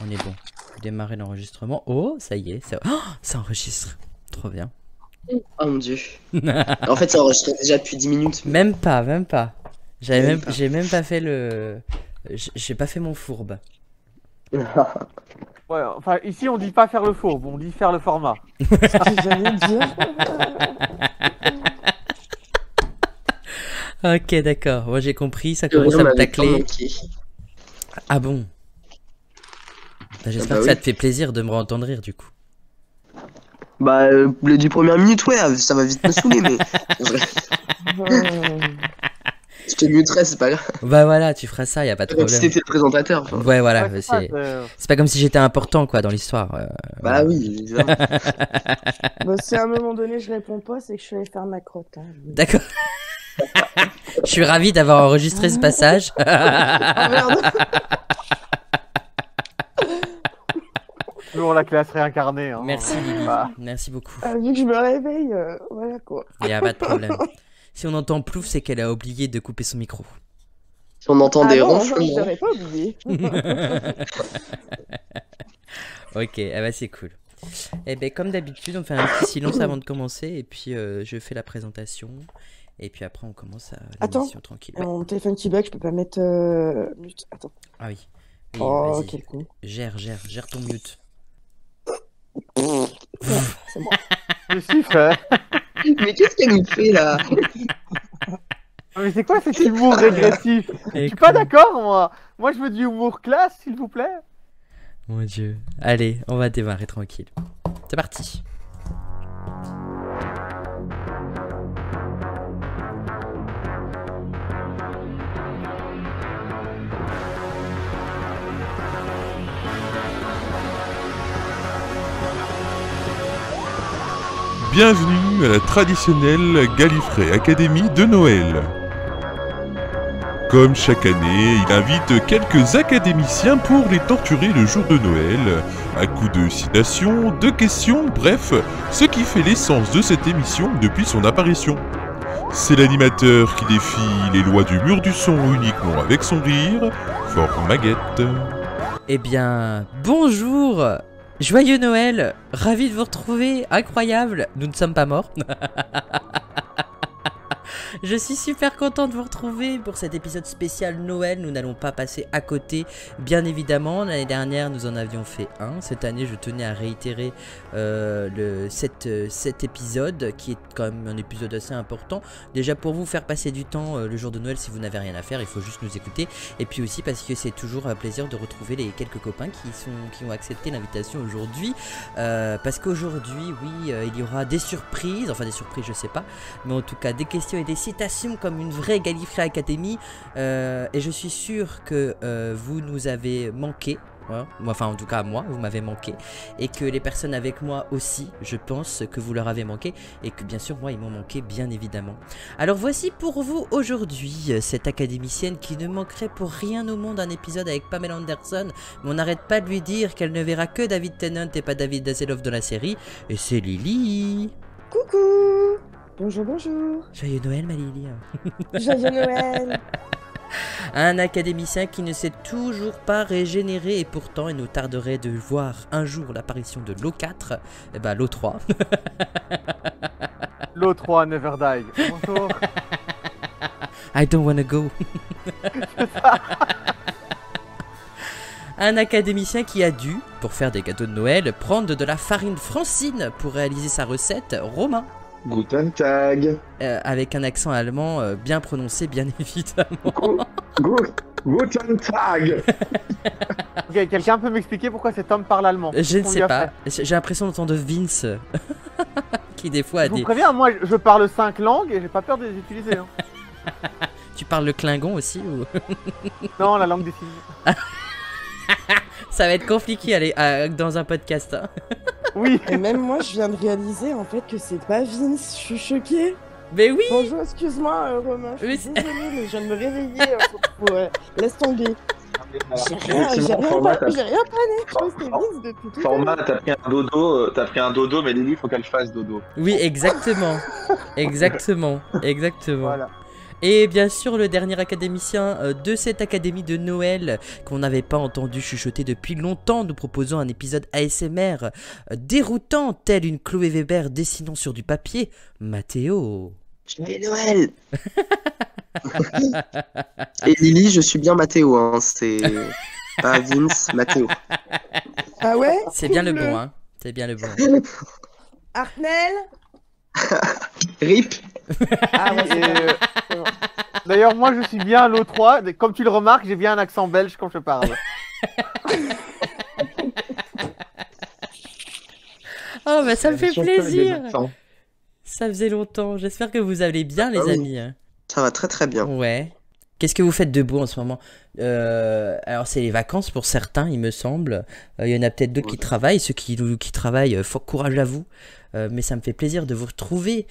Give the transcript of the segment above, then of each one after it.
On est bon. Démarrer l'enregistrement. Oh, ça y est, ça enregistre. Trop bien. Oh mon dieu. En fait, ça enregistre déjà depuis 10 minutes. Même pas, même pas. Même pas. J'ai même pas fait le... J'ai pas fait mon fourbe. Ouais, enfin, ici on dit pas faire le fourbe, on dit faire le format. Ce que j'allais dire. Ok, d'accord. Moi j'ai compris, ça commence à me tacler. Ah bon? Bah, j'espère que ça te fait plaisir de me entendre rire du coup. Bah, les 10 premières minutes, ouais, ça va vite me saouler, mais. Je te muterai, c'est pas grave. Bah voilà, tu feras ça, y a pas de Comme problème. si t'étais le présentateur. Enfin. Ouais, voilà, Ouais, c'est pas comme si j'étais important quoi dans l'histoire. Bah oui, évidemment. Bah, si à un moment donné je réponds pas, c'est que je suis allé faire ma crotte. Hein. D'accord. Je suis ravi d'avoir enregistré ce passage. Oh merde. Toujours la classe réincarnée. Hein. Merci Lily, Bah. merci beaucoup. Vu que je me réveille, voilà quoi. Y a pas de problème. Si on entend plouf, c'est qu'elle a oublié de couper son micro. Si on entend des ronflements. Je l'avais pas oublié. Ok, ah bah c'est cool. Et ben comme d'habitude, on fait un petit silence avant de commencer et puis je fais la présentation et puis après on commence à l'émission tranquille. Ouais. Mon téléphone qui bug, je peux pas mettre mute. Attends. Ah oui. Oui, Oh, vas-y. quel con. Gère ton mute. C'est moi. Je suis fait. Mais qu'est-ce qu'elle nous fait là? Mais c'est quoi cet humour régressif? Je suis pas d'accord moi. Moi je veux du humour classe s'il vous plaît. Mon dieu. Allez, on va démarrer tranquille. C'est parti. Bienvenue à la traditionnelle Gallifrey Academy de Noël. Comme chaque année, il invite quelques académiciens pour les torturer le jour de Noël, à coups de citations, de questions, bref, ce qui fait l'essence de cette émission depuis son apparition. C'est l'animateur qui défie les lois du mur du son uniquement avec son rire, Fort Maguette. Eh bien, bonjour. Joyeux Noël, ravi de vous retrouver, incroyable, nous ne sommes pas morts. Je suis super content de vous retrouver pour cet épisode spécial Noël, nous n'allons pas passer à côté, bien évidemment, l'année dernière nous en avions fait un, cette année je tenais à réitérer cet épisode qui est quand même un épisode assez important, déjà pour vous faire passer du temps le jour de Noël si vous n'avez rien à faire, il faut juste nous écouter, et puis aussi parce que c'est toujours un plaisir de retrouver les quelques copains qui ont accepté l'invitation aujourd'hui, parce qu'aujourd'hui, oui, il y aura des surprises, enfin des surprises je sais pas, mais en tout cas des questions et des citations comme une vraie Gallifrey Academy, et je suis sûr que vous nous avez manqué, hein, enfin en tout cas moi vous m'avez manqué, et que les personnes avec moi aussi je pense que vous leur avez manqué, et que bien sûr moi ils m'ont manqué bien évidemment. Alors voici pour vous aujourd'hui cette académicienne qui ne manquerait pour rien au monde un épisode avec Pamela Anderson, mais on n'arrête pas de lui dire qu'elle ne verra que David Tennant et pas David Hasselhoff de la série, et c'est Lily. Coucou. Bonjour, bonjour. Joyeux Noël ma Lily. Joyeux Noël. Un académicien qui ne s'est toujours pas régénéré et pourtant il nous tarderait de voir un jour l'apparition de l'O4, et bah l'O3. L'O3 Never Die. Bonjour. I don't wanna go. Un académicien qui a dû, pour faire des gâteaux de Noël, prendre de la farine francine pour réaliser sa recette, Romain. Guten Tag. Avec un accent allemand bien prononcé, bien évidemment. Guten Tag. Ok, quelqu'un peut m'expliquer pourquoi cet homme parle allemand? Je ne sais pas, j'ai l'impression d'entendre Vince, qui des fois a Je vous des... préviens, moi je parle 5 langues et j'ai pas peur de les utiliser. Hein. Tu parles le Klingon aussi ou... Non, la langue des signes. Ça va être compliqué dans un podcast. Hein. Oui. Et même moi, je viens de réaliser en fait que c'est pas Vince. Je suis choquée. Mais oui. Bonjour, excuse-moi, Romain. Je suis désolée, mais je viens de me réveiller. Laisse tomber. J'ai rien plané. Je crois que c'était Vince depuis tout à l'heure. Format, t'as pris un dodo, mais Lily, faut qu'elle fasse dodo. Oui, exactement. Exactement. Voilà. Et bien sûr, le dernier académicien de cette académie de Noël qu'on n'avait pas entendu chuchoter depuis longtemps, nous proposons un épisode ASMR déroutant, tel une Chloé Weber dessinant sur du papier, Mathéo. Joyeux Noël. Et Lily, je suis bien Mathéo, hein. C'est pas Vince, Mathéo. Ah ouais? C'est bien le bon, hein. C'est bien le bon. Artnel? RIP. Ah ouais, c'est bon. D'ailleurs, moi je suis bien l'O3. Comme tu le remarques, j'ai bien un accent belge quand je parle. Oh, bah ça me fait plaisir. Ça faisait longtemps. J'espère que vous allez bien, les amis. Ça va très très bien. Ouais. Qu'est-ce que vous faites de beau en ce moment? Alors, c'est les vacances pour certains, il me semble. Il y en a peut-être d'autres qui travaillent. Ceux qui travaillent, fort courage à vous. Mais ça me fait plaisir de vous retrouver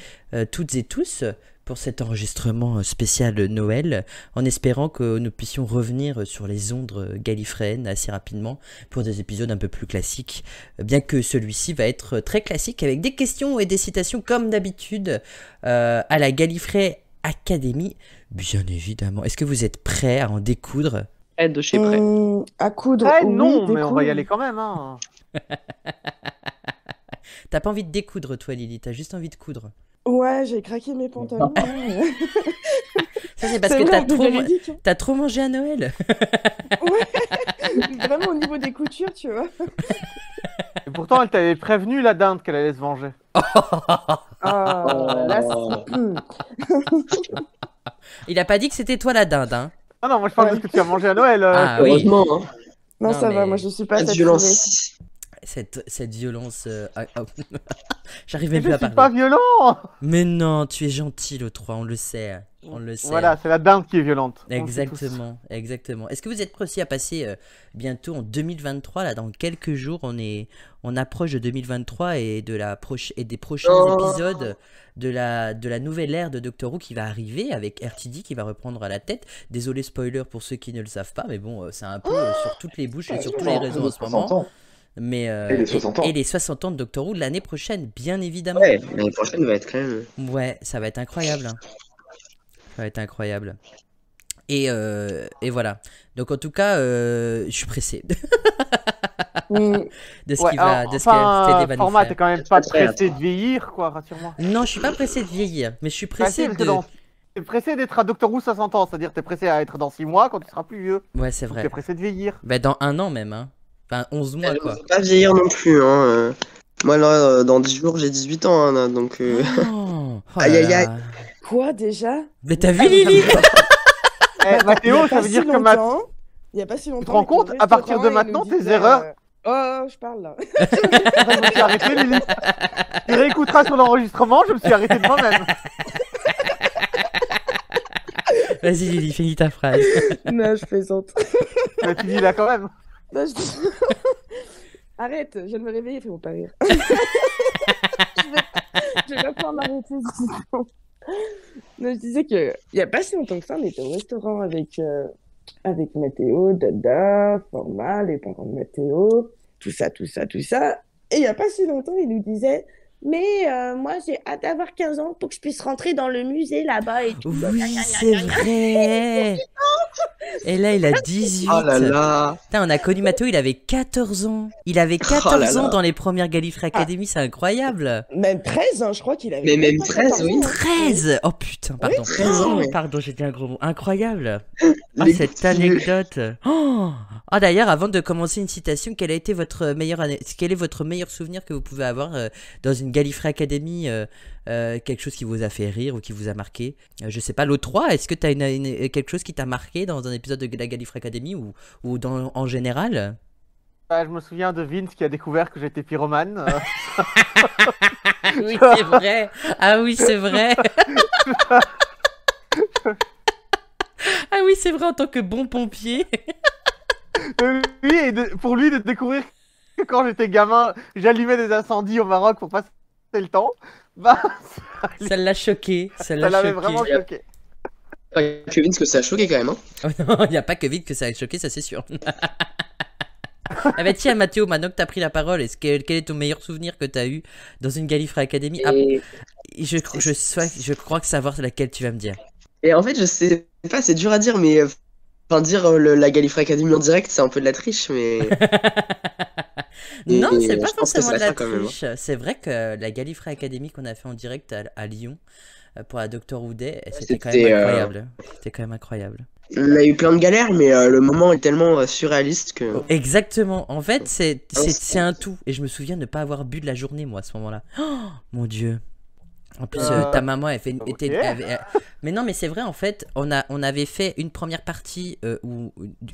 toutes et tous pour cet enregistrement spécial Noël, en espérant que nous puissions revenir sur les ondes gallifréennes assez rapidement pour des épisodes un peu plus classiques, bien que celui-ci va être très classique avec des questions et des citations comme d'habitude à la Gallifrey Academy, bien évidemment. Est-ce que vous êtes prêts à en découdre? De chez près. À coudre. Oui, non, mais on va y découdre. aller quand même. Hein. T'as pas envie de découdre, toi, Lily, t'as juste envie de coudre. Ouais, j'ai craqué mes pantalons. Ça, c'est parce C'est que vrai, c'est véridique, hein. t'as trop mangé à Noël. Ouais, vraiment au niveau des coutures, tu vois. Et pourtant, elle t'avait prévenu la dinde qu'elle allait se venger. Là, Il a pas dit que c'était toi la dinde, hein. Ah non, moi je parle de ce que tu as mangé à Noël. Ah oui. Heureusement, hein. non, Non, ça va, mais- moi je suis pas Pas de saturée. violence. Cette violence... J'arrive Mais même plus je à suis parler. pas violent. Mais non, tu es gentil, le 3, on le sait. On le sait. Voilà, c'est la dinde qui est violente. On le sait tous. Exactement, exactement. Est-ce que vous êtes prêts aussi à passer bientôt en 2023, là, dans quelques jours, on approche de 2023 et des prochains épisodes de la nouvelle ère de Doctor Who qui va arriver avec RTD qui va reprendre à la tête. Désolé spoiler pour ceux qui ne le savent pas, mais bon, c'est un peu sur toutes les bouches et sur tous les réseaux en ce moment. Mais Et les 60 ans. et les 60 ans de Doctor Who l'année prochaine, bien évidemment. Ouais, l'année prochaine va être quand même. Ouais, ça va être incroyable. Hein. Ça va être incroyable. Et voilà. Donc en tout cas, je suis pressé de ce Ouais, qui va, alors, de ce qu'RTD va nous format, faire. t'es quand même pas Très pressé de vieillir, quoi, rassure-moi. Non, je suis pas pressé de vieillir, mais je suis pressé Parce que de. T'es pressé d'être à Doctor Who 60 ans, c'est-à-dire t'es pressé à être dans 6 mois quand tu seras plus vieux. Ouais, c'est Donc vrai. t'es pressé de vieillir. Bah, dans 1 an même, hein. Enfin, 11 mois quoi. Faut pas vieillir non plus, hein. Moi, là, dans 10 jours, j'ai 18 ans, hein, là, donc. Oh, oh Aïe, là aïe, là. aïe. Quoi déjà? Mais t'as vu Lily? Eh, Mathéo, ça veut dire que Mathéo. Il y a pas si longtemps. Tu te rends il était au compte, à partir de restaurant et il maintenant, nous tes disait, erreurs- Oh, je parle là. Je me suis arrêté, Lily. Tu réécouteras sur l'enregistrement, je me suis arrêté de moi-même. Vas-y Lily, finis ta phrase. Non, je plaisante. Mais tu dis là quand même. Non, Arrête, je viens de me réveiller, fais-moi pas rire. Je vais pas pouvoir m'arrêter. Non, je disais que il y a pas si longtemps que ça, on était au restaurant avec Mathéo, Dada, Format, les parents de Mathéo, tout ça. Et il y a pas si longtemps, il nous disait mais moi j'ai hâte d'avoir 15 ans pour que je puisse rentrer dans le musée là-bas et tout. Oui, c'est vrai. Et là, il a 18. Oh là là. Putain, on a connu Mathéo, il avait 14 ans. Il avait 14 Oh là là. ans dans les premières Gallifrey Academy, c'est incroyable. Même 13, hein, je crois qu'il avait. Mais même pas 13, 14 oui. ans. 13. Oh putain, pardon. 13 ans, ouais. Pardon, j'ai dit un gros mot. Incroyable. Ah, Les cette petits- anecdote. Oh ah, d'ailleurs, avant de commencer une citation, quel est votre meilleur souvenir que vous pouvez avoir dans une Gallifrey Academy, quelque chose qui vous a fait rire ou qui vous a marqué? Je sais pas, l'O3, est-ce que tu as quelque chose qui t'a marqué dans un épisode de la Gallifrey Academy ou en général? Bah, je me souviens de Vince qui a découvert que j'étais pyromane. Oui, c'est vrai. Ah oui, c'est vrai. Ah oui, c'est vrai, en tant que bon pompier. Oui, et pour lui de découvrir que quand j'étais gamin, j'allumais des incendies au Maroc pour passer le temps, bah Ça l'a choqué. Ça ça l'a l'avait choqué. vraiment choqué. Kevin, ce que ça a choqué quand même, hein. Oh non, il n'y a pas que vite que ça a choqué, ça c'est sûr. Ah bah tiens Mathéo, maintenant que t'as pris la parole, quel est ton meilleur souvenir que t'as eu dans une Gallifrey Academy? Ah, Et je crois que savoir laquelle tu vas me dire. Et en fait, je sais pas, c'est dur à dire, mais enfin, dire la Gallifrey Academy en direct, c'est un peu de la triche, mais Non, c'est et pas je pense que forcément c'est de la ça quand même, hein. triche. C'est vrai que la Gallifrey Academy qu'on a fait en direct à Lyon pour la Doctor Who Day, c'était quand même C'était, incroyable. C'était quand même incroyable. On a eu plein de galères, mais le moment est tellement surréaliste que. Oh, exactement. En fait, c'est Ah, c'est un tout. Et je me souviens de ne pas avoir bu de la journée, moi, à ce moment-là. Oh, mon Dieu. En plus, ta maman, elle fait ok. mais non, mais c'est vrai, en fait, on avait fait une première partie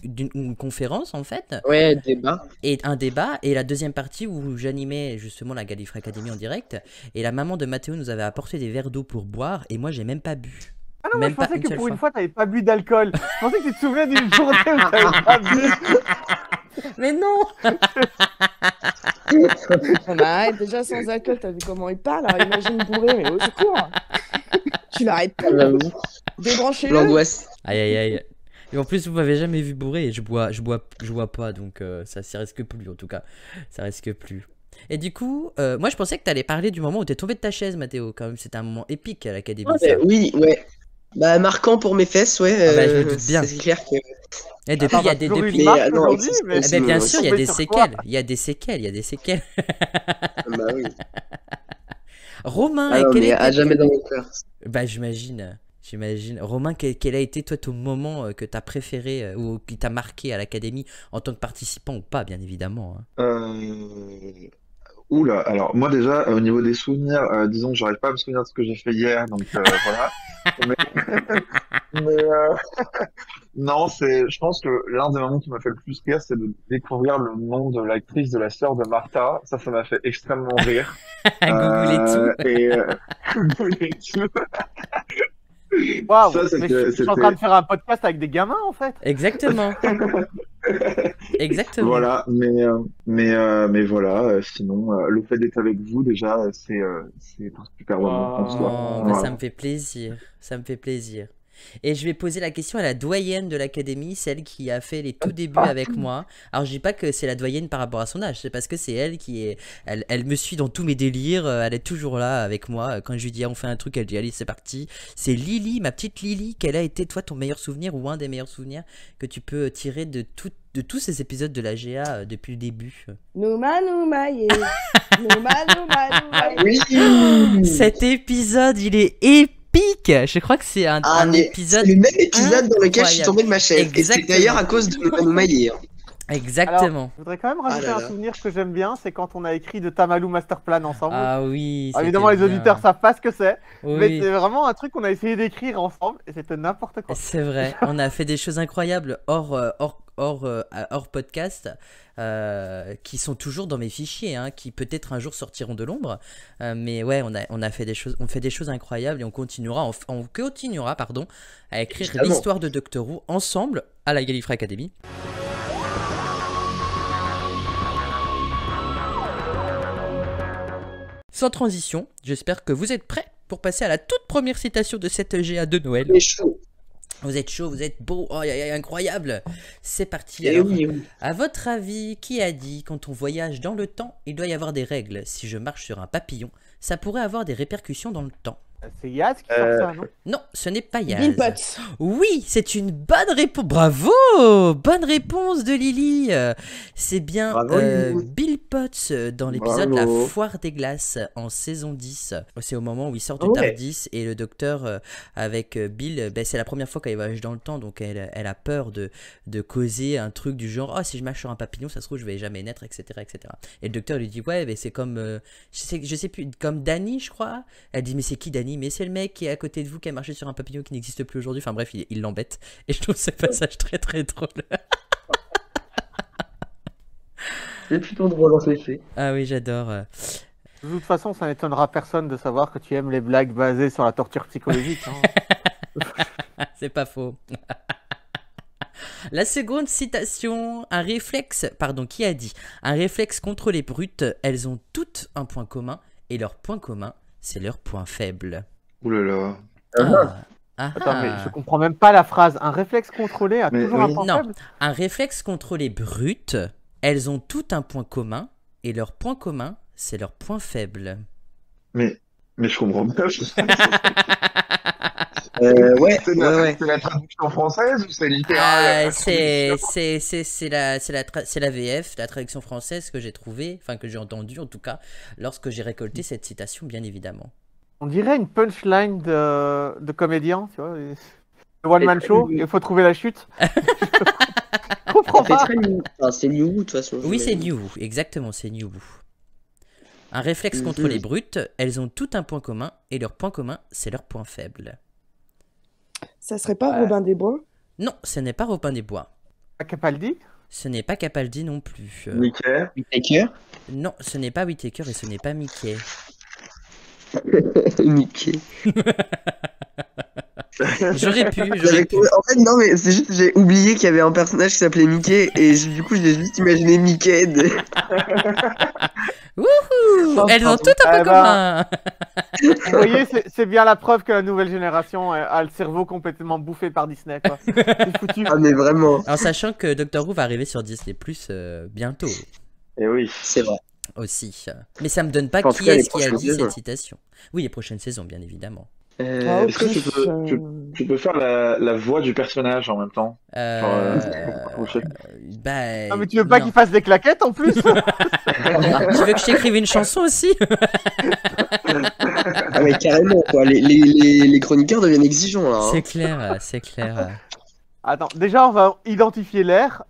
d'une conférence, en fait, Ouais, débat. et un débat, et la deuxième partie où j'animais justement la Gallifrey Academy en direct, et la maman de Mathéo nous avait apporté des verres d'eau pour boire, et moi, j'ai même pas bu. Ah non, moi Même je pas pensais une que seule pour une fois. fois t'avais pas bu d'alcool. Je pensais que tu te souvenais d'une journée où t'avais pas bu. Mais non. Non, mais arrête, déjà sans alcool, t'as vu comment il parle, alors imagine bourré, mais au secours. Tu l'arrêtes pas, J'avoue. débranchez-le. L'angoisse. Aïe, aïe, aïe. Et en plus, vous m'avez jamais vu bourré, et je bois pas, donc ça risque plus, en tout cas. Ça risque plus. Et du coup, moi je pensais que t'allais parler du moment où t'es tombé de ta chaise, Mathéo. Quand même, c'était un moment épique à l'académie. Ça. Oui, ouais. Bah, marquant pour mes fesses, ouais. Ah bah, je me doute bien. C'est clair que. Et depuis, il y a des. Toujours Depuis... une Mais, marque non, aujourd'hui, c'est- mais Eh ben, bien c'est- sûr, il y a tombé des sur quoi séquelles. Il y a des séquelles, il y a des séquelles. Bah oui. Romain, Ah non, quel mais était... à jamais dans mon cœur. Bah, j'imagine. Romain, quel a été, toi, ton moment que t'as préféré ou qui t'a marqué à l'académie en tant que participant ou pas, bien évidemment, hein. Oula, alors moi déjà, au niveau des souvenirs, disons que j'arrive pas à me souvenir de ce que j'ai fait hier, donc voilà. Mais, mais, non, je pense que l'un des moments qui m'a fait le plus rire, c'est de découvrir le nom de l'actrice de la sœur de Martha. Ça m'a fait extrêmement rire. Google et tout. Et Google et tout. Waouh, Ça, mais je suis en train de faire un podcast avec des gamins en fait. Exactement. Exactement. Voilà, mais voilà, sinon, le fait d'être avec vous, déjà, c'est un super moment en soi. Oh, bah, Voilà. ça me fait plaisir. Ça me fait plaisir. Et je vais poser la question à la doyenne de l'académie, celle qui a fait les tout débuts avec moi. Alors je dis pas que c'est la doyenne par rapport à son âge, c'est parce que c'est elle qui est... Elle me suit dans tous mes délires, elle est toujours là avec moi. Quand je lui dis ah, on fait un truc, elle dit allez c'est parti. C'est Lily, ma petite Lily. Quel a été toi ton meilleur souvenir ou un des meilleurs souvenirs que tu peux tirer de tous ces épisodes de la GA depuis le début? Nouma, nouma, yeah. Nouma, nouma, nouma, yeah. Oui! Cet épisode il est épique. Je crois que c'est un Mais épisode... c'est le même épisode dans lequel je suis incroyable. tombé de ma chaise. Et c'est Exactement. d'ailleurs à cause de Manoumai. Exactement. Alors, je voudrais quand même rajouter Ah là un là. souvenir que j'aime bien, c'est quand on a écrit de Tamalou Masterplan ensemble. Ah oui. Alors, évidemment, les c'était bien. auditeurs savent pas ce que c'est, mais Oui. c'est vraiment un truc qu'on a essayé d'écrire ensemble et c'était n'importe quoi. C'est vrai, on a fait des choses incroyables hors podcast qui sont toujours dans mes fichiers, hein, qui peut-être un jour sortiront de l'ombre. Mais ouais, on fait des choses incroyables et on continuera pardon, à écrire Évidemment. l'histoire de Doctor Who ensemble à la Gallifrey Academy. Sans transition, j'espère que vous êtes prêts pour passer à la toute première citation de cette GA de Noël. Mais chaud. Vous êtes chaud, vous êtes beau, oh, incroyable. C'est parti. Et Alors, oui, oui. à votre avis, qui a dit quand on voyage dans le temps, il doit y avoir des règles? Si je marche sur un papillon, ça pourrait avoir des répercussions dans le temps. C'est Yaz qui sort ça, non? Non, ce n'est pas Yaz. Bill Potts. Oui, c'est une bonne réponse. Bravo, bonne réponse de Lily. C'est bien Bravo, Lily. Bill Potts dans l'épisode La Bravo. Foire des Glaces en saison 10. C'est au moment où il sort du Ouais. Tardis et le docteur avec Bill, c'est la première fois qu'elle voyage dans le temps, donc elle a peur de causer un truc du genre, oh si je marche sur un papillon, ça se trouve je vais jamais naître, etc. etc. Et le docteur lui dit, ouais, mais c'est comme, je sais plus, comme Danny, je crois. Elle dit, mais c'est qui Danny? Mais c'est le mec qui est à côté de vous qui a marché sur un papillon qui n'existe plus aujourd'hui. Enfin bref, il l'embête. Et je trouve ce passage très très drôle. C'est plutôt drôle en effet. Ah oui, j'adore. De toute façon, ça n'étonnera personne de savoir que tu aimes les blagues basées sur la torture psychologique. Hein. C'est pas faux. La seconde citation, qui a dit un réflexe contre les brutes, elles ont toutes un point commun, et leur point commun, c'est leur point faible. Ouh là là. Attends, mais je comprends même pas la phrase. Un réflexe contrôlé a Mais toujours oui. un point Non. faible. Un réflexe contre les brutes, elles ont toutes un point commun, et leur point commun, c'est leur point faible. Mais je comprends pas. Ouais, C'est ouais. la traduction française ou c'est littéral? C'est la VF, la traduction française que j'ai trouvée, enfin que j'ai entendue en tout cas, lorsque j'ai récolté cette citation, bien évidemment. On dirait une punchline de comédien, tu vois. Le one-man show, il faut trouver la chute. Je comprends Ça fait pas. très enfin, c'est New Who, de toute façon. Oui, c'est j'imagine. New Who, exactement, c'est New Who. Un réflexe contre les brutes, elles ont tout un point commun, et leur point commun, c'est leur point faible. Ça serait pas Robin des Bois? Non, ce n'est pas Robin des Bois. Capaldi? Ce n'est pas Capaldi non plus. Mickey. Whittaker. Non, ce n'est pas Whittaker et ce n'est pas Mickey. Mickey. J'aurais pu. En fait, non, mais c'est juste que j'ai oublié qu'il y avait un personnage qui s'appelait Mickey et du coup, j'ai juste imaginé Mickey. Wouhou, elles ont tout un point commun. Vous voyez, c'est bien la preuve que la nouvelle génération a le cerveau complètement bouffé par Disney, quoi. C'est foutu. Ah, mais vraiment, En sachant que Doctor Who va arriver sur Disney+, bientôt Et oui. c'est vrai. aussi. Mais ça me donne pas En tout qui cas, les est-ce qui a prochaines dit saisons. cette citation. Oui, les prochaines saisons, bien évidemment. Est-ce que tu peux faire la voix du personnage en même temps? Je sais. Bah, Ah, mais tu veux pas non. qu'il fasse des claquettes en plus? Tu veux que je t'écrive une chanson aussi? Ah, mais carrément, quoi. Les chroniqueurs deviennent exigeants, là. hein. C'est clair, c'est clair. Attends, déjà on va identifier l'air.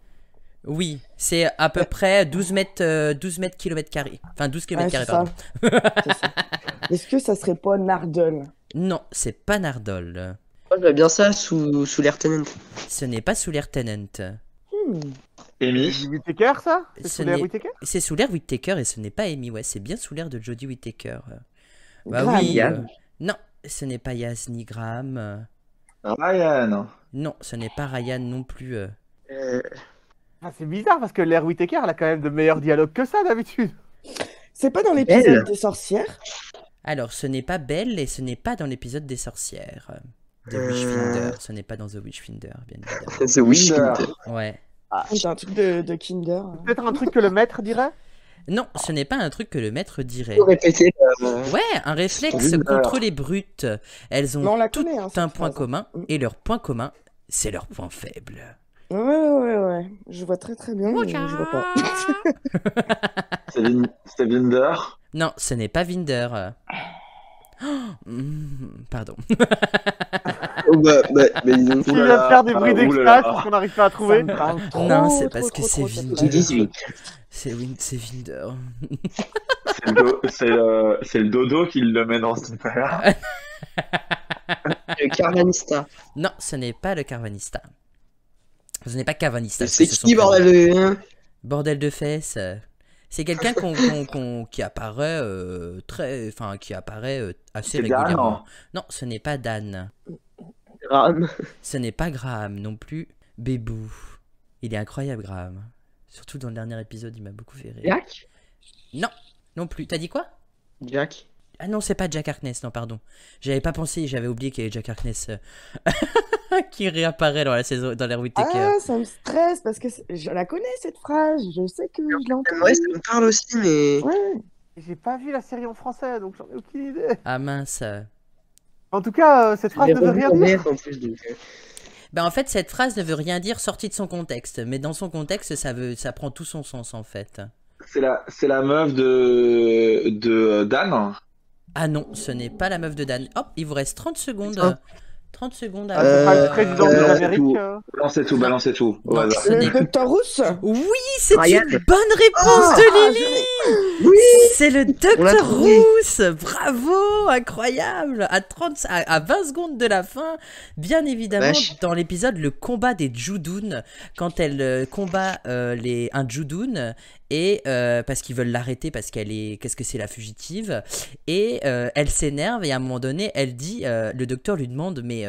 Oui, c'est à peu près 12 mètres kilomètres carrés. Enfin, 12 kilomètres carrés, c'est pardon. C'est ça. Est-ce que ça serait pas Nardole? Non, c'est pas Nardole. Moi, j'aime bien ça sous l'air Tennant. Ce n'est pas sous l'air Tennant. Amy. C'est Whittaker, ça? C'est Ce sous l'air n'est- Whittaker? C'est sous l'air Whittaker et ce n'est pas Amy. Ouais, c'est bien sous l'air de Jodie Whittaker. Bah Graham. oui. Yann. Non, ce n'est pas Yaz ni Graham. Ryan. Non, ce n'est pas Ryan non plus. Ah, c'est bizarre parce que l'air Whittaker, elle a quand même de meilleurs dialogues que ça d'habitude. C'est pas dans Elle. l'épisode des sorcières? Alors, ce n'est pas Belle et ce n'est pas dans l'épisode des sorcières. De Witchfinder. Ce n'est pas dans The Witchfinder, bien évidemment. The Wish Winder. Ouais. C'est un truc de Kinder. Peut-être un truc que le maître dirait? Non, ce n'est pas un truc que le maître dirait. Faut répéter. Ouais, un réflexe Winder. contre les brutes. Elles Mais on ont la tout connaît, hein, cette un point phrase. commun et leur point commun, c'est leur point faible. Ouais. Je vois très bien, mais je vois pas. C'est Winder. Non, ce n'est pas Vinder. Pardon. Oh, bah, dis donc. Tu viens de faire des bruits oulala. d'extase parce qu'on n'arrive pas à trouver. Ça me parle trop, Non, c'est trop, parce que trop, c'est trop, cette Vinder. phrase. 18. C'est Vinder. C'est le dodo qui le met dans cette affaire. Le Carvanista. Non, ce n'est pas le Carvanista. Ce n'est pas Carvanista. C'est son qui, prénom. bordel de... Bordel de fesses. C'est quelqu'un qui apparaît qui apparaît assez C'est Dan, régulièrement. non? Non, ce n'est pas Dan. Graham. Ce n'est pas Graham non plus. Bébou. Il est incroyable, Graham. Surtout dans le dernier épisode, il m'a beaucoup fait rire. Jack. Non, non plus. T'as dit quoi? Jack. Ah non, c'est pas Jack Harkness, non, pardon. J'avais pas pensé, j'avais oublié qu'il y avait Jack Harkness qui réapparaît dans la saison, dans l'Air Whittaker. Ah, ça me stresse parce que je la connais cette phrase. Je sais que je l'ai entendue. Ouais, ça me parle aussi, mais... Ouais. J'ai pas vu la série en français, donc j'en ai aucune idée. Ah mince. En tout cas, cette phrase J'ai ne veut revu rien en dire. VF en plus, donc... Ben en fait, cette phrase ne veut rien dire sortie de son contexte, mais dans son contexte, ça prend tout son sens en fait. C'est la meuf de Dan. Ah non, ce n'est pas la meuf de Dan. Hop, il vous reste 30 secondes. Putain. 30 secondes Ah, c'est pas le président des c'est Amériques. tout. Balancez tout. Au Non, hasard. ce n'est- Le Docteur Rousse? Oui, c'est Ryan. une bonne réponse de Lily. Oui. C'est le l'a Docteur trouvé. Rousse. Bravo, incroyable. À 20 secondes de la fin, bien évidemment, Vache. dans l'épisode le combat des Judoun, quand elle combat un Judoun et parce qu'ils veulent l'arrêter parce qu'est-ce que c'est la fugitive, et elle s'énerve et à un moment donné elle dit, le docteur lui demande mais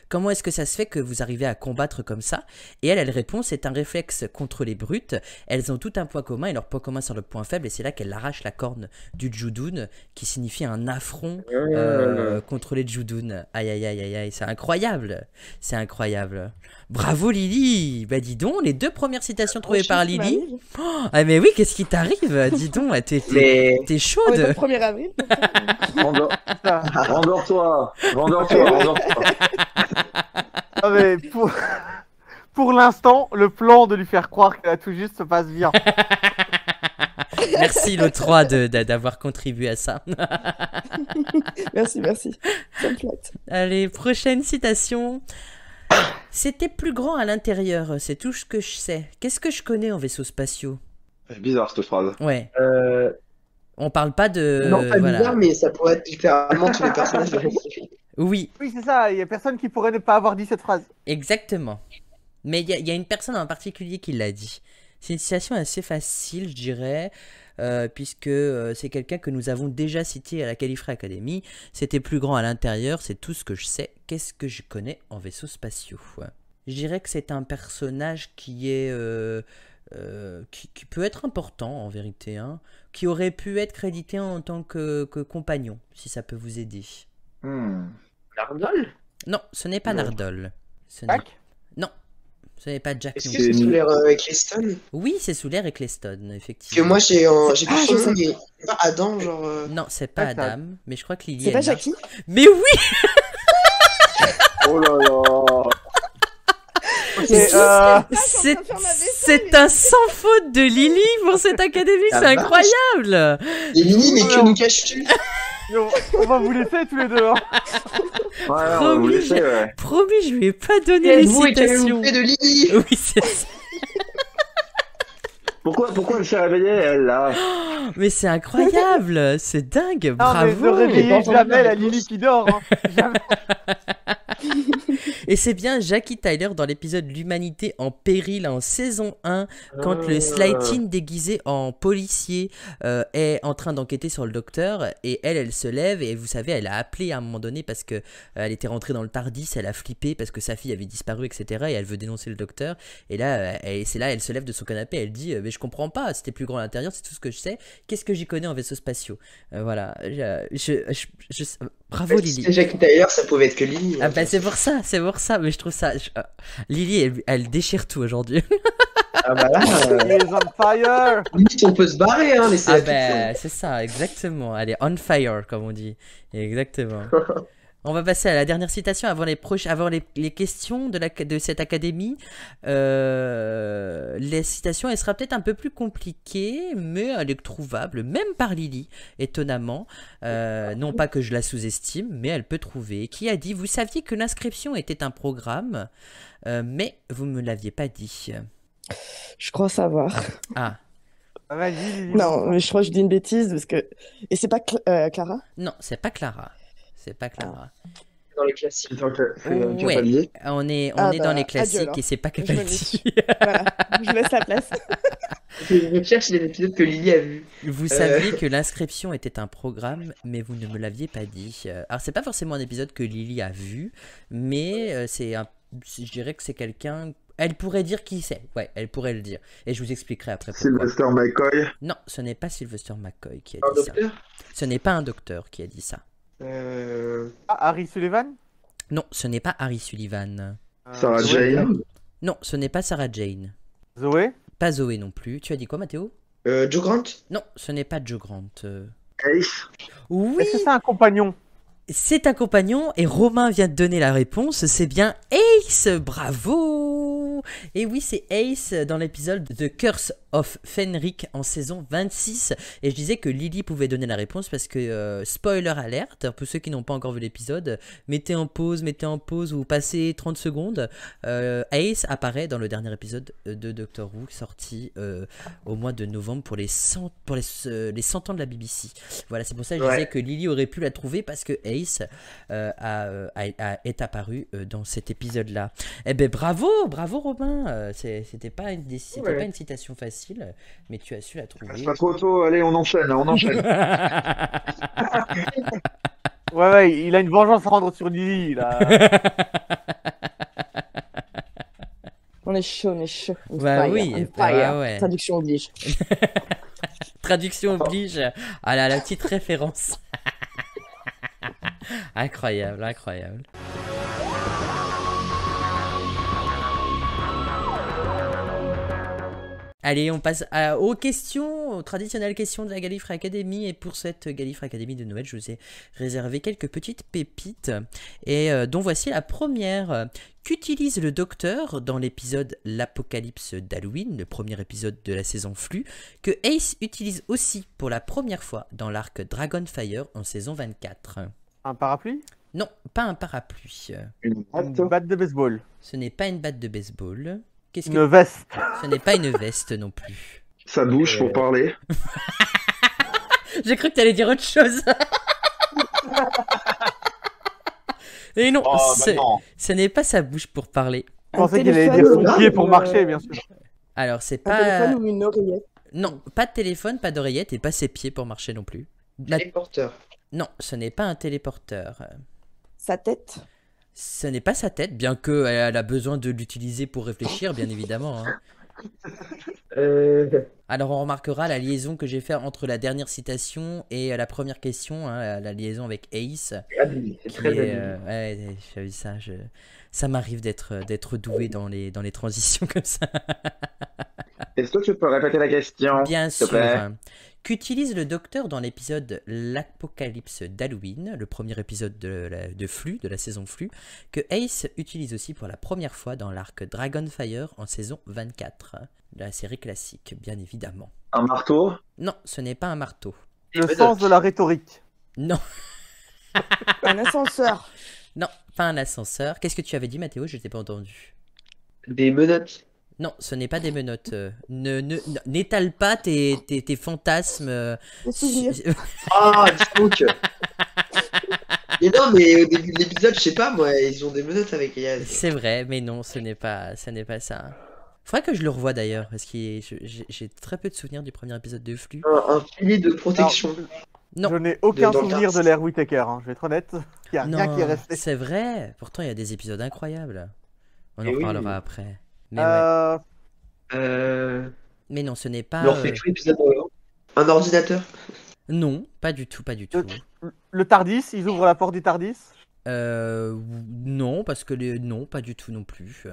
comment est-ce que ça se fait que vous arrivez à combattre comme ça, et elle répond c'est un réflexe contre les brutes, elles ont tout un point commun et leur point commun c'est le point faible, et c'est là qu'elle arrache la corne du Judoun qui signifie un affront contre les Judoun. Aïe aïe aïe aïe aïe, c'est incroyable, Bravo Lily. Bah dis donc, les 2 premières citations trouvées Oh, par chose qui Lily. m'arrive. Oh, ah mais oui, qu'est-ce qui t'arrive? Dis donc, t'es Mais t'es On est chaude. le 1er avril. Vendors- Ça. Vendors-toi, vendors-toi. Ah, mais pour l'instant, le plan de lui faire croire qu'elle a tout juste se passe bien. Merci le 3 d'avoir contribué à ça. Merci, merci. Ça me flatte. Allez, prochaine citation. C'était plus grand à l'intérieur, c'est tout ce que je sais. Qu'est-ce que je connais en vaisseaux spatiaux? C'est bizarre cette phrase. Ouais, euh, on parle pas de... non, pas voilà. bizarre, mais ça pourrait être littéralement tous les personnages de la série. Oui, Oui, c'est ça, il y a personne qui pourrait ne pas avoir dit cette phrase. exactement. Mais il y a une personne en particulier qui l'a dit. C'est une citation assez facile, je dirais, puisque c'est quelqu'un que nous avons déjà cité à la Gallifrey Academy. C'était plus grand à l'intérieur, c'est tout ce que je sais. Qu'est-ce que je connais en vaisseaux spatiaux? Je dirais que c'est un personnage qui est... qui peut être important en vérité, hein, qui aurait pu être crédité en tant que compagnon, si ça peut vous aider. Nardole? Non, ce n'est pas Non. Nardole. Ce n'est... Tac. Non, ce n'est pas Jack. Est-ce non que plus. c'est sous l'air Eccleston? Oui, c'est sous l'air Eccleston, Parce que effectivement. moi j'ai plus Ah, son je nom, sais. mais pas Adam, genre. Non, c'est pas Ouais, ça- Adam, mais je crois que Lily C'est pas elle l'a. Jackie? Mais oui, Oh là là. Ok, C'est- Ah, c'est je suis en train de faire ma vaisselle, c'est mais- un sans faute de Lily pour cette académie, La c'est vache. incroyable. Et Lily, mais que Alors. nous caches-tu? on va vous laisser tous les deux. Hein. Ouais, on va vous Promis, laisser, ouais. Promis, je lui ai pas donné les Vous et citations. qu'avez-vous fait de Lily? Oui, c'est ça. Pourquoi elle s'est réveillée, elle, là? Mais c'est incroyable, c'est dingue, Non, mais ne bravo. réveillez J'ai pas jamais entendu la la Lily réponse. qui dort. Hein. Jamais. Et c'est bien Jackie Tyler dans l'épisode L'humanité en péril en saison 1, quand le Slytherin déguisé en policier est en train d'enquêter sur le docteur, et elle se lève, et vous savez, elle a appelé à un moment donné parce que elle était rentrée dans le Tardis, elle a flippé parce que sa fille avait disparu, etc. Et elle veut dénoncer le docteur. Et là, c'est là, elle se lève de son canapé, elle dit mais je comprends pas, c'était plus grand à l'intérieur, c'est tout ce que je sais. Qu'est-ce que j'y connais en vaisseaux spatiaux? Voilà, bravo Si Lily. c'était Jackie Tyler, ça pouvait être que Lily. Ah bah c'est pour ça, mais je trouve ça... Lily, elle déchire tout aujourd'hui. Ah bah là, He is on fire. limite on peut se barrer, hein, laisser Ah la bah c'est ça, exactement. Elle est on fire, comme on dit. Exactement. On va passer à la dernière citation avant les questions de cette académie. Les citations, elle sera peut-être un peu plus compliquée, mais elle est trouvable, même par Lily, étonnamment. Non pas que je la sous-estime, mais elle peut trouver. Qui a dit « Vous saviez que l'inscription était un programme, mais vous ne me l'aviez pas dit. Je crois savoir. » Ah, Ah, vas-y, Lily. Non, mais je crois que je dis une bêtise parce que. Et c'est pas Clara? non, c'est pas Clara. C'est pas Clara. dans les classiques. C'est toi qui Ouais. as pas dit. On est Ah dans bah, les adieu classiques alors. et c'est pas Je me Capaldi. Voilà, je laisse la place. Je cherche les épisodes que Lily a vus. Vous saviez que l'inscription était un programme, mais vous ne me l'aviez pas dit. Alors, c'est pas forcément un épisode que Lily a vu, mais je dirais que c'est quelqu'un. Elle pourrait dire qui c'est. Ouais, elle pourrait le dire. Et je vous expliquerai après pourquoi. Sylvester McCoy. Non, ce n'est pas Sylvester McCoy qui a Un dit ça. docteur Ce n'est pas un docteur qui a dit ça. Ah, Harry Sullivan. Non, ce n'est pas Harry Sullivan. Sarah Zoé. Jane. Non, ce n'est pas Sarah Jane. Zoé. Pas Zoé non plus. Tu as dit quoi, Mathéo? Joe Grant? Non, ce n'est pas Joe Grant. Ace. Oui, Est-ce que c'est un compagnon? c'est un compagnon et Romain vient de donner la réponse. C'est bien Ace. Bravo. Et oui, c'est Ace dans l'épisode The Curse of Fenric en saison 26. Et je disais que Lily pouvait donner la réponse parce que, spoiler alerte, pour ceux qui n'ont pas encore vu l'épisode, mettez en pause ou passez 30 secondes. Ace apparaît dans le dernier épisode de Doctor Who sorti au mois de novembre pour les 100 ans de la BBC. Voilà, c'est pour ça que je disais que Lily aurait pu la trouver parce que Ace est apparu dans cet épisode-là. Eh ben bravo Robin, c'était pas une citation facile, mais tu as su la C'est trouver. pas trop tôt, allez, on enchaîne. Ouais, il a une vengeance à rendre sur Lily, là. On est chaud. On Bah fire, oui, on bah fire. ouais. Traduction oblige. Traduction oblige. Ah là, la petite référence. Incroyable. Allez, on passe aux questions, aux traditionnelles questions de la Gallifrey Academy. Et pour cette Gallifrey Academy de Noël, je vous ai réservé quelques petites pépites. Et dont voici la première. Qu'utilise le Docteur dans l'épisode L'Apocalypse d'Halloween, le premier épisode de la saison Flux, que Ace utilise aussi pour la première fois dans l'arc Dragonfire en saison 24? Un parapluie? Non, pas un parapluie. Une Une batte. batte de baseball. Ce n'est pas une batte de baseball. Qu'est-ce Une que... veste. Ce n'est pas une veste non plus. Sa bouche pour parler. J'ai cru que tu allais dire autre chose. Et non, Oh, bah non. ce n'est pas sa bouche pour parler. Je pensais qu'il allait téléphone dire ou son pied pour marcher, bien sûr. Alors, c'est Un pas... téléphone ou une oreillette? Non, pas de téléphone, pas d'oreillette et pas ses pieds pour marcher non plus. La- Téléporteur. Non, ce n'est pas un téléporteur. Sa tête? Ce n'est pas sa tête, bien qu'elle a besoin de l'utiliser pour réfléchir, bien évidemment. Hein. Alors, on remarquera la liaison que j'ai faite entre la dernière citation et la première question, hein, la liaison avec Ace. Habile, c'est Qui très est, habile. ouais, j'ai vu ça. Ça m'arrive d'être doué dans les transitions comme ça. Est-ce que tu peux répéter la question? Bien s'il te sûr. plaît Qu'utilise le Docteur dans l'épisode L'Apocalypse d'Halloween, le premier épisode de Flux, de la saison Flux, que Ace utilise aussi pour la première fois dans l'arc Dragonfire en saison 24, de la série classique, bien évidemment. Un marteau? Non, ce n'est pas un marteau. Le sens de la rhétorique. Non, Un ascenseur? non, pas un ascenseur. Qu'est-ce que tu avais dit, Mathéo? Je ne t'ai pas entendu. Des menottes. Non, ce n'est pas des menottes. N'étale pas tes fantasmes. Des souvenirs? Ah, dis donc. Mais non, mais au début de l'épisode, je sais pas, moi, ils ont des menottes avec Yaz. C'est vrai, mais non, ce n'est pas ça. Faudrait que je le revoie d'ailleurs, parce que j'ai très peu de souvenirs du premier épisode de Flux. Un filet de protection. Non. Je n'ai aucun Dans le souvenir de Tardis. l'ère Whittaker, hein, je vais être honnête. Il n'y a rien qui est Non, resté. c'est vrai. Pourtant, il y a des épisodes incroyables. On en Eh oui. reparlera après. Mais, ouais. Mais non, ce n'est pas... On refait tout l'épisode un ordinateur. Non, pas du tout, pas du tout. Le Tardis, ils ouvrent la porte du Tardis. Non, parce que non, pas du tout non plus.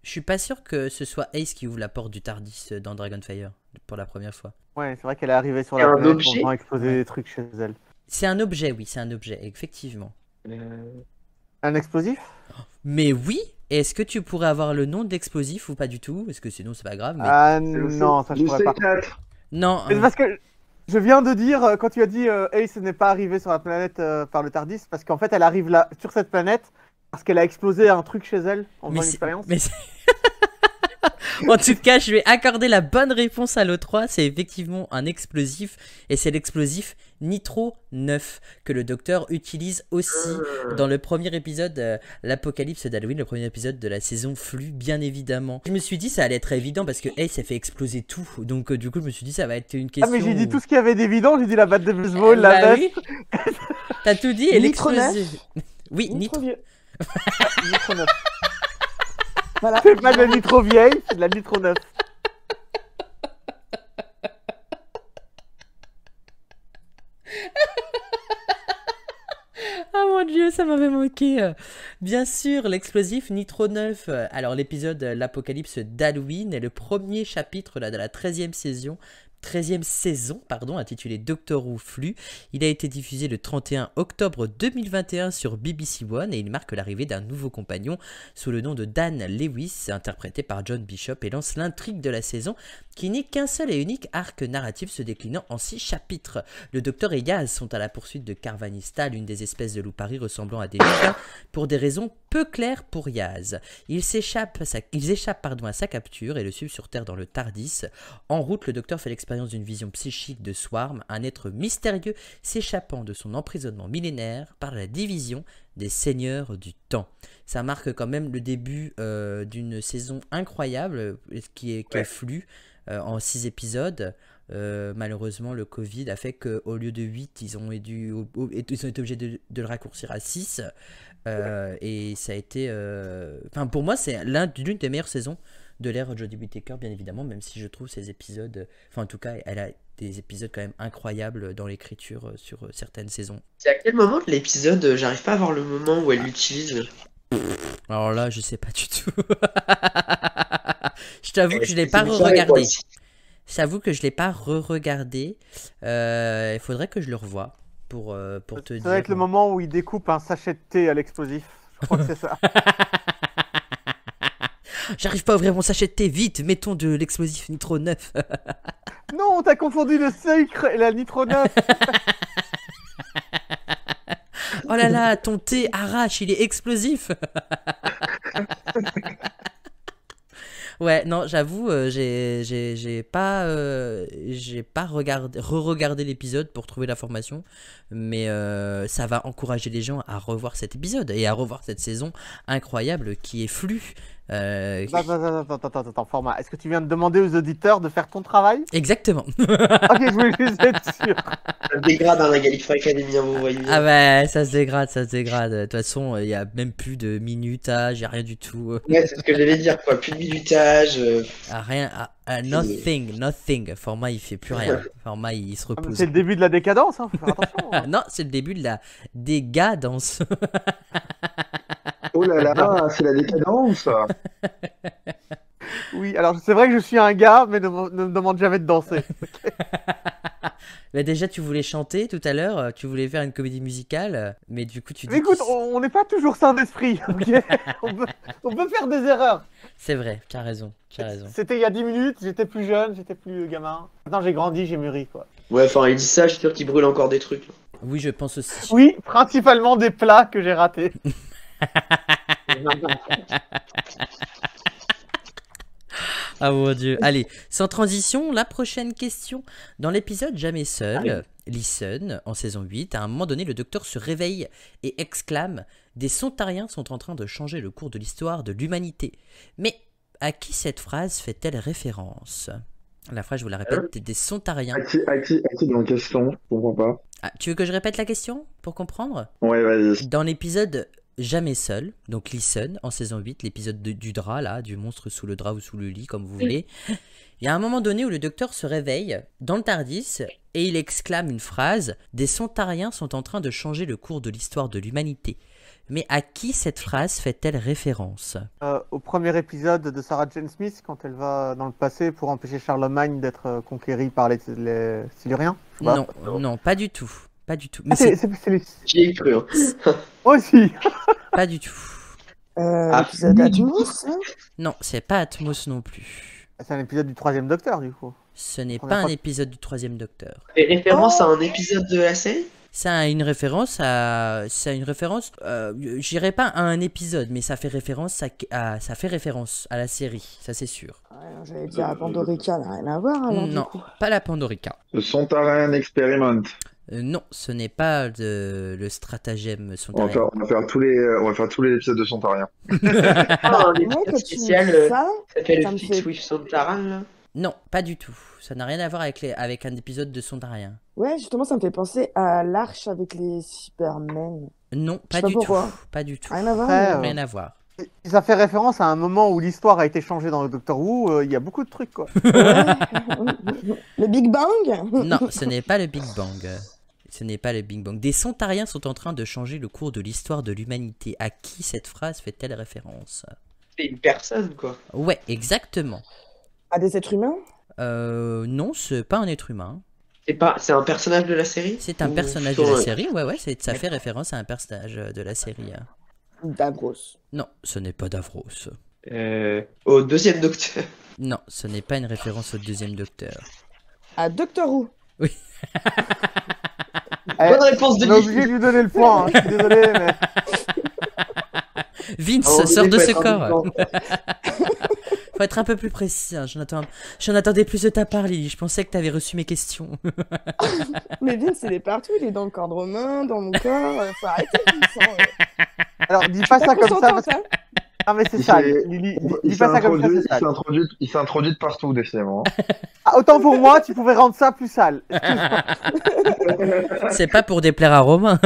Je suis pas sûr que ce soit Ace qui ouvre la porte du Tardis dans Dragonfire pour la première fois. Ouais, c'est vrai qu'elle est arrivée sur Et la un planète objet pour exploser des trucs chez elle. C'est un objet, oui, c'est un objet, effectivement. Un explosif? Mais oui, est-ce que tu pourrais avoir le nom d'explosif ou pas du tout? Parce que sinon c'est pas grave. Mais... Ah non, ça je Du pourrais pas. C4. Non, Mais c'est parce que je viens de dire, quand tu as dit Ace n'est pas arrivée sur la planète par le Tardis, parce qu'en fait elle arrive là, sur cette planète, parce qu'elle a explosé un truc chez elle en faisant une expérience. mais en tout cas, je vais accorder la bonne réponse à l'O3. C'est effectivement un explosif. Et c'est l'explosif Nitro 9 que le Docteur utilise aussi dans le premier épisode l'Apocalypse d'Halloween, le premier épisode de la saison Flux, bien évidemment. Je me suis dit ça allait être évident parce que Ace a fait exploser tout. Donc du coup, je me suis dit ça va être une Ah question... mais j'ai dit tout ce qu'il y avait d'évident, j'ai dit la batte de baseball, Bah la oui. veste, T'as tout dit et Nitro l'explosif... Oui, Ni trop Nitro... vieux. Nitro 9. Voilà. C'est pas de la Nitro vieille, c'est de la Nitro 9. Oh mon dieu, ça m'avait manqué. Bien sûr, l'explosif Nitro 9. Alors, l'épisode L'Apocalypse d'Halloween est le premier chapitre là, de la 13e saison. 13e saison, pardon, intitulé Doctor Who Flux. Il a été diffusé le 31 octobre 2021 sur BBC One et il marque l'arrivée d'un nouveau compagnon sous le nom de Dan Lewis, interprété par John Bishop, et lance l'intrigue de la saison qui n'est qu'un seul et unique arc narratif se déclinant en 6 chapitres. Le Docteur et Yaz sont à la poursuite de Carvanista, l'une des espèces de loup-pari ressemblant à des lutins, pour des raisons peu claires pour Yaz. Ils échappent à sa capture et le suivent sur Terre dans le Tardis. En route, le Docteur fait l'expérience d'une vision psychique de Swarm, un être mystérieux s'échappant de son emprisonnement millénaire par la division des Seigneurs du Temps. Ça marque quand même le début d'une saison incroyable qui est Flux en 6 épisodes. Malheureusement, le Covid a fait qu'au lieu de 8, ils ont été obligés de le raccourcir à 6. Et ça a été... Enfin, pour moi, c'est l'une des meilleures saisons de l'ère Jodie Whittaker, bien évidemment, même si je trouve ces épisodes... Enfin, en tout cas, elle a des épisodes quand même incroyables dans l'écriture sur certaines saisons. C'est à quel moment de l'épisode j'arrive pas à voir le moment où elle l'utilise? Alors là, je sais pas du tout. Je t'avoue que je l'ai pas C'est une soirée, re-regardé. quoi. J'avoue que je l'ai pas re-regardé. Il faudrait que je le revoie pour te dire. Ça va être le moment où il découpe un sachet de thé à l'explosif. Je crois que c'est ça. J'arrive pas à ouvrir mon sachet de thé, vite, mettons de l'explosif nitro 9. Non, t'as confondu le sucre et la nitro 9. Oh là là, ton thé arrache, il est explosif. Ouais, non, j'avoue, j'ai pas re-regardé l'épisode pour trouver l'information, mais ça va encourager les gens à revoir cet épisode et à revoir cette saison incroyable qui est flux. Attends, format. Est-ce que tu viens de demander aux auditeurs de faire ton travail? Exactement. Ok, je voulais juste être sûr. Ça se dégrade la Gallifrey Academy, hein, vous voyez bien. Ah bah, ça se dégrade, ça se dégrade. De toute façon, il y a même plus de minutage, il y a rien du tout. Ouais, c'est ce que j'allais dire, quoi. Plus de minutage. Rien, nothing. Format, il fait plus rien. Format, il se repose. C'est le début de la décadence, hein, faut faire attention. Hein. Non, c'est le début de la dégadance. Oh là là, c'est la décadence. Oui, alors c'est vrai que je suis un gars, mais ne me demande jamais de danser. Bah déjà, tu voulais chanter tout à l'heure, tu voulais faire une comédie musicale, mais du coup, tu dis. Mais écoute, on n'est pas toujours sain d'esprit, ok? on peut faire des erreurs. C'est vrai, tu as raison, tu as raison. C'était il y a 10 minutes, j'étais plus jeune, j'étais plus gamin. Maintenant j'ai grandi, j'ai mûri, quoi. Ouais, enfin, il dit ça, je suis sûr qu'il brûle encore des trucs. Oui, je pense aussi. Oui, principalement des plats que j'ai ratés. Ah mon dieu. Allez, sans transition, la prochaine question. Dans l'épisode Jamais seul, Listen, en saison 8, à un moment donné, le docteur se réveille et exclame « Des Sontariens sont en train de changer le cours de l'histoire de l'humanité. » Mais à qui cette phrase fait-elle référence? La phrase, je vous la répète, des Sontariens. À qui dans la question? Je comprends pas. Ah, tu veux que je répète la question pour comprendre? Ouais, vas-y. Dans l'épisode Jamais seul, donc Listen, en saison 8, l'épisode du drap, là, du monstre sous le drap ou sous le lit, comme vous voulez, il y a un moment donné où le docteur se réveille dans le TARDIS et il exclame une phrase « Des Sontariens sont en train de changer le cours de l'histoire de l'humanité. » Mais à qui cette phrase fait-elle référence? Au premier épisode de Sarah Jane Smith, quand elle va dans le passé pour empêcher Charlemagne d'être conquéri par les Siluriens. Non, non, pas du tout. Pas du tout. Mais J'y ai cru. Hein. Moi aussi. Pas du tout. Épisode Atmos, hein? Non, c'est pas Atmos non plus. C'est un épisode du troisième Docteur, du coup. Ce n'est pas un épisode du troisième Docteur. Et référence à un épisode de la série? Ça a une référence à... j'irai pas à un épisode, mais ça fait référence à la série, ça c'est sûr. Ouais, j'allais dire la Pandorica, n'a rien à voir alors, Non, du coup. pas la Pandorica. Le Sontarian Experiment. Non, ce n'est pas le stratagème On va Sontarien. faire tous les épisodes de Sontarian. Ah, un Moi, épisode quand tu me spécial, dis ça, ça fait ça le me Fix fait- with Sontaran, là. Non, pas du tout. Ça n'a rien à voir avec un épisode de Sontarien. ouais, justement, ça me fait penser à l'Arche avec les Supermen. Non, Je sais pas pas du pourquoi. tout. Pas du tout. Rien à voir. Après, mais- Rien à voir. Ça fait référence à un moment où l'histoire a été changée dans le Doctor Who. Il y a beaucoup de trucs, quoi. Ouais. Le Big Bang. Non, ce n'est pas le Big Bang. Ce n'est pas le Big Bang. Des Sontariens sont en train de changer le cours de l'histoire de l'humanité. À qui cette phrase fait-elle référence? C'est une personne, quoi. Ouais, exactement. À des êtres humains. Non, c'est pas un être humain. C'est un personnage de la série? C'est un Ou personnage de plutôt, la série. Ouais, ça fait référence à un personnage de la série. Hein. Davros. Non, ce n'est pas Davros. Au deuxième Docteur. Non, ce n'est pas une référence au deuxième Docteur. À Doctor Who. Bonne réponse de On est obligé de lui donner le point. Hein. Je suis désolé, mais. Vince, Oh, sors de faut ce être corps. indulgent. Faut être un peu plus précis. Hein. J'en attendais plus de ta part, Lily. Je pensais que t'avais reçu mes questions. Mais Vince, il est partout. Il est dans le corps de Romain, dans mon corps. Faut arrêter, Vince. Hein. Alors, dis pas ça comme ça. Parce... Hein. Ah, mais c'est Il sale. s'est- Lily, Il dis s'est pas ça comme ça, c'est sale. introduit de partout, décidément. Ah, autant pour moi, tu pouvais rendre ça plus sale. C'est pas pour déplaire à Romain.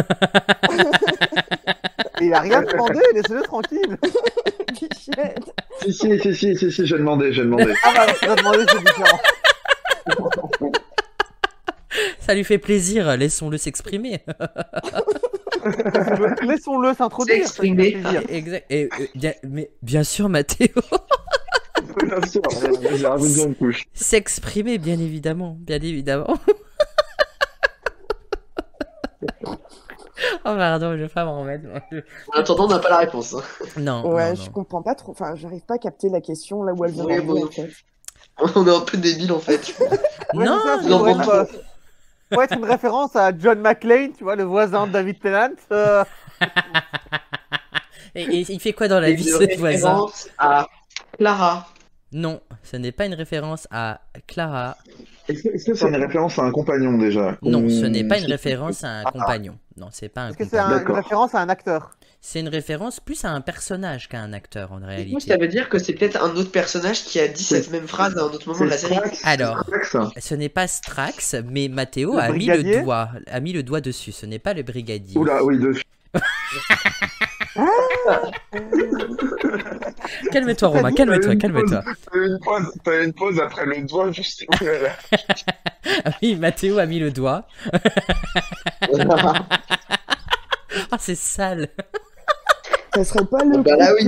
Et il a rien demandé, laissez-le tranquille. Bichette. Si, j'ai demandé. Ah, bah, tu as demandé, c'est différent. Ça lui fait plaisir. Laissons-le s'exprimer. Laissons-le s'introduire. ça lui fait S'exprimer. plaisir. Exact. Mais bien sûr, Mathéo. Bien sûr, vas-y, rajoute une couche. S'exprimer, bien évidemment, bien évidemment. Oh pardon, je vais pas m'en remettre. En attendant, on n'a pas la réponse. Hein. Non, Ouais, non, je non. comprends pas trop. Enfin, j'arrive pas à capter la question là où elle veut Oui, m'emmener, moi en fait. On est un peu débiles en fait. Ouais, Non, c'est ça, vous en pourrait pensez être, pourrait être une référence à John McClane, tu vois, le voisin de David Tennant. et il fait quoi dans la C'est vie, une ce voisin? référence à Clara. Non, ce n'est pas une référence à Clara. Est-ce que c'est une référence à un compagnon déjà? Non, ce n'est pas une Ou- référence à un compagnon. Non, c'est pas un Est-ce que c'est compagnon. une D'accord. référence à un acteur? C'est une référence plus à un personnage qu'à un acteur en Du coup, réalité. ça veut dire que c'est peut-être un autre personnage qui a dit cette même phrase à un autre moment de la série. Strax? Alors, Strax ce n'est pas Strax, mais Mathéo Le a mis le brigadier doigt dessus. Ce n'est pas le brigadier. Oula, oui, deux. Calme-toi, Romain, calme-toi, calme-toi. T'as une pause après le doigt, juste. Ah oui, Mathéo a mis le doigt. Ah, c'est sale. Ça serait pas le Bah là, oui,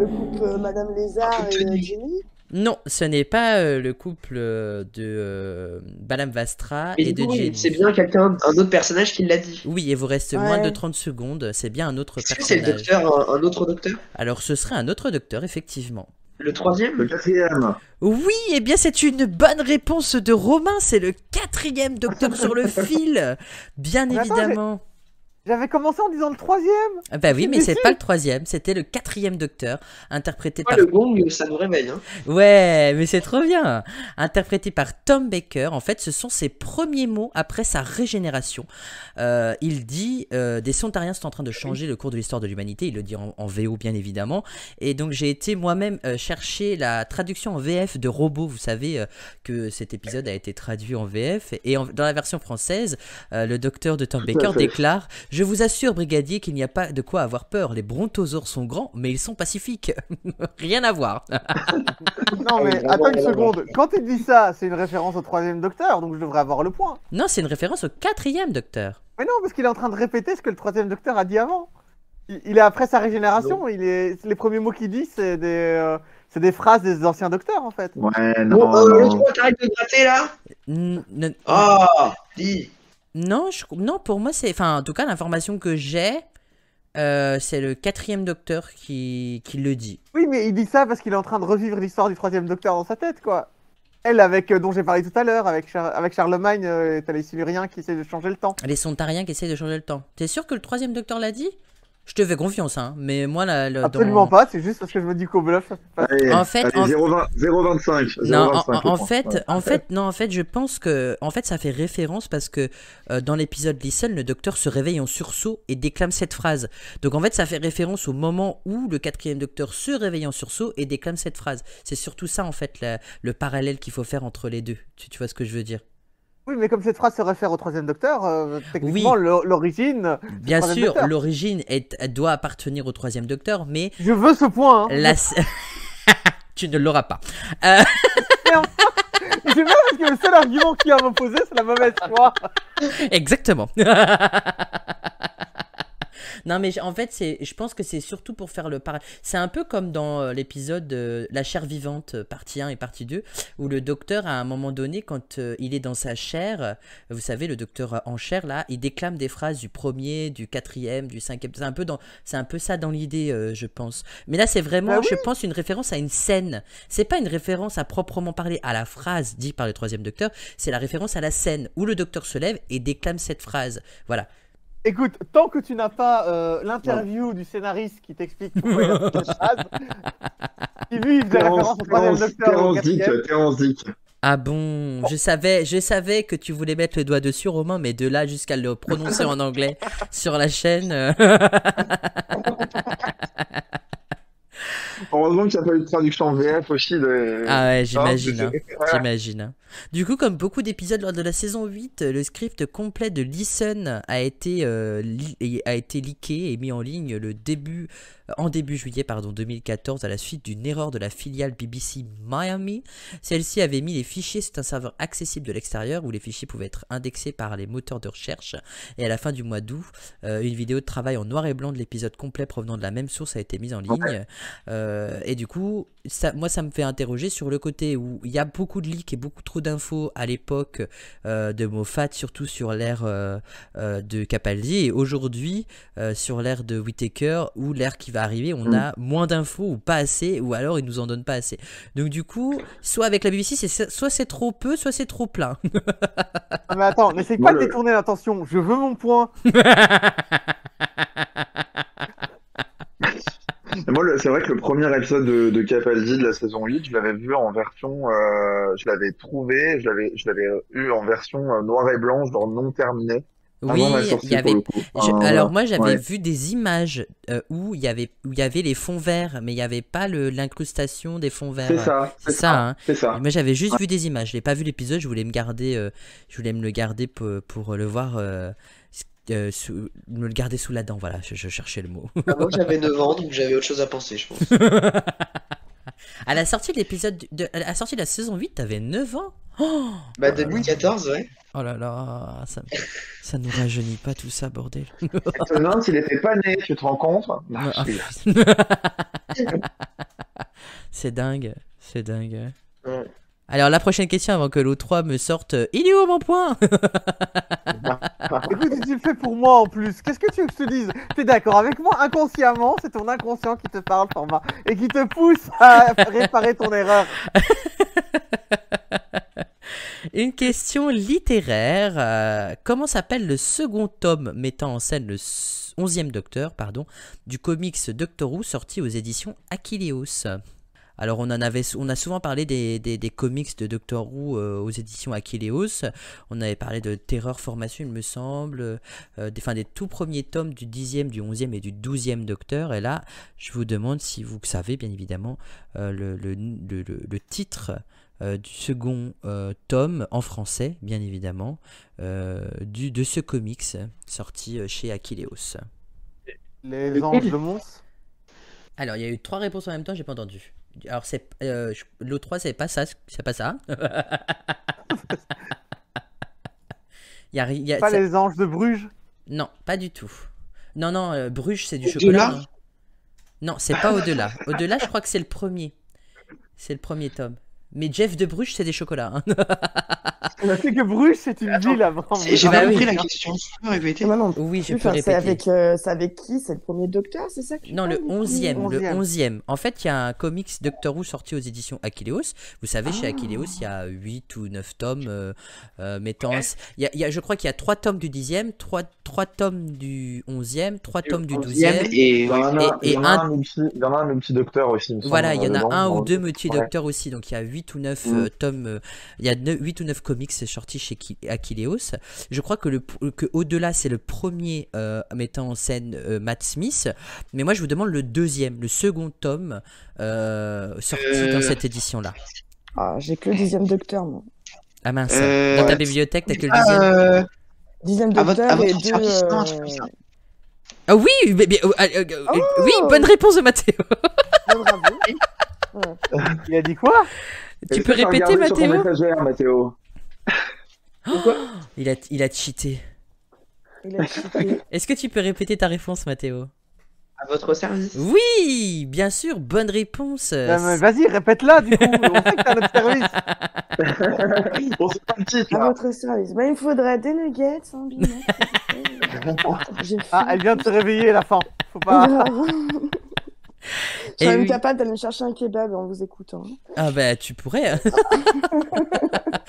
couple Madame Lézard et Jenny? Non, ce n'est pas le couple de Balam Vastra Et et du de coup, Jenny. c'est bien un autre personnage qui l'a dit. Oui, et vous reste moins de Ouais. 30 secondes. C'est bien un autre Est-ce que c'est le personnage. docteur, un autre docteur? Alors, ce serait un autre docteur, effectivement. Le troisième? Le quatrième. Oui, eh bien, c'est une bonne réponse de Romain. C'est le 4e docteur sur le fil. Bien Mais attends, évidemment. J'avais commencé en disant le troisième. Ah bah oui, mais c'est déçu. pas le 3e. C'était le 4e docteur, interprété Moi, par. le gong, ça nous réveille. Hein. Ouais, mais c'est trop bien. Interprété par Tom Baker. En fait, ce sont ses premiers mots après sa régénération. Il dit des Sontariens sont en train de changer le cours de l'histoire de l'humanité. Il le dit en VO, bien évidemment. Et donc, j'ai été moi-même chercher la traduction en VF de Robot. Vous savez que cet épisode a été traduit en VF. Et dans la version française, le docteur de Tom Tout à Baker fait. déclare: je vous assure, brigadier, qu'il n'y a pas de quoi avoir peur. Les brontosaures sont grands, mais ils sont pacifiques. Rien à voir. Non, mais vraiment, attends une vraiment. seconde. Quand il dit ça, c'est une référence au troisième docteur, donc je devrais avoir le point. Non, c'est une référence au 4e docteur. Mais non, parce qu'il est en train de répéter ce que le troisième docteur a dit avant. Il est après sa régénération. Les premiers mots qu'il dit, c'est des phrases des anciens docteurs, en fait. Ouais, non, Bon, le non. 3, t'arrêtes de gratter là? Ah, Dis. non, non, pour moi, c'est. Enfin, en tout cas, l'information que j'ai, c'est le 4e docteur qui le dit. Oui, mais il dit ça parce qu'il est en train de revivre l'histoire du troisième docteur dans sa tête, quoi. Elle, avec dont j'ai parlé tout à l'heure, avec Charlemagne, t'as les Siluriens qui essaient de changer le temps. Les Sontariens qui essayent de changer le temps. T'es sûr que le 3e docteur l'a dit? Je te fais confiance, hein. Mais moi, Absolument pas, c'est juste parce que je me dis qu'au bluff, ça fait pas. Allez, En fait, allez, 0,25. Non, 0,25, en je fait, pense. non, en fait, je pense que, en fait, ça fait référence parce que dans l'épisode Listen, le docteur se réveille en sursaut et déclame cette phrase. Donc, en fait, ça fait référence au moment où le 4e docteur se réveille en sursaut et déclame cette phrase. C'est surtout ça, en fait, le parallèle qu'il faut faire entre les deux. Tu vois ce que je veux dire? Oui, mais comme cette phrase se réfère au troisième docteur, techniquement, l'origine. Bien troisième sûr, docteur. l'origine elle doit appartenir au 3e docteur, mais Je veux ce point, hein. tu ne l'auras pas. C'est bien parce que le seul argument qu'il y a à m'opposer, c'est la mauvaise foi. Exactement. Non, mais en fait, je pense que c'est surtout pour faire le parallèle. C'est un peu comme dans l'épisode La chair vivante, partie 1 et partie 2, où le docteur, à un moment donné, quand il est dans sa chair, vous savez, le docteur en chair, là, il déclame des phrases du 1er, du 4e, du 5e. C'est un peu ça dans l'idée, je pense. Mais là, c'est vraiment, Bah oui. je pense, une référence à une scène. C'est pas une référence à proprement parler à la phrase dite par le 3e docteur, c'est la référence à la scène où le docteur se lève et déclame cette phrase. Voilà. Écoute, tant que tu n'as pas l'interview du scénariste qui t'explique pourquoi il a fait cette phrase, qui lui, il faisait référence au troisième docteur au quatrième. Terence Dick. Ah bon, je savais que tu voulais mettre le doigt dessus, Romain, mais de là jusqu'à le prononcer en anglais sur la chaîne. Heureusement qu'il n'y a pas eu de traduction en VF aussi. Ah ouais, j'imagine. Ah, Hein, j'imagine. Hein. Du coup, comme beaucoup d'épisodes lors de la saison 8, le script complet de Listen a été leaké et mis en ligne en début juillet 2014 à la suite d'une erreur de la filiale BBC Miami. Celle-ci avait mis les fichiers sur un serveur accessible de l'extérieur où les fichiers pouvaient être indexés par les moteurs de recherche. Et à la fin du mois d'août, une vidéo de travail en noir et blanc de l'épisode complet provenant de la même source a été mise en ligne. Et du coup, moi, ça me fait interroger sur le côté où il y a beaucoup de leaks et beaucoup trop d'infos à l'époque de Moffat, surtout sur l'ère de Capaldi, et aujourd'hui, sur l'ère de Whittaker, ou l'ère qui va arriver, on a moins d'infos ou pas assez, ou alors ils nous en donnent pas assez. Donc du coup, soit avec la BBC, soit c'est trop peu, soit c'est trop plein. Ah, mais attends, n'essaye pas de détourner l'attention. Je veux mon point. C'est vrai que le premier épisode de Capaldi de la saison 8, je l'avais vu en version, je l'avais trouvé, je l'avais eu en version noir et blanc, genre non terminé. Oui, Avant ma sortie, il y avait. pour le coup. Alors moi j'avais ouais. vu des images où il y avait les fonds verts, mais il n'y avait pas l'incrustation des fonds verts. C'est ça, C'est ça, hein. c'est ça. Moi j'avais juste vu des images, je n'ai pas vu l'épisode, je voulais me le garder pour le voir, me le garder sous la dent, voilà, je cherchais le mot. Ah, moi j'avais 9 ans, donc j'avais autre chose à penser, je pense. À la sortie de à la sortie de la saison 8, t'avais 9 ans. Oh, Bah 2014, ouais. oh là là, ça nous rajeunit pas tout ça, bordel. Je me demande s'il était pas né, tu te rends compte? Ah, c'est dingue, c'est dingue. Ouais. Alors la prochaine question avant que l'O3 me sorte, il est où mon point? Écoute, tu le fais pour moi en plus. Qu'est-ce que tu veux que je te dise? T'es d'accord avec moi? Inconsciemment, c'est ton inconscient qui te parle, Format, et qui te pousse à réparer ton erreur. Une question littéraire. Comment s'appelle le second tome mettant en scène le 11e Docteur, du comics Doctor Who sorti aux éditions Achilleos? Alors on a souvent parlé des comics de Doctor Who aux éditions Achilleos. On avait parlé de Terror Formation, il me semble, des tout premiers tomes du 10e, du 11e et du 12e Docteur. Et là, je vous demande si vous savez bien évidemment le titre du second tome en français, bien évidemment, de ce comics sorti chez Achilleos. Les anges de Mons. Alors il y a eu 3 réponses en même temps, j'ai pas entendu. Alors l'O3 c'est pas ça, Pas les anges de Bruges. Non, pas du tout. Non, Bruges c'est du Au-delà chocolat. Non, c'est pas au-delà. Au-delà, je crois que c'est le premier. C'est le premier tome. Mais Jeff de Bruges, c'est des chocolats. Hein. On a fait que Bruges, c'est une ville avant. J'ai Bah pas oui. compris la question, tu peux répéter? Non, non. Oui, je peux Enfin, répéter. c'est avec qui? C'est le premier Docteur, c'est ça que tu Non, le parles, 11e, le 11e. 11e. En fait, il y a un comics Doctor Who sorti aux éditions Achilleos. Vous savez, chez Achilleos, il y a 8 ou 9 tomes mettant... je crois qu'il y a 3 tomes du 10e, 3 tomes du 11e, 3 tomes du 12e. Et Il y en a un multi-docteur aussi, il me semble, Voilà, il y en a dedans, un ou dans deux le- multi-docteurs aussi. Donc il y a 8 ou 9 tomes, il y a 8 ou 9 comics sortis chez Achilleos. Je crois que au-delà, c'est le premier mettant en scène Matt Smith. Mais moi, je vous demande le deuxième, le second tome sorti dans cette édition-là. Ah, j'ai que le 10e Docteur, moi. Ah mince, dans ta bibliothèque, t'as que le 10e. 10e à votre Docteur et service, deux... non, un truc comme ça. Ah oui, oui, bonne réponse de Mathéo. Bravo. Ouais. Il a dit quoi? Tu Est-ce peux que t'as répéter, regardé sur ton Mathéo? étagère, Mathéo? Il a cheaté. Il a cheaté. Est-ce que tu peux répéter ta réponse, Mathéo? À votre service. Oui, bien sûr, bonne réponse. Mais vas-y, répète-la du coup. On sait que t'as notre service. On sait pas le titre, À là. votre service. Bah, il me faudrait des nuggets, un bimec. J'ai Ah, faim. elle vient de se réveiller, la fin. Faut pas. Je serais Et même oui. capable d'aller me chercher un kebab en vous écoutant. Ah bah tu pourrais. Hein.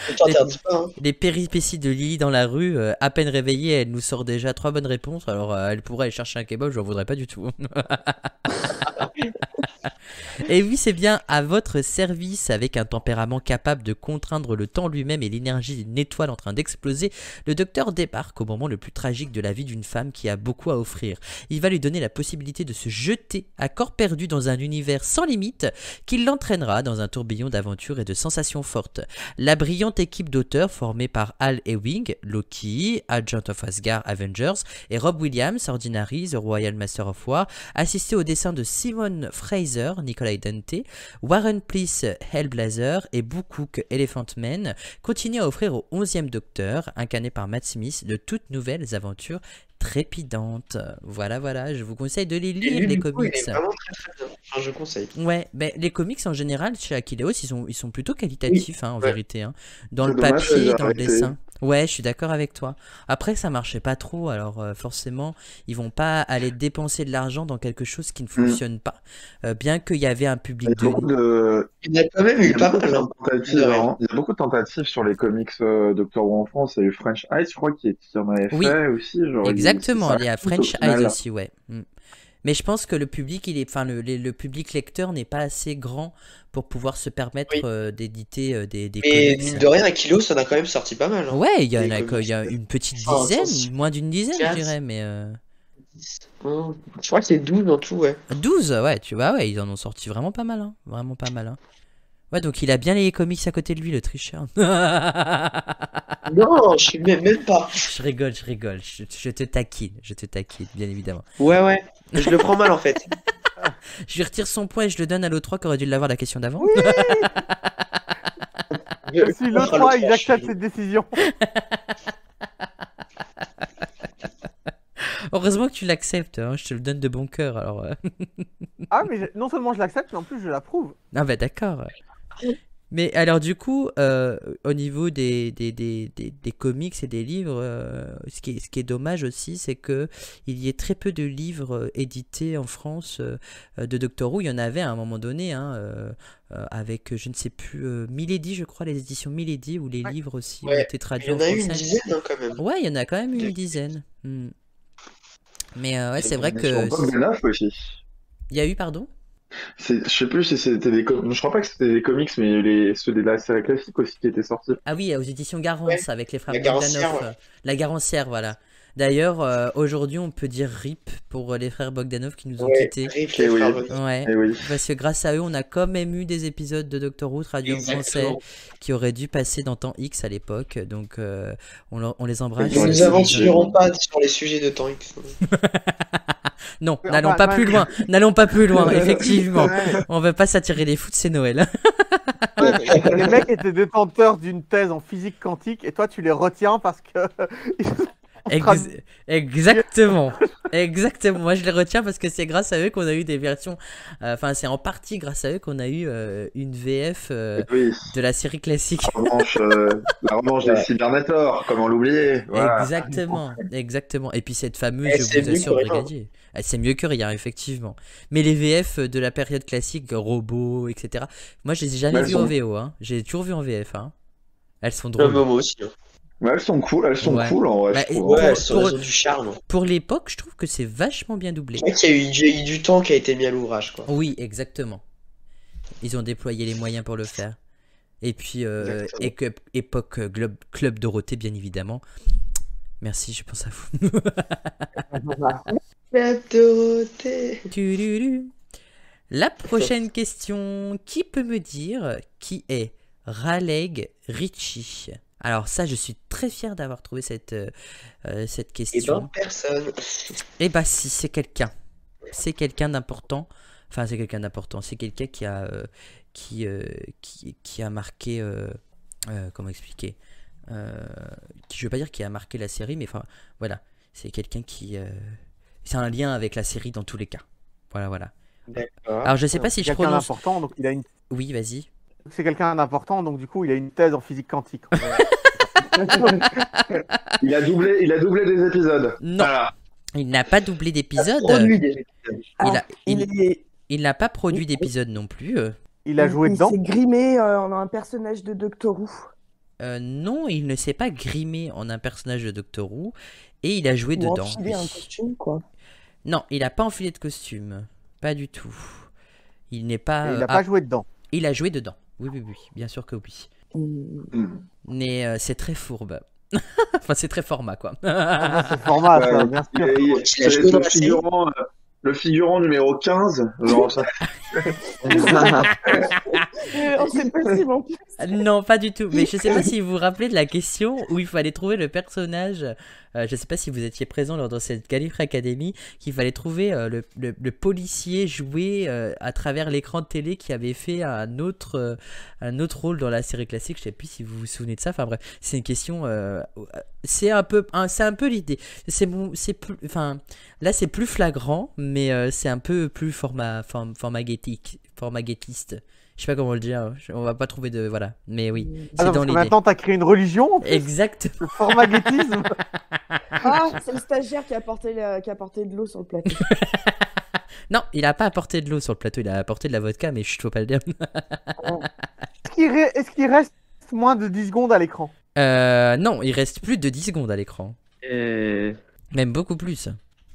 Je t'interdis pas, hein. Les péripéties de Lily dans la rue, à peine réveillée, elle nous sort déjà 3 bonnes réponses. Alors elle pourrait aller chercher un kebab, je n'en voudrais pas du tout. Et oui, c'est bien à votre service, avec un tempérament capable de contraindre le temps lui-même et l'énergie d'une étoile en train d'exploser. Le docteur débarque au moment le plus tragique de la vie d'une femme qui a beaucoup à offrir. Il va lui donner la possibilité de se jeter à corps perdu dans un univers sans limite qui l'entraînera dans un tourbillon d'aventures et de sensations fortes. La brillante équipe d'auteurs formée par Al Ewing, Loki, Agent of Asgard Avengers et Rob Williams, Ordinary, The Royal Master of War, assisté au dessin de Simon Fraser, Nicolas Dante, Warren Pleece, Hellblazer et Boo Cook, Elephant Man, continue à offrir au 11e Docteur, incarné par Matt Smith, de toutes nouvelles aventures trépidantes. Voilà, voilà, je vous conseille de les Et lire, lui, les du coup, il comics. est vraiment très bien. Enfin, je conseille. Ouais, ben, les comics en général chez Akileos, ils sont plutôt qualitatifs, hein, en ouais. vérité. Hein. Dans C'est le dommage papier, qu'ils aient dans le arrêté. dessin. Ouais, je suis d'accord avec toi. Après, ça marchait pas trop, alors forcément, ils vont pas aller dépenser de l'argent dans quelque chose qui ne fonctionne pas. Bien qu'il y avait un Il y public a beaucoup de, Il y en a quand même il y eu a pas beaucoup de mal. Hein. tentatives, hein. Il y a beaucoup de tentatives sur les comics Doctor Who en France. Il y a eu French Ice, je crois, qui en avait Oui, fait aussi. Genre, exactement, ça il y a coûte au French Eyes final. aussi, ouais. Mais je pense que le public, enfin, le public lecteur n'est pas assez grand pour pouvoir se permettre Oui. D'éditer des Mais comics. mine de rien, un kilo, ça en a quand même sorti pas mal. Hein. Ouais, il y Des en a, comics. il y a une petite Enfin, dizaine, moins d'une dizaine, je 4. dirais, mais 11. Je crois que c'est 12 en tout, ouais. 12, ouais, tu vois, ouais, ils en ont sorti vraiment pas mal, hein, vraiment pas mal. Hein. Ouais, donc il a bien les comics à côté de lui, le tricheur. Non, je suis même pas. Je rigole, je te taquine, bien évidemment. Ouais, je le prends mal en fait. Je lui retire son point et je le donne à l'O3 qui aurait dû l'avoir la question d'avant. Si le 3, il accepte cette décision. Heureusement que tu l'acceptes, hein, je te le donne de bon cœur, alors... Ah, mais non seulement je l'accepte, mais en plus je l'approuve. Ah bah d'accord. Mais alors du coup, au niveau des comics et des livres, ce qui est dommage aussi, c'est que il y ait très peu de livres édités en France de Doctor Who. Il y en avait à un moment donné, hein, avec, je ne sais plus, Milady, je crois, les éditions Milady, où les Ouais. livres aussi ont Ouais, été il traduits y en en a eu une français. dizaine hein, quand même. Ouais, il y en a quand même une dizaine. Mais ouais, c'est vrai Sur que... Bogdanov aussi. Il y a eu, pardon? Je sais plus si c'était je crois pas que c'était des comics, mais ceux de la série classique aussi qui étaient sortis. Ah oui, aux éditions Garance, Ouais, avec les frères la Garancière, Bogdanov. ouais. La Garancière, voilà. D'ailleurs, aujourd'hui, on peut dire RIP pour les frères Bogdanov qui nous ont Ouais, quittés. Riff, Eh les oui. frères Bogdanov. Ouais, Et oui. parce que grâce à eux, on a quand même eu des épisodes de Doctor Who traduits en français Exactement. qui auraient dû passer dans Temps X à l'époque. Donc, on les embrasse. Ils Nous ont nous été- aventurerons pas sur les sujets de temps X. Non, Ouais, n'allons enfin, pas plus ouais. loin. N'allons pas plus loin, effectivement. Ouais. On veut pas s'attirer les fous, c'est Noël. Les mecs étaient détenteurs d'une thèse en physique quantique et toi tu les retiens parce que. ils sont en train de- Exactement. Exactement. Moi, je les retiens parce que c'est grâce à eux qu'on a eu des versions. Enfin, c'est en partie grâce à eux qu'on a eu une VF Oui. de la série classique. La revanche des Cybernators, comment l'oublier. Voilà. Exactement. Exactement. Et puis cette fameuse, Eh, je c'est vous mieux assure, que rien. Brigadier. C'est mieux que rien, effectivement. Mais les VF de la période classique, robots, etc. Moi, je les ai jamais Elles vues en sont- VO. Hein. J'ai toujours vu en VF. Hein. Elles sont Le drôles. moment aussi. Hein. Ouais, elles sont cool Ouais. en vrai. Bah, je et- trouve. Ouais, Pour- elles sont pour- elles ont du charme. Pour l'époque, je trouve que c'est vachement bien doublé. Je crois qu'il y a eu du temps qui a été mis à l'ouvrage, quoi. Oui, exactement. Ils ont déployé les moyens pour le faire. Et puis, Exactement. époque Club Dorothée, bien évidemment. Merci, je pense à vous. La Dorothée. Tururu. La prochaine question. Qui peut me dire qui est Raleigh Ritchie? Alors ça, je suis très fier d'avoir trouvé cette Et question. ben, personne. Eh bah si, c'est quelqu'un. C'est quelqu'un d'important. Enfin, c'est quelqu'un d'important. C'est quelqu'un qui a marqué... comment expliquer je veux pas dire qui a marqué la série, mais enfin, voilà. C'est quelqu'un qui... c'est un lien avec la série dans tous les cas. Voilà, voilà. D'accord. Alors, je sais pas si je quelqu'un prononce... d'important, donc il a une. Oui, vas-y. C'est quelqu'un d'important, donc du coup il a une thèse en physique quantique. Il a doublé des épisodes. Non, Voilà. il n'a pas doublé d'épisode. Produit des- Il n'a pas produit d'épisode non plus. Il a joué dedans. Il s'est grimé en un personnage de Doctor Who. Non, il ne s'est pas grimé en un personnage de Doctor Who et il a joué Ou dedans. enfilé lui. un costume, quoi. Non, il n'a pas enfilé de costume. Pas du tout. Il n'est pas. Et il n'a pas joué dedans. Il a joué dedans. Oui, oui, oui. Bien sûr que oui. Hmm. Mais c'est très fourbe. Enfin, c'est très format, quoi. C'est format, ça, Ouais, bien il sûr. a- il- Il a c'est joué dans la série. le figurant numéro 15. Genre, ça- C'est possible en plus. Non, pas du tout. Mais je sais pas si vous vous rappelez de la question où il fallait trouver le personnage. Je sais pas si vous étiez présent lors de cette Gallifrey Academy, qu'il fallait trouver le policier joué à travers l'écran de télé qui avait fait un autre rôle dans la série classique. Je sais plus si vous vous souvenez de ça. Enfin bref, c'est une question. C'est un peu l'idée. Enfin, là c'est plus flagrant, mais c'est un peu plus formaguettiste. Je sais pas comment le dire, on va pas trouver de... Voilà, mais oui, c'est Ah non, dans parce que l'idée. maintenant t'as créé une religion, en plus. Exact. Le formaguettisme. Ah, c'est le stagiaire qui a apporté de l'eau sur le plateau. Non, il a pas apporté de l'eau sur le plateau, il a apporté de la vodka, mais chut, faut pas le dire. Est-ce qu'il reste moins de 10 secondes à l'écran? Non, il reste plus de 10 secondes à l'écran. Même beaucoup plus.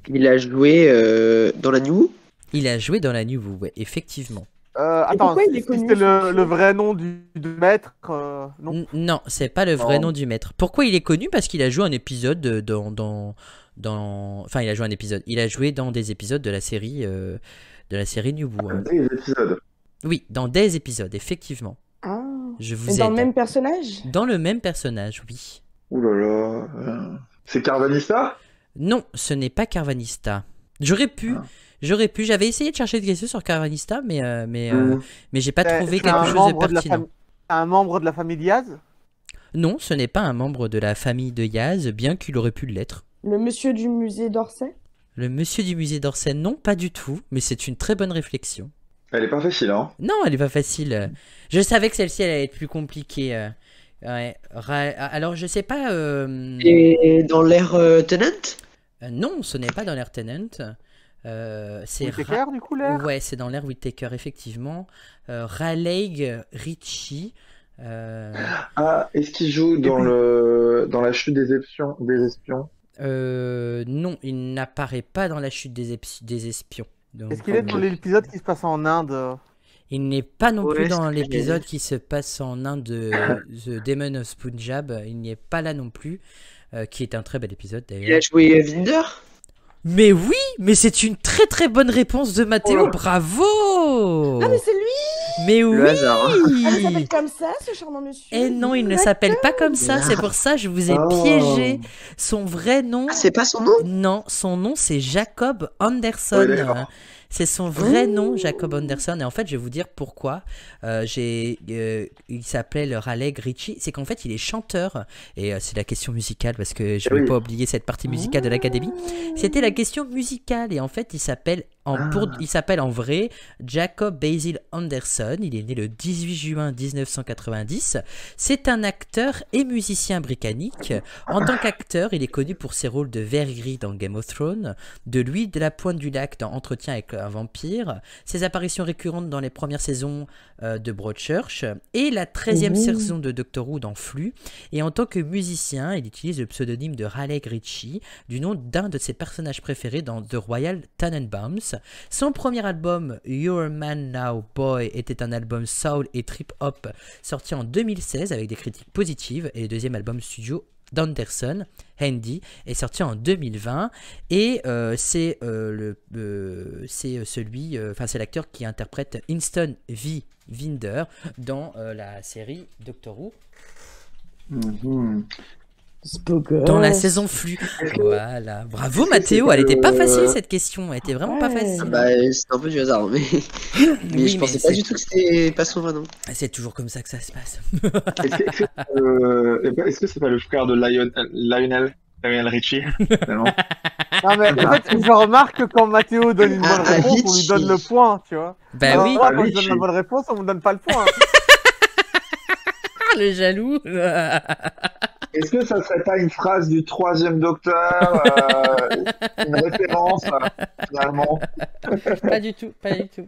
Il a joué dans la New. Il a joué dans la New, ouais, effectivement. Attends, pourquoi il est si connu, c'était ce le vrai nom du maître, non. Non, c'est pas le vrai nom du maître. Pourquoi il est connu? Parce qu'il a joué un épisode Enfin, il a joué un épisode. Il a joué dans des épisodes de la série New Who, hein. Des épisodes. Oui, dans des épisodes, effectivement. Ah. Je Et vous dans aide. le même personnage? Dans le même personnage, oui. Ouh là là. C'est Carvanista? Non, ce n'est pas Carvanista. J'aurais pu, j'avais essayé de chercher des questions sur Carvanista, mais j'ai pas trouvé C'est quelque un chose de membre de la pertinent. un membre de la famille Diaz? Non, ce n'est pas un membre de la famille de Yaz, bien qu'il aurait pu l'être. Le monsieur du musée d'Orsay? Le monsieur du musée d'Orsay, non, pas du tout, mais c'est une très bonne réflexion. Elle est pas facile, hein. Non, elle est pas facile. Je savais que celle-ci elle allait être plus compliquée. Ouais. Alors, je sais pas. Et dans l'ère Tenant. Non, ce n'est pas dans l'ère Tennant. C'est Whittaker, du coup, l'air? Ouais, c'est dans l'ère Whittaker, effectivement. Raleigh Ritchie. Ah, est-ce qu'il joue dans la chute des espions? Non, il n'apparaît pas dans la chute des espions. Donc, Est-ce qu'il est dans l'épisode qui se passe en Inde? il n'est pas non plus Ouais, dans c'est ce que l'épisode qui se passe en Inde de The Demon of Punjab. Il n'y est pas là non plus, qui est un très bel épisode Il a d'ailleurs. joué Vinder. Mais oui, mais c'est une très très bonne réponse de Mathéo, Oh là. bravo! Ah, mais c'est lui! Mais Le oui! hasard, hein. Ah, il s'appelle comme ça, ce charmant monsieur? Eh non, il ne s'appelle pas comme ça, c'est pour ça que je vous ai Oh. piégé. Son vrai nom, Ah, c'est pas son nom? non, son nom c'est Jacob Anderson. Ouais, d'accord. C'est son vrai nom, Jacob Anderson. Et en fait, je vais vous dire pourquoi. Il s'appelait le Raleigh Ritchie. C'est qu'en fait, il est chanteur. Et c'est la question musicale, parce que je ne vais Oui. pas oublier cette partie musicale de l'Académie. C'était la question musicale. Et en fait, il s'appelle en vrai Jacob Basil Anderson. Il est né le 18 juin 1990. C'est un acteur et musicien britannique. En tant qu'acteur, il est connu pour ses rôles de vert gris dans Game of Thrones, de lui de la Pointe du Lac dans Entretien avec un vampire, ses apparitions récurrentes dans les premières saisons de Broadchurch et la 13e saison de Doctor Who dans Flux. Et en tant que musicien, il utilise le pseudonyme de Raleigh Ritchie, du nom d'un de ses personnages préférés dans The Royal Tenenbaums. Son premier album, You're a Man Now Boy, était un album soul et trip-hop sorti en 2016 avec des critiques positives, et le deuxième album studio d'Anderson, Handy, est sorti en 2020, et c'est l'acteur qui interprète Winston V. Vinder dans la série Doctor Who, dans la saison Flux. Voilà, bravo Mathéo, elle était pas facile cette question, elle était vraiment pas Ouais. facile. Bah, c'est un peu du hasard, mais, mais Oui, je pensais mais pas du tout que c'était pas son vrai nom. c'est toujours comme ça que ça se passe. Est-ce que c'est pas le frère de Lionel Richie, finalement? Non, mais en fait, je remarque que quand Mathéo donne une bonne Ah, réponse, on lui Richie. donne le point, tu vois. Bah Alors oui, moi, quand je Richie. donne la bonne réponse, on me donne pas le point. le jaloux. Est-ce que ça serait pas une phrase du troisième Docteur, une référence, finalement? Pas du tout, pas du tout.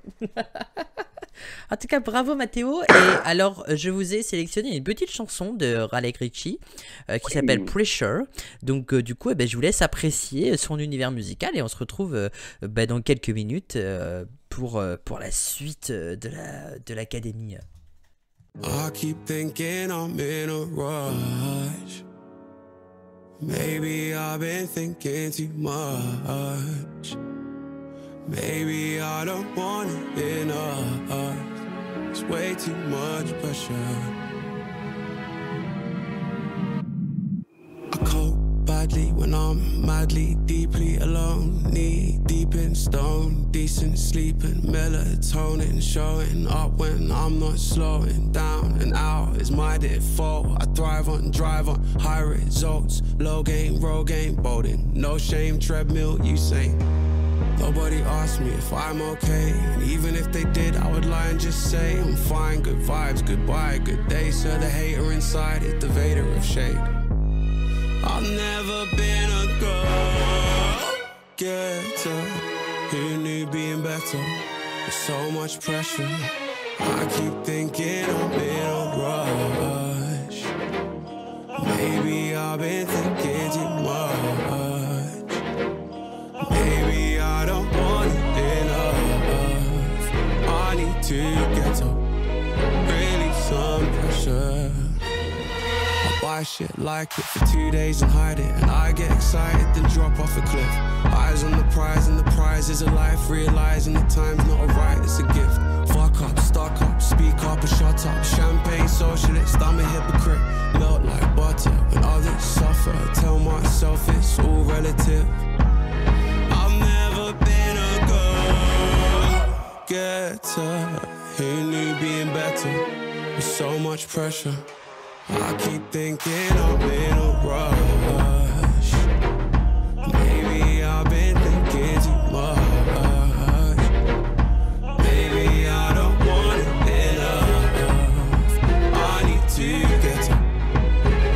En tout cas, bravo Mathéo. Et alors, je vous ai sélectionné une petite chanson de Raleigh Ritchie qui s'appelle Pressure. Donc, du coup, je vous laisse apprécier son univers musical et on se retrouve dans quelques minutes pour la suite de l'Académie. I keep thinking I'm in a rush. Maybe I've been thinking too much. Maybe I don't want it enough. It's way too much pressure. I cope badly when I'm madly, deeply alone. Knee deep in stone, decent sleeping, melatonin showing up when I'm not slowing down. And out is my default. I thrive on, drive on, high results. Low game, roll game, bolding. No shame, treadmill, Usain. Nobody asked me if I'm okay, and even if they did, I would lie and just say I'm fine. Good vibes, goodbye, good day. So the hater inside is the Vader of shade. I've never been a go-getter. Who knew being better? There's so much pressure. I keep thinking I'm in a rush. Maybe I've been thinking too much. Maybe I don't want it enough. I need to get up, relieve some pressure. I buy shit like it for 2 days and hide it, and I get excited then drop off a cliff. Eyes on the prize, and the prize is a life. Realizing the time's not alright, it's a gift. Fuck up, stuck up, speak up or shut up. Champagne socialist, I'm a hypocrite. Melt like butter when others suffer. Tell myself it's all relative. I've never been a go-getter. Who knew being better? With so much pressure. I keep thinking I'm in a rush. Maybe I've been thinking too much. Maybe I don't want it enough. I need to get to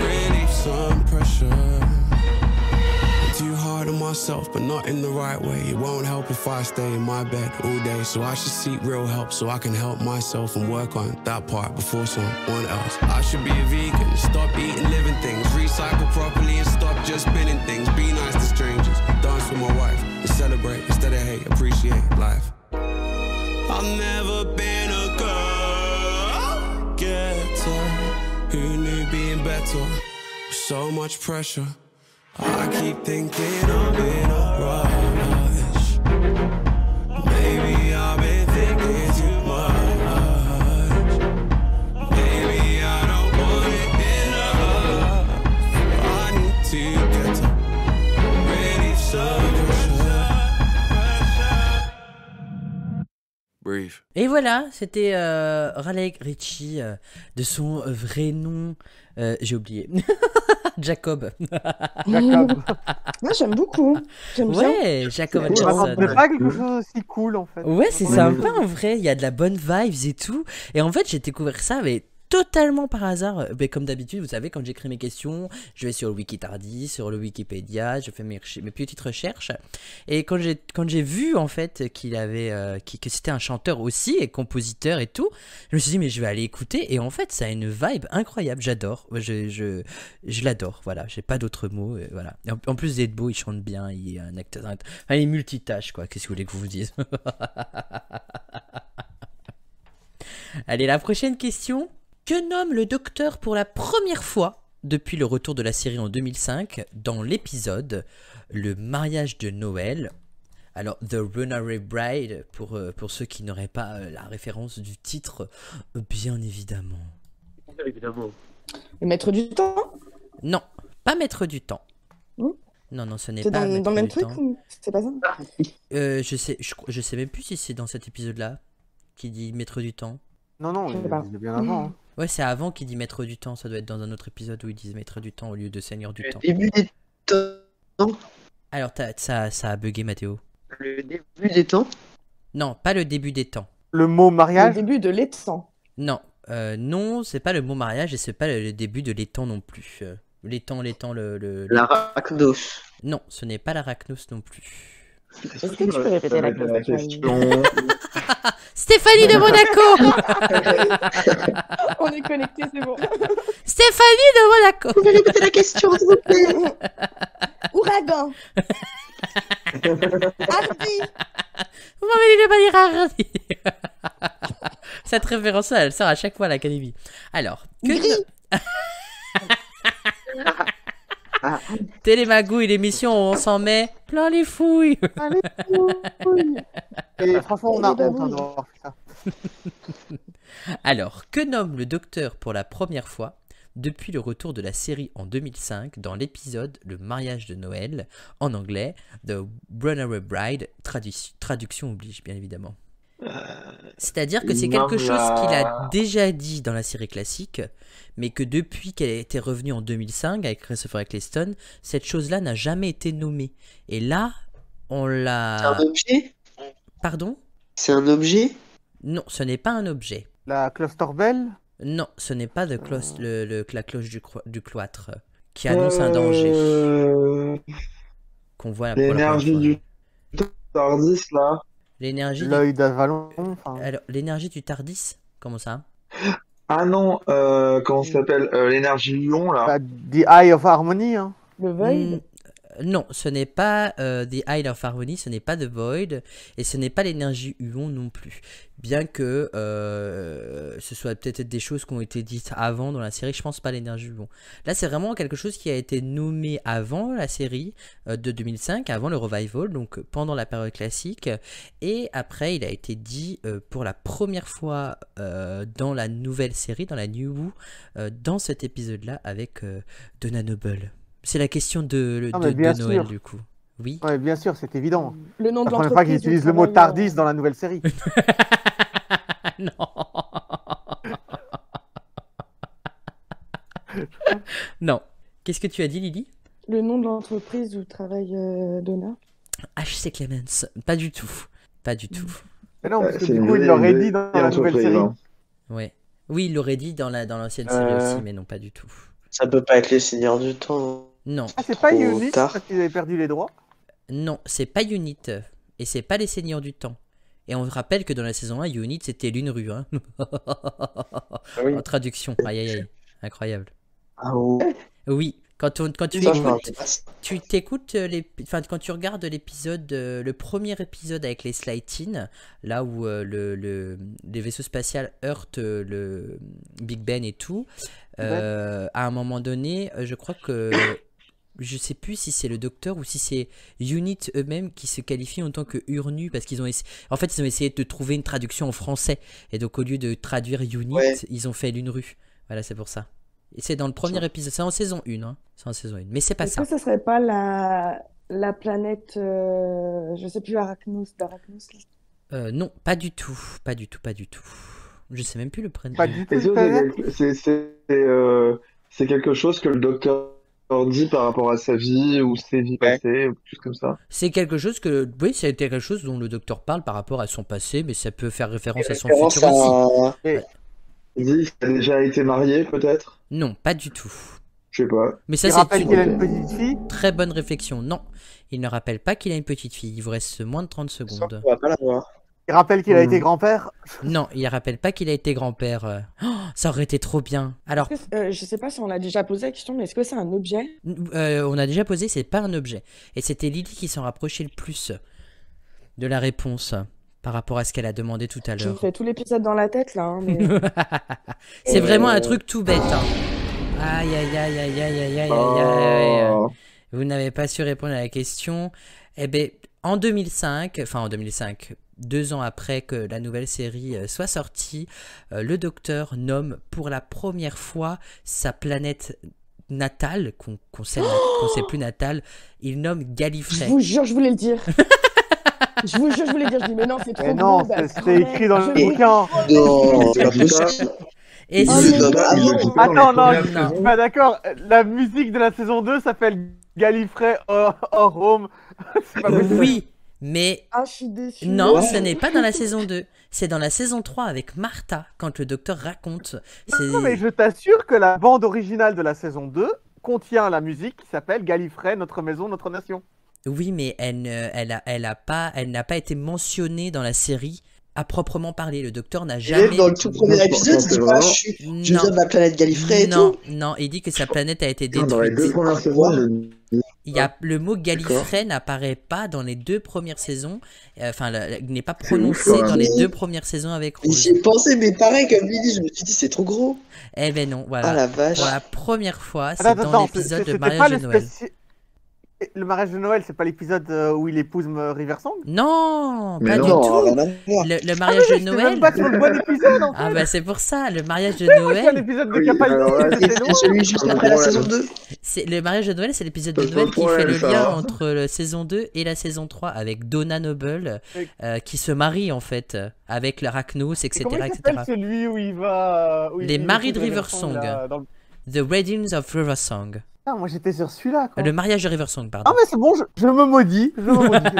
relieve some pressure. I'm too hard on myself, but not in the right way. It won't help if I stay in my bed all day. So I should seek real help so I can help myself and work on that part before someone else. I should be a vegan, stop eating living things, recycle properly and stop just spinning things. Be nice to strangers, dance with my wife, and celebrate instead of hate, appreciate life. I've never been a go-getter. Who knew being better? With so much pressure. I keep thinking I'm in a rush. Maybe I've been thinking too much. Maybe I don't want it enough. I need to get to relieve some pressure. Breathe. Et voilà, c'était Raleigh Ritchie, de son vrai nom, j'ai oublié. Jacob. Jacob. Moi, j'aime beaucoup. J'aime bien. Ouais, Jacob Je m'attendais Hutcherson. pas à quelque chose aussi cool en fait. Ouais, c'est sympa en vrai, il y a de la bonne vibes et tout. Et en fait, j'ai découvert ça, mais totalement par hasard. Mais comme d'habitude, vous savez, quand j'écris mes questions, je vais sur le Wikitardis, sur le Wikipédia, je fais mes petites recherches. Et quand j'ai vu en fait qu'il avait, que c'était un chanteur aussi et compositeur et tout, je me suis dit mais je vais aller écouter. Et en fait, ça a une vibe incroyable. J'adore. Je l'adore. Voilà, j'ai pas d'autres mots. Voilà. Et en plus d'être beau, il chante bien. Il est un acteur. Enfin, il est multitâche quoi. Qu'est-ce que vous voulez que je vous dise? Allez, la prochaine question. Que nomme le docteur pour la première fois depuis le retour de la série en 2005 dans l'épisode Le mariage de Noël? Alors, The Runaway Bride, pour ceux qui n'auraient pas la référence du titre, bien évidemment. Évidemment. Le maître du temps? Non, pas Maître du temps. Hmm. Non, ce n'est C'est pas dans le même Maître du truc temps. ou c'est pas ça? Je sais même plus si c'est dans cet épisode-là qui dit Maître du temps. Non, Je sais il pas. disait bien avant. Hein. Ouais, c'est avant qu'il dit Maître du temps. Ça doit être dans un autre épisode où ils disent Maître du temps au lieu de Seigneur du temps. Le début des temps. Alors, ça a bugué, Mathéo. Le début des temps. Non, pas le début des temps. Le mot Le mariage. début de l'étang. Non, non, c'est pas le mot mariage et c'est pas le début de l'étang non plus. L'étang, L'Arachnos. Non, ce n'est pas l'Arachnos non plus. Est-ce que tu peux répéter la question? Stéphanie de Monaco. On est connectés, c'est bon. Stéphanie de Monaco. Vous pouvez répéter la question, s'il vous plaît. Ouragan. Hardy. Vous m'avez dit de pas dire Hardy. Cette référence elle sort à chaque fois à l'Académie. Alors, Gris. Télémagouille, l'émission où on s'en met plein les fouilles. Allez, oui. Et franchement, on a honte hein, d'avoir fait ça. Alors, que nomme le docteur pour la première fois depuis le retour de la série en 2005 dans l'épisode Le mariage de Noël, en anglais, The Runaway Bride, traduction oblige bien évidemment. C'est-à-dire que c'est quelque chose qu'il a déjà dit dans la série classique, mais que depuis qu'elle était revenue en 2005 avec Christopher Eccleston, cette chose-là n'a jamais été nommée. Et là, on l'a... C'est un objet? Pardon? C'est un objet? Non, ce n'est pas un objet. La cluster bell? Non, ce n'est pas la cloche du cloître qui annonce un danger qu'on voit pour la L'énergie première du Tardis, là. L'énergie du... L'œil d'Avalon. Enfin, Alors, l'énergie du Tardis? Comment ça? Ah non, comment ça s'appelle? L'énergie Lion, là. bah, The Eye of Harmony. Hein. Le Void. Non, ce n'est pas The Eye of Harmony, ce n'est pas The Void, et ce n'est pas l'énergie Huon non plus. Bien que ce soit peut-être des choses qui ont été dites avant dans la série, je pense pas à l'énergie Huon. Là, c'est vraiment quelque chose qui a été nommé avant la série de 2005, avant le revival, donc pendant la période classique, et après, il a été dit pour la première fois dans la nouvelle série, dans la New Who, dans cet épisode-là avec Donna Noble. C'est la question de Noël, sûr. du coup. Oui. Ouais, bien sûr, c'est évident. Le nom La de première fois qu'ils l'entreprise. utilisent le mot Tardis dans la nouvelle série. Non. Non. Qu'est-ce que tu as dit, Lily? Le nom de l'entreprise où travaille Donna. H.C. Clemens. Pas du tout. Pas du tout. Mais non, parce que C'est du une coup, il vieille- l'aurait vieille dit dans la nouvelle entreprise, série. hein. Ouais. Oui, il l'aurait dit dans l'ancienne série aussi, mais non, pas du tout. Ça peut pas être les seigneurs du temps. Non. Ah, c'est pas Trop Unit tard. parce qu'ils avaient perdu les droits. Non, c'est pas Unit. Et c'est pas les Seigneurs du Temps. Et on rappelle que dans la saison 1, Unit, c'était l'une-rue. Hein. oui. En traduction. Aïe, aïe, aïe. Incroyable. Ah ouais? Oui. Quand tu Ça, je me écoutes, rappelle pas. tu t'écoutes quand tu regardes l'épisode, le premier épisode avec les Slytherin, là où les vaisseaux spatials heurtent le Big Ben et tout, à un moment donné, je crois que je sais plus si c'est le docteur ou si c'est Unit eux-mêmes qui se qualifient en tant que Urnu parce qu'ils ont en fait ils ont essayé de trouver une traduction en français et donc au lieu de traduire Unit, Ouais. ils ont fait l'Unru. Voilà, c'est pour ça. Et c'est dans le premier épisode, c'est en saison 1, hein. C'est en saison 1, mais c'est pas Est-ce ça. que ça serait pas la planète, je sais plus, d'Arachnos là? Non, pas du tout, pas du tout, pas du tout. Je sais même plus le prénom. Pas du tout. Est-ce une planète. que c'est quelque chose que le docteur dit par rapport à sa vie ou ses vies Ouais. passées ou quelque chose comme ça? C'est quelque chose que, oui, c'est quelque chose dont le docteur parle par rapport à son passé, mais ça peut faire référence à son Référence futur aussi. à... Il dit qu'il a déjà été marié, peut-être? Non, pas du tout. Je sais pas. Mais ça, Il c'est rappelle une qu'il a une petite fille. très bonne réflexion. Non, il ne rappelle pas qu'il a une petite fille. Il vous reste moins de 30 Je sens secondes. qu'on va pas la voir. Il rappelle qu'il a été grand-père. Non, il ne rappelle pas qu'il a été grand-père. Oh, ça aurait été trop bien. Alors, Je sais pas si on a déjà posé la question, mais est-ce que c'est un objet? on a déjà posé, c'est pas un objet. Et c'était Lily qui s'en rapprochait le plus de la réponse par rapport à ce qu'elle a demandé tout à Je me l'heure. fais tout l'épisode dans la tête là, hein, mais... C'est vraiment un truc tout bête. Hein. Aïe, aïe, aïe, aïe, aïe, aïe, aïe, aïe, aïe. Oh. Vous n'avez pas su répondre à la question. Eh bien, en 2005, 2 ans après que la nouvelle série soit sortie, le docteur nomme pour la première fois sa planète natale, qu'on sait plus natale, il nomme Je Gallifrey. vous jure, je voulais le dire. Je vous jure, je voulais le dire. Je dis, mais non, c'est trop Mais non, beau, bah, c'était quand même, écrit dans le je- bouquin. Non, c'est pas Il dit ça, possible. Et Oh, si- le nom il le dit pas Attends, dans non, les je premières suis non. pas d'accord. La musique de la saison 2 s'appelle Gallifrey or Home. C'est pas possible. oui, mais Ah, je suis déçue. non, Ouais. ce n'est pas dans la saison 2. C'est dans la saison 3 avec Martha, quand le docteur raconte. Non, mais je t'assure que la bande originale de la saison 2 contient la musique qui s'appelle Gallifrey, notre maison, notre nation. Oui, mais elle n'a pas été mentionnée dans la série à proprement parler. Le docteur n'a Et jamais... même dans le tout premier épisode, il dit pas, je viens Non, de la planète Gallifrey et non, tout. non, il dit que sa planète a été Dans les deux détruite. premières saisons, Il y a, le mot Gallifrey n'apparaît pas dans les 2 premières saisons. Enfin, il n'est pas ouf, prononcé quand même. dans les 2 premières saisons avec Et Rose. j'y ai pensé, mais pareil, comme Lily, je me suis dit, c'est trop gros. Eh ben non, voilà. Ah la vache. Pour la première fois, c'est Attends, dans attends, l'épisode de c'était mariage pas de le Noël. Et le mariage de Noël, c'est pas l'épisode où il épouse Riversong? Non, Mais pas non, du Non, tout. rien à voir. Le mariage de J'étais même Noël. pas sur le bon épisode en fait. Ah bah c'est pour ça, le mariage de Moi, c'est un Noël. épisode de Oui, Capaldi, alors là, c'était C'est loin. celui juste Ah, après la ouais. saison 2. Le mariage de Noël, c'est l'épisode de C'est pas Noël le qui fait problème, le ça, lien hein. entre la saison 2 et la saison 3 avec Donna Noble Oui. qui se marie en fait avec l'Arachnos, Et etc. comment il etc. s'appelle celui où il va. Où Les il maris épouse de Riversong, Riversong. là, dans le- The Weddings of Riversong. Ah, moi j'étais sur celui-là. Quoi. Le mariage de Riversong, pardon. Ah, mais c'est bon, je me maudis. Je me maudis.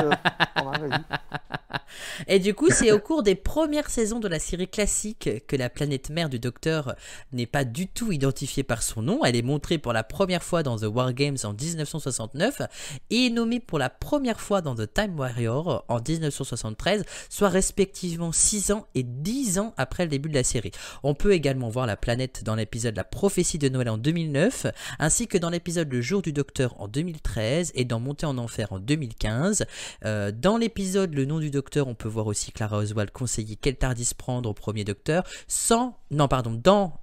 Vas-y. Et du coup, c'est au cours des premières saisons de la série classique que la planète mère du Docteur n'est pas du tout identifiée par son nom. Elle est montrée pour la première fois dans The War Games en 1969 et est nommée pour la première fois dans The Time Warrior en 1973, soit respectivement 6 ans et 10 ans après le début de la série. On peut également voir la planète dans l'épisode La prophétie de Noël en 2009, ainsi que dans l'épisode Le jour du Docteur en 2013 et dans Montée en enfer en 2015. Dans l'épisode Le nom du Docteur, on peut voir aussi Clara Oswald conseiller quel TARDIS prendre au premier Docteur dans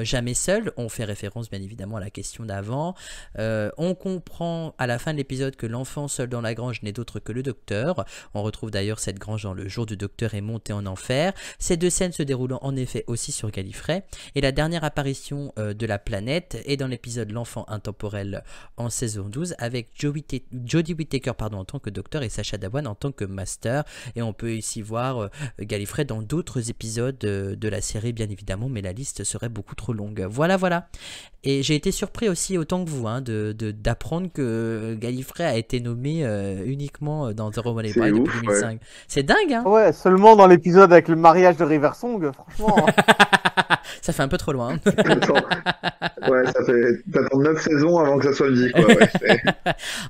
Jamais seul, on fait référence bien évidemment à la question d'avant. On comprend à la fin de l'épisode que l'enfant seul dans la grange n'est d'autre que le Docteur. On retrouve d'ailleurs cette grange dans Le jour du Docteur et Montée en enfer. Ces deux scènes se déroulant en effet aussi sur Gallifrey. Et la dernière apparition de la planète est dans l'épisode L'enfant intemporel en saison 12 avec Jodie Whittaker en tant que Docteur et Sacha Dhawan en tant que Master. Et on peut ici voir Gallifrey dans d'autres épisodes de la série bien évidemment, mais la liste serait beaucoup trop longue. Voilà. Et j'ai été surpris aussi autant que vous d'apprendre que Gallifrey a été nommé uniquement dans The Roman C'est Bride ouf, depuis 2005. C'est dingue, hein. Ouais, seulement dans l'épisode avec le mariage de Riversong, franchement. Ça fait un peu trop loin. Attends. Ouais, ça fait. T'attends 9 saisons avant que ça soit dit, quoi. Ouais,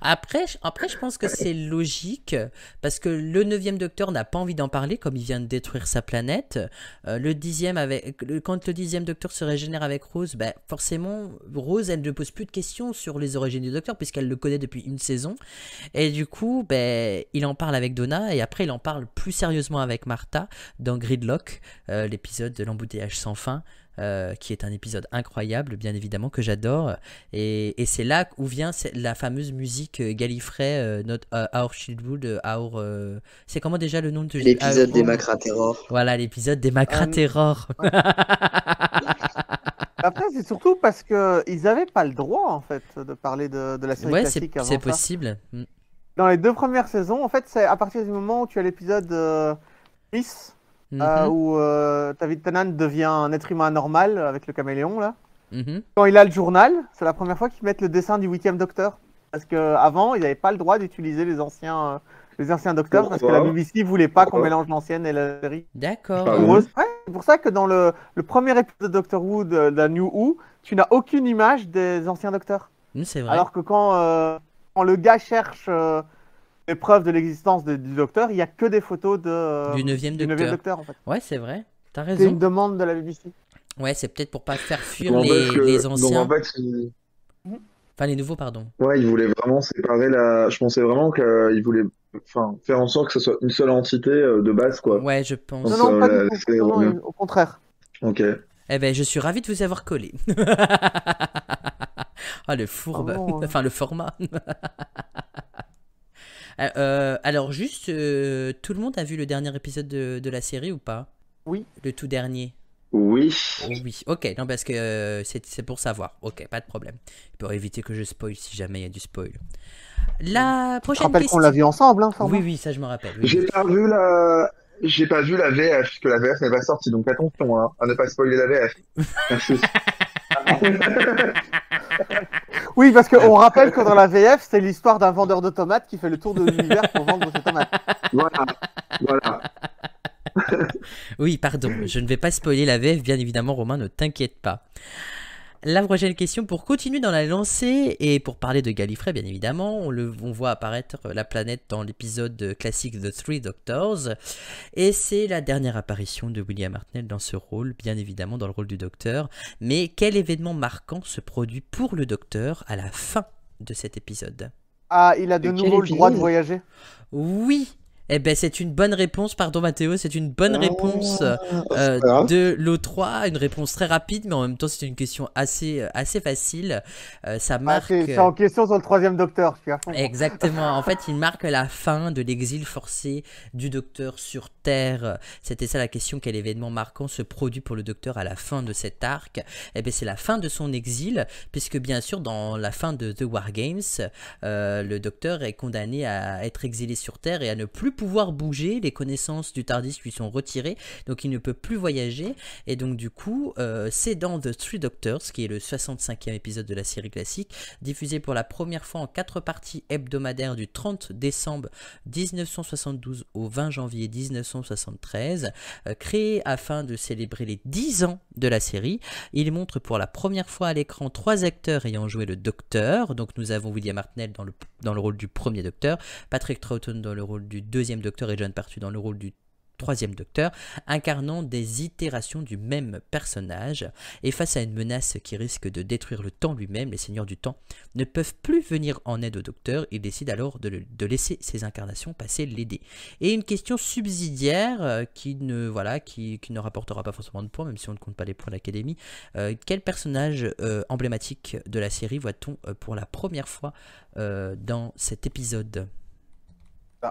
Après, je pense que c'est logique parce que le 9e Docteur n'a pas envie d'en parler comme il vient de détruire sa planète. Quand le 10e Docteur se régénère avec Rose, forcément, Rose, elle ne pose plus de questions sur les origines du Docteur puisqu'elle le connaît depuis une saison. Et du coup, il en parle avec Donna et après, il en parle plus sérieusement avec Martha dans Gridlock, l'épisode de l'embouteillage sans fin. Qui est un épisode incroyable, bien évidemment, que j'adore. Et c'est là où vient la fameuse musique Gallifrey, Our Shieldwood, c'est comment déjà le nom de L'épisode des Macra Terror. Voilà, l'épisode des Macra Terror. Ouais. Après, c'est surtout parce qu'ils n'avaient pas le droit, en fait, de parler de la série Ouais, classique avant c'est ça. possible. Dans les 2 premières saisons, en fait, c'est à partir du moment où tu as l'épisode Miss, où David Tennant devient un être humain normal avec le caméléon, là. Quand il a le journal, c'est la première fois qu'ils mettent le dessin du 8e Docteur. Parce qu'avant, ils n'avaient pas le droit d'utiliser les anciens Docteurs, parce que la BBC voulait pas qu'on mélange l'ancienne et la série. D'accord. Ouais, c'est pour ça que dans le premier épisode de Doctor Who de la New Who, tu n'as aucune image des anciens Docteurs. C'est vrai. Alors que quand le gars cherche les preuves de l'existence du Docteur, il n'y a que des photos du 9e Docteur. Docteur, en fait. Ouais, c'est vrai. T'as C'est raison. une demande de la BBC. Ouais, c'est peut-être pour pas faire fuir Donc, les anciens. Donc en fait, Enfin, les nouveaux, pardon. ouais, il voulait vraiment séparer la. Je pensais vraiment qu'il voulait faire en sorte que ce soit une seule entité de base, quoi. Ouais, je pense. Donc, Non, pas du tout. c'est Non, remis. au contraire. Ok. Eh ben, je suis ravi de vous avoir collé. Ah, le fourbe. Ah bon, Enfin, le format. Alors, juste, tout le monde a vu le dernier épisode de la série ou pas? Oui. Le tout dernier? Oui. Oh, oui. Ok, non, parce que c'est pour savoir. Ok, pas de problème. Pour éviter que je spoil si jamais il y a du spoil. La Je te prochaine rappelle question. qu'on l'a vu ensemble, hein, Format. Oui, ça je me rappelle. Oui. J'ai pas vu la VF, parce que la VF n'est pas sortie, donc attention à ne pas spoiler la VF. Merci. Oui, parce qu'on rappelle que dans la VF, c'est l'histoire d'un vendeur de tomates qui fait le tour de l'univers pour vendre ses tomates. Voilà. Oui, pardon, je ne vais pas spoiler la VF, bien évidemment, Romain, ne t'inquiète pas. La prochaine question, pour continuer dans la lancée et pour parler de Gallifrey, bien évidemment, on voit apparaître la planète dans l'épisode classique The Three Doctors, et c'est la dernière apparition de William Hartnell dans ce rôle, bien évidemment dans le rôle du Docteur. Mais quel événement marquant se produit pour le Docteur à la fin de cet épisode? Ah, il a de De quel nouveau le droit de épisode voyager. Oui, Eh ben, c'est une bonne réponse, pardon Mathéo, c'est une bonne réponse de l'O3, une réponse très rapide, mais en même temps c'est une question assez facile. Ça marque... c'est en question sur le 3e docteur, je suis à fond. Exactement, en fait il marque la fin de l'exil forcé du docteur sur Terre. C'était ça la question, quel événement marquant se produit pour le docteur à la fin de cet arc? Eh bien c'est la fin de son exil, puisque bien sûr dans la fin de The War Games, le docteur est condamné à être exilé sur Terre et à ne plus pouvoir bouger, les connaissances du TARDIS lui sont retirées, donc il ne peut plus voyager, et donc du coup, c'est dans The Three Doctors, qui est le 65e épisode de la série classique, diffusé pour la première fois en 4 parties hebdomadaires du 30 décembre 1972 au 20 janvier 1973, créé afin de célébrer les 10 ans de la série. Il montre pour la première fois à l'écran 3 acteurs ayant joué le Docteur, donc nous avons William Hartnell dans le rôle du premier Docteur, Patrick Troughton dans le rôle du deuxième Docteur et John Pertwee dans le rôle du troisième Docteur, incarnant des itérations du même personnage. Et face à une menace qui risque de détruire le temps lui-même, les seigneurs du temps ne peuvent plus venir en aide au Docteur. Ils décident alors de laisser ces incarnations passer l'aider. Et une question subsidiaire qui ne rapportera pas forcément de points, même si on ne compte pas les points de l'Académie. Quel personnage emblématique de la série voit-on pour la première fois dans cet épisode?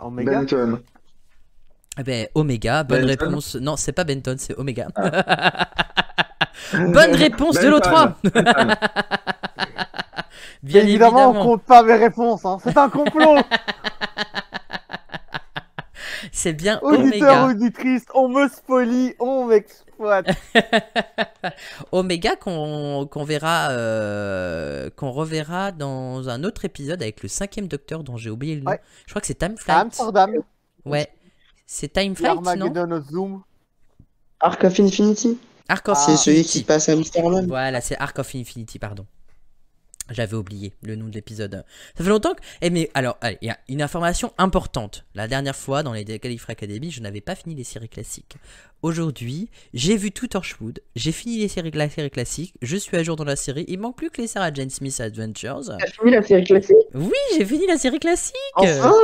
Omega. Benton. Eh ben, Omega, bonne Benton. réponse. Non, c'est pas Benton, c'est Omega. Bonne réponse de l'O3. Bien évidemment, on compte pas mes réponses, hein. C'est un complot. C'est bien Auditeur, Omega. auditrice, on me spoilie, on m'exploite. Omega qu'on reverra dans un autre épisode avec le 5e Docteur dont j'ai oublié le nom. Ouais. Je crois que c'est Time Flight. Amsterdam. Ouais. C'est Time Flight, non? Armageddon of Zoom. Arc of Infinity. Arc of C'est celui Infinity. qui passe à Amsterdam. Voilà, c'est Arc of Infinity, pardon. J'avais oublié le nom de l'épisode. Ça fait longtemps que... Eh mais alors, allez, il y a une information importante. La dernière fois, dans les Gallifrey Academy, je n'avais pas fini les séries classiques. Aujourd'hui, j'ai vu tout Torchwood, j'ai fini la série classique, je suis à jour dans la série, il manque plus que les Sarah Jane Smith Adventures. T'as fini la série classique? Oui, j'ai fini la série classique. Enfin.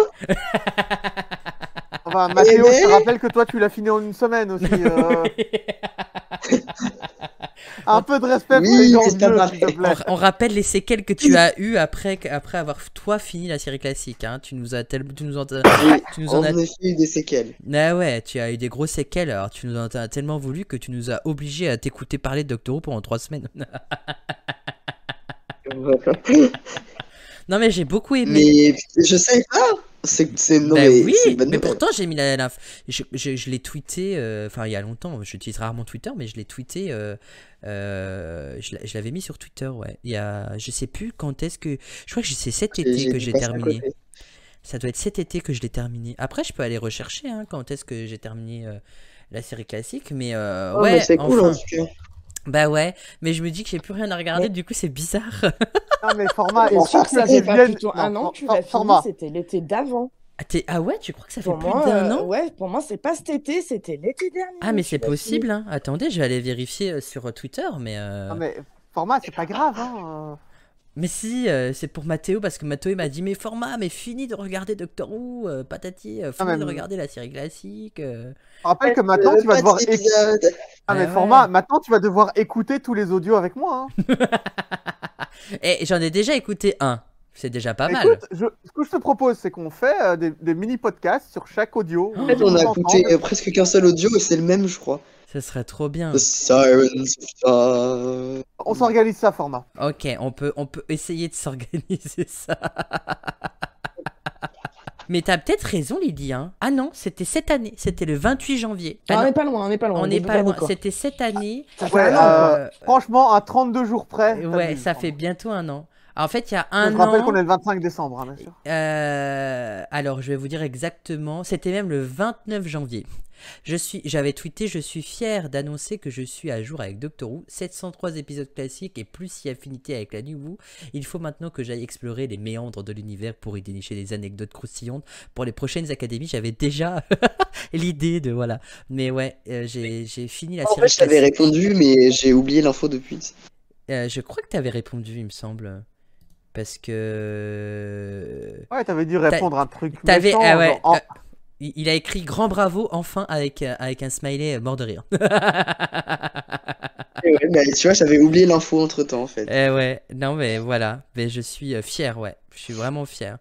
Enfin, Mathéo, je te rappelle que toi, tu l'as fini en une semaine aussi. Un peu de respect pour les Oui, gens c'est pas vieux, vrai. s'il te plaît. On rappelle les séquelles que tu as eues après avoir toi fini la série classique. Hein. Tu nous en as... On a eu des séquelles. Ah ouais, tu as eu des grosses séquelles. Alors tu nous en as tellement voulu que tu nous as obligés à t'écouter parler de Doctor Who pendant 3 semaines. Non mais j'ai beaucoup aimé. Mais je savais pas. Non, Ben mais oui, c'est une bonne mais nouvelle. pourtant j'ai mis je l'ai tweeté, enfin il y a longtemps, j'utilise rarement Twitter, mais je l'ai tweeté, je l'avais mis sur Twitter, ouais. Il y a, je sais plus quand est-ce que, je crois que c'est cet été J'ai que dû j'ai passer à terminé. côté. Ça doit être cet été que je l'ai terminé. Après je peux aller rechercher hein, quand est-ce que j'ai terminé la série classique, mais Oh, ouais, mais c'est cool enfin. en tout cas. Bah ouais, mais je me dis que j'ai plus rien à regarder, du coup c'est bizarre. Non, mais format, T'es sûr que ça fait pas plutôt un an que tu l'as fini, format. c'était l'été d'avant. Ah ouais, tu crois que ça fait Pour plus moi, d'un an? ouais, pour moi, c'est pas cet été, c'était l'été dernier. Ah mais tu c'est l'as possible, fini. hein. Attendez, je vais aller vérifier sur Twitter, mais... Non, mais format, c'est pas grave, hein. Mais si, c'est pour Mathéo, parce que Mathéo il m'a dit mais format, mais fini de regarder Doctor Who, patati, fini mais- de regarder la série classique. Je rappelle que maintenant, tu vas Pas devoir d'épisode. Ah, mais Ah ouais. format, maintenant, tu vas devoir écouter tous les audios avec moi, hein. Et j'en ai déjà écouté un, c'est déjà pas mal. Écoute, ce que je te propose, c'est qu'on fait des mini-podcasts sur chaque audio. En fait, on a écouté presque qu'un seul audio et c'est le même, je crois. Ce serait trop bien. The Sirens Fly. On s'organise ça, format. Ok, on peut essayer de s'organiser ça. Mais t'as peut-être raison Lydie, hein. Ah non, c'était cette année, c'était le 28 janvier. Ah Ah, on non, n'est pas loin, on n'est pas loin. on n'est vous pas perdez loin, quoi. c'était cette année. Ça fait Ouais, un an, quoi. Franchement, à 32 jours près. Ouais, t'abuses, ça format. fait bientôt un an. En fait, il y a Je un te rappelle an... qu'on est le 25 décembre, hein, bien sûr. Alors, je vais vous dire exactement. C'était même le 29 janvier. J'avais tweeté, je suis fier d'annoncer que je suis à jour avec Doctor Who, 703 épisodes classiques et plus si affinité avec la New Who. Il faut maintenant que j'aille explorer les méandres de l'univers pour y dénicher des anecdotes croustillantes. Pour les prochaines académies, j'avais déjà l'idée de voilà. Mais ouais, j'ai fini la En série fait, je t'avais classique. répondu, mais j'ai oublié l'info depuis. Je crois que tu avais répondu, il me semble. Parce que... Ouais, t'avais dû répondre à un truc T'avais... méchant, Ah ouais. genre, Il a écrit grand bravo enfin avec un smiley mort de rire. Ouais, mais tu vois, j'avais oublié l'info entre temps en fait. Eh ouais, non mais voilà, mais je suis fier, ouais, je suis vraiment fier.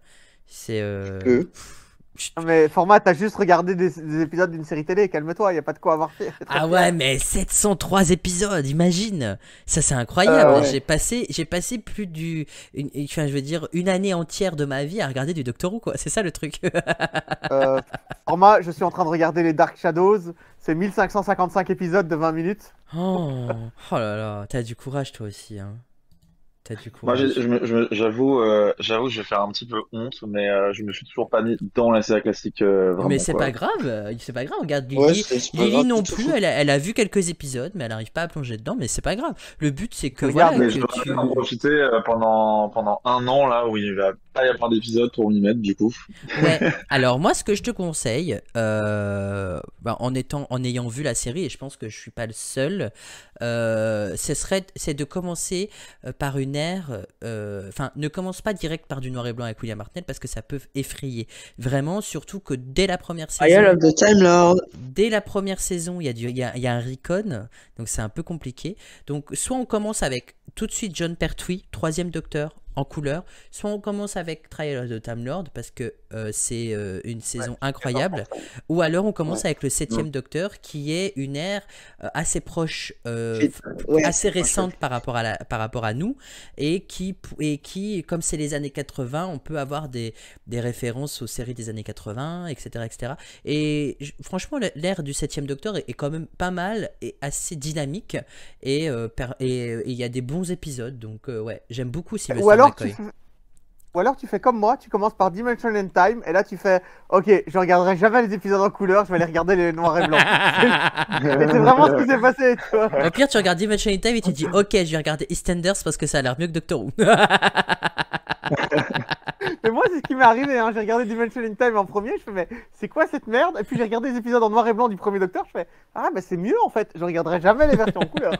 C'est Non, mais format, t'as juste regardé des épisodes d'une série télé, calme-toi, y a pas de quoi avoir fait. Ah ouais, mais 703 épisodes, imagine. Ça c'est incroyable. Ouais. J'ai passé plus enfin, je veux dire une année entière de ma vie à regarder du Doctor Who quoi. C'est ça le truc. Format, je suis en train de regarder les Dark Shadows, c'est 1555 épisodes de 20 minutes. Oh là là, t'as du courage toi aussi hein. T'as du Moi, courage. j'avoue, que je vais faire un petit peu honte, mais je me suis toujours pas mis dans la série classique, vraiment, Mais c'est quoi. pas grave, c'est pas grave. Regarde Lily, Ouais, c'est pas Lily grave non du tout. plus, elle a vu quelques épisodes, mais elle arrive pas à plonger dedans. Mais c'est pas grave. Le but c'est que Regarde, voilà Mais je que dois en profiter pendant un an, là, où il va pas y avoir d'épisodes pour m'y mettre, du coup. Ouais. Alors moi, ce que je te conseille, en ayant vu la série, et je pense que je suis pas le seul, c'est de commencer par une ère. Enfin, ne commence pas direct par du noir et blanc avec William Hartnell parce que ça peut effrayer. Vraiment, surtout que dès la première Isle saison. of the Time Lord. Dès la première saison, il y a un recon, donc c'est un peu compliqué. Donc soit on commence avec tout de suite John Pertwee, 3e Docteur, en couleur, soit on commence avec Trial of the Time Lord parce que c'est une saison incroyable, ou alors on commence avec le 7e Docteur qui est une ère assez proche, assez récente par rapport à nous, et qui comme c'est les années 80, on peut avoir des références aux séries des années 80, etc. etc. Et franchement, l'ère du 7e Docteur est quand même pas mal et assez dynamique, et il y a des bons épisodes, donc ouais, j'aime beaucoup Sylvester McCoy. Ou alors tu fais comme moi, tu commences par Dimension and Time, et là tu fais ok, je regarderai jamais les épisodes en couleur, je vais aller regarder les noirs et blancs. Et c'est vraiment ce qui s'est passé, tu vois. Au pire, tu regardes Dimension in Time et tu dis ok, je vais regarder EastEnders parce que ça a l'air mieux que Doctor Who. Mais moi, c'est ce qui m'est arrivé, hein. J'ai regardé Dimension in Time en premier, je fais mais c'est quoi cette merde? Et puis j'ai regardé les épisodes en noir et blanc du premier Docteur, je fais ah bah c'est mieux en fait, je regarderai jamais les versions en couleur.